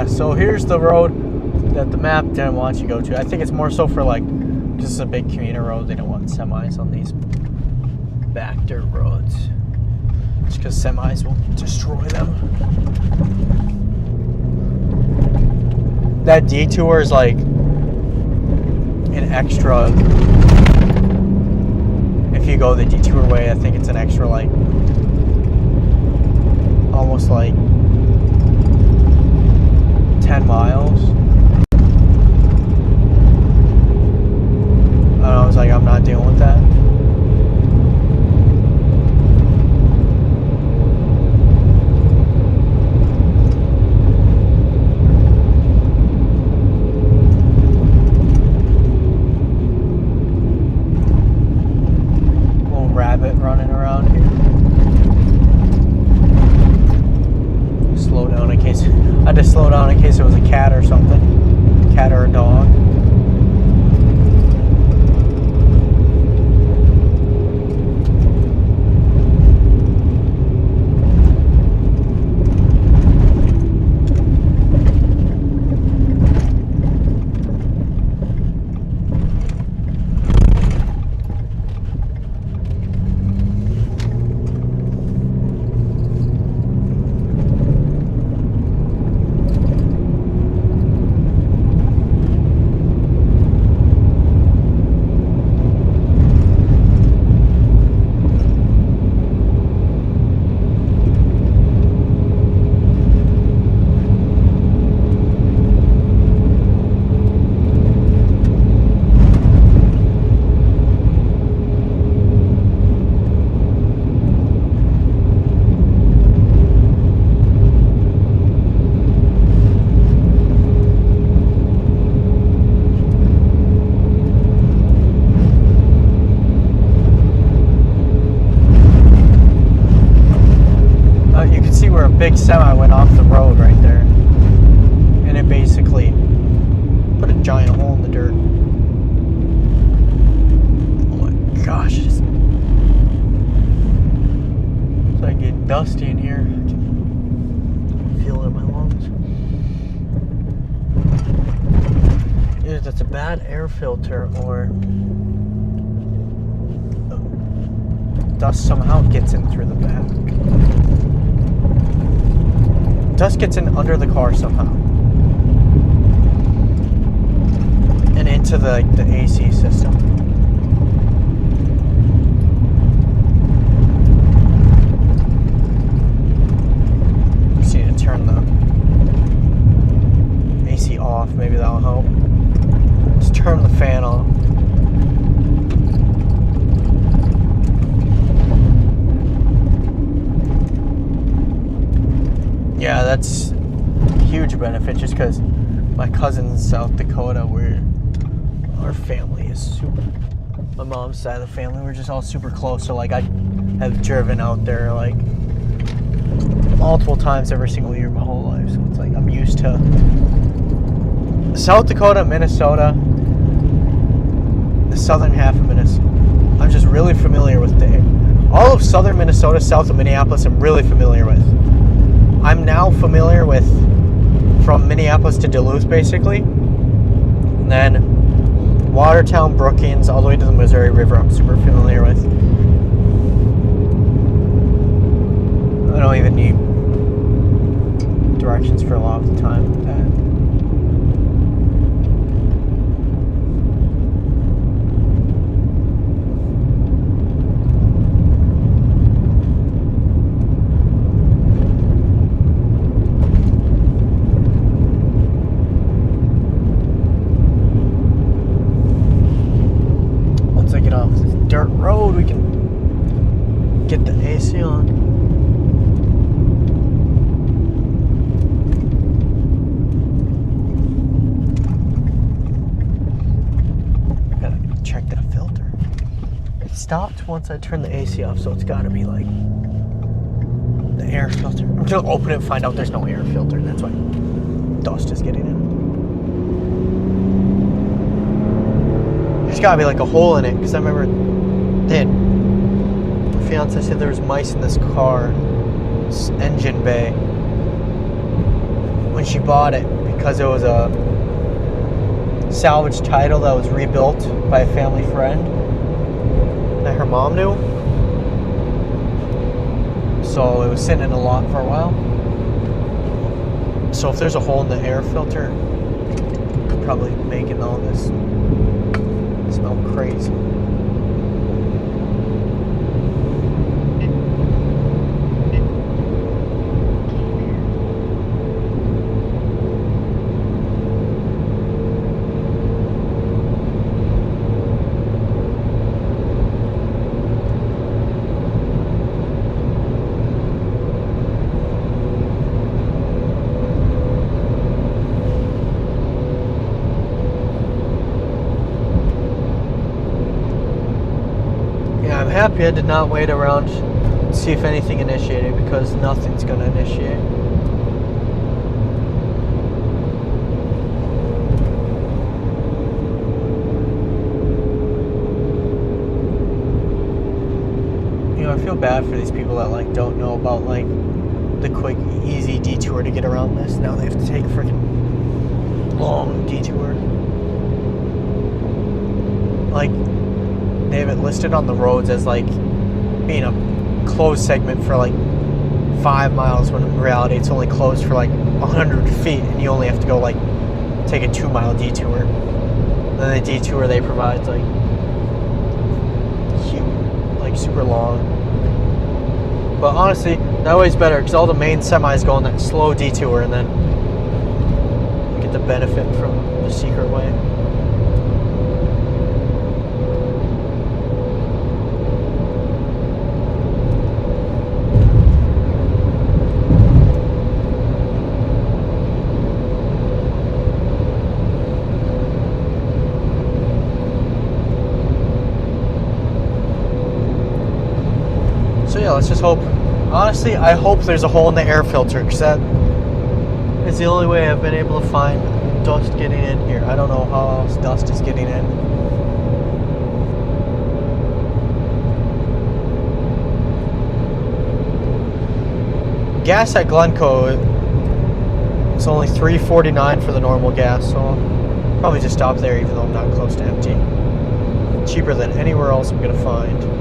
S1: So here's the road that the map didn't want you to go to. I think it's more so for like, this is a big commuter road. They don't want semis on these back dirt roads. Just because semis will destroy them. That detour is like an extra, if you go the detour way, I think it's an extra like, almost like 10 miles. I was like, I'm not dealing with that. cat or a dog. Big semi went off the road right there, and it basically put a giant hole in the dirt. Oh my gosh, it's like getting dusty in here. I can feel it in my lungs. Either that's a bad air filter or dust somehow gets in through the back. Dust gets in under the car somehow and into the AC system. Just need to turn the AC off. Maybe that'll help. Just turn the fan off. Yeah, that's a huge benefit just because my cousin's in South Dakota, where our family is super, my mom's side of the family, we're just all super close. So like I have driven out there like multiple times every single year my whole life. So it's like I'm used to South Dakota, Minnesota, the southern half of Minnesota. I'm just really familiar with all of southern Minnesota, south of Minneapolis, I'm really familiar with. I'm now familiar with from Minneapolis to Duluth, basically. And then Watertown, Brookings, all the way to the Missouri River, I'm super familiar with. I don't even need directions for a lot of the time. Dirt road, we can get the AC on. I gotta check that filter. It stopped once I turned the AC off, so it's gotta be like the air filter. I'm gonna open it and find out there's no air filter, and that's why dust is getting in. There's gotta be like a hole in it, because I remember my fiance said there was mice in this car, this engine bay, when she bought it, because it was a salvage title that was rebuilt by a family friend that her mom knew. So it was sitting in a lot for a while. So if there's a hole in the air filter, it could probably making all this smell crazy. I'm happy I did not wait around to see if anything initiated, because nothing's going to initiate. feel bad for these people that like don't know about like the quick, easy detour to get around this. Now they have to take a freaking long detour. Like, they have it listed on the roads as like being a closed segment for like 5 miles, when in reality it's only closed for like 100 feet, and you only have to go like take a 2-mile detour. And then the detour they provide is like huge, like super long. But honestly, that way's better because all the main semis go on that slow detour, and then you get the benefit from the secret way. So yeah, let's just hope. Honestly, I hope there's a hole in the air filter, because that is the only way I've been able to find dust getting in here. I don't know how else dust is getting in. Gas at Glencoe is only $3.49 for the normal gas, so I'll probably just stop there even though I'm not close to empty. Cheaper than anywhere else I'm gonna find.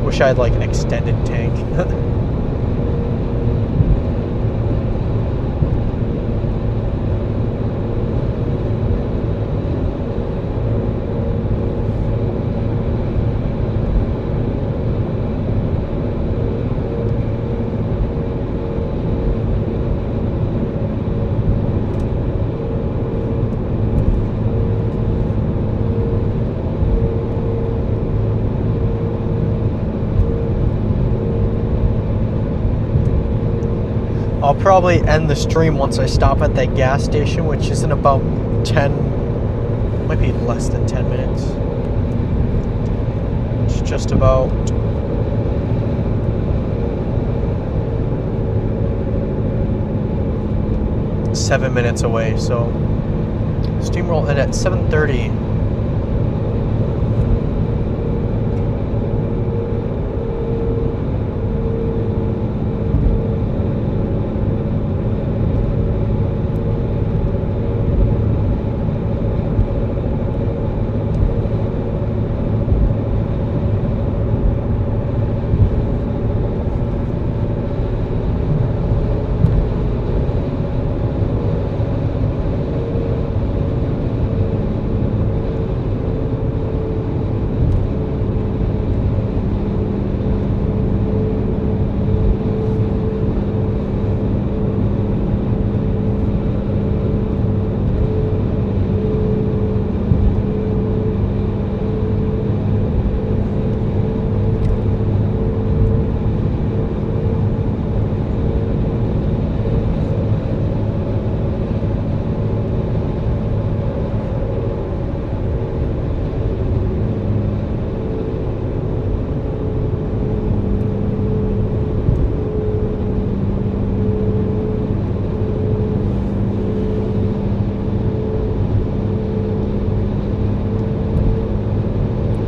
S1: Wish I had like an extended tank. I'll probably end the stream once I stop at that gas station, which is in about 10, might be less than 10 minutes. It's just about seven minutes away, so stream will end at 7:30.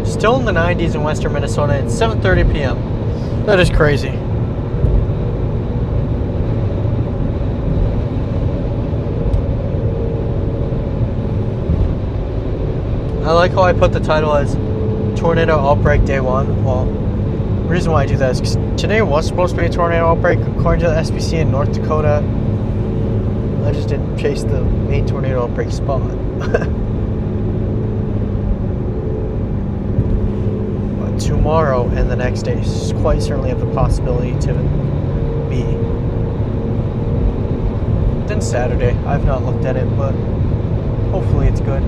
S1: Still in the 90s in western Minnesota at 7:30 p.m. That is crazy. I like how I put the title as Tornado Outbreak Day 1. Well, the reason why I do that is because today was supposed to be a tornado outbreak according to the SPC in North Dakota. I just didn't chase the main tornado outbreak spot. Tomorrow and the next day quite certainly have the possibility to be. Then Saturday, I've not looked at it, but hopefully it's good.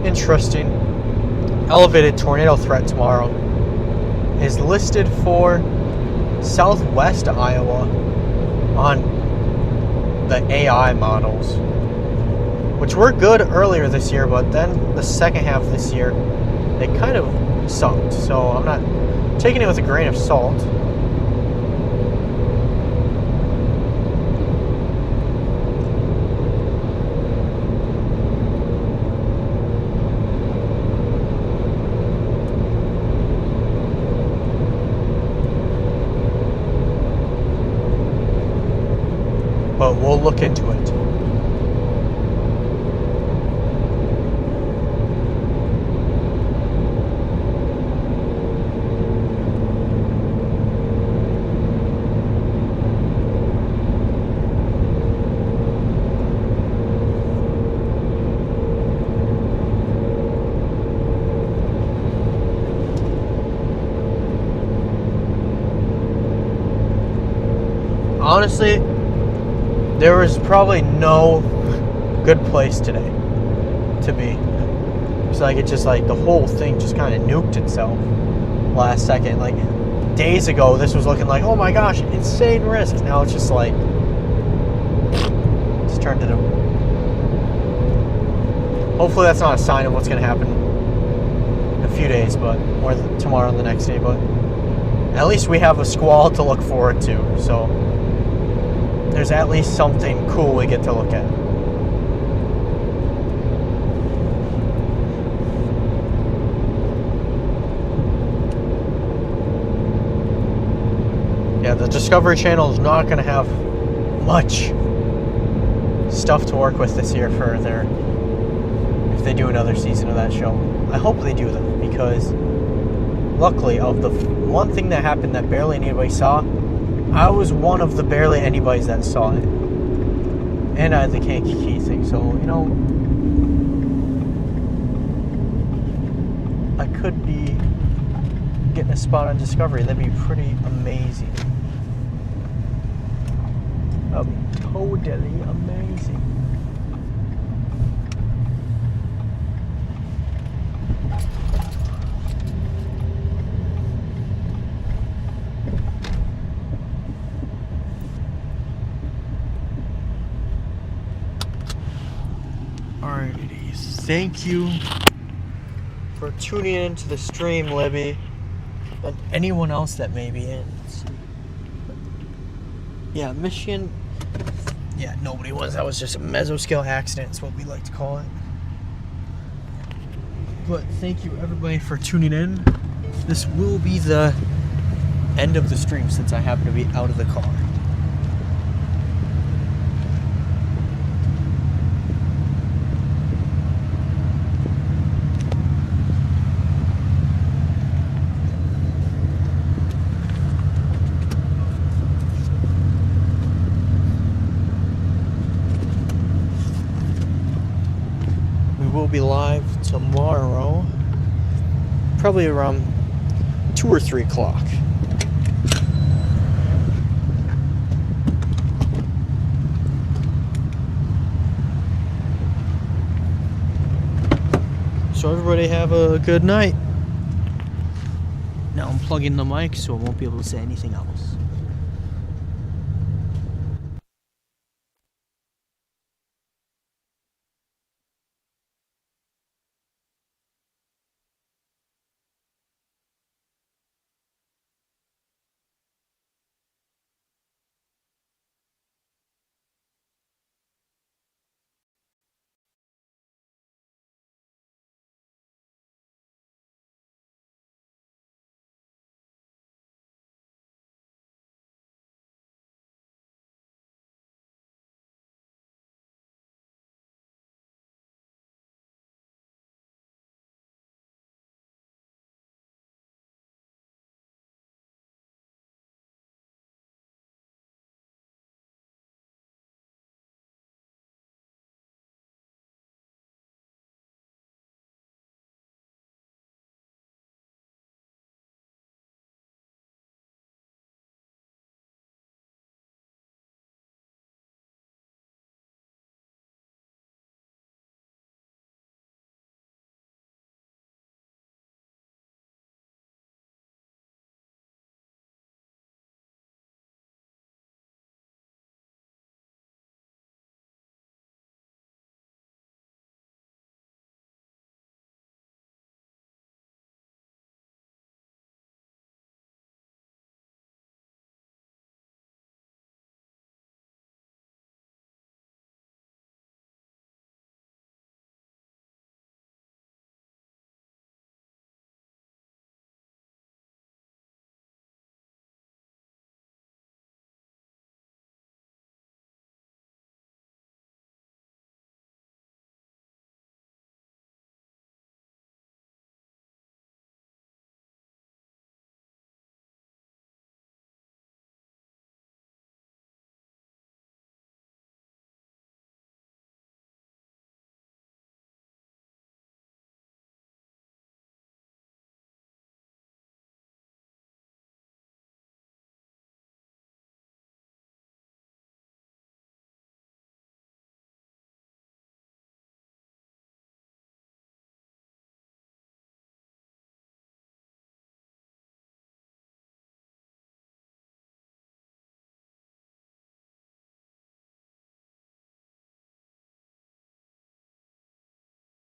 S1: interesting. Elevated tornado threat tomorrow is listed for southwest Iowa on the AI models, which were good earlier this year, but then the second half of this year, they kind of sucked. So I'm not taking it with a grain of salt. But we'll look into it. Honestly, there was probably no good place today to be. It's like it just like the whole thing just kind of nuked itself last second. Like days ago, this was looking like, oh my gosh, insane risk. Now it's just like it's turned into. Hopefully that's not a sign of what's going to happen in a few days, but or tomorrow and the next day. But at least we have a squall to look forward to. So. There's at least something cool we get to look at. Yeah, the Discovery Channel is not going to have much stuff to work with this year for if they do another season of that show. I hope they do them, because luckily of the one thing that happened that barely anybody saw, I was one of the barely anybody's that saw it. And I had the Kankakee thing, so, you know, I could be getting a spot on Discovery. That'd be pretty amazing. That'd be totally amazing. Alrighty, thank you for tuning into the stream, Libby, and anyone else that may be in. Yeah, Michigan. Yeah, nobody was. That was just a mesoscale accident, is what we like to call it. But thank you, everybody, for tuning in. This will be the end of the stream since I happen to be out of the car. We'll be live tomorrow, probably around 2 or 3 o'clock. So everybody have a good night. Now I'm plugging the mic so I won't be able to say anything else.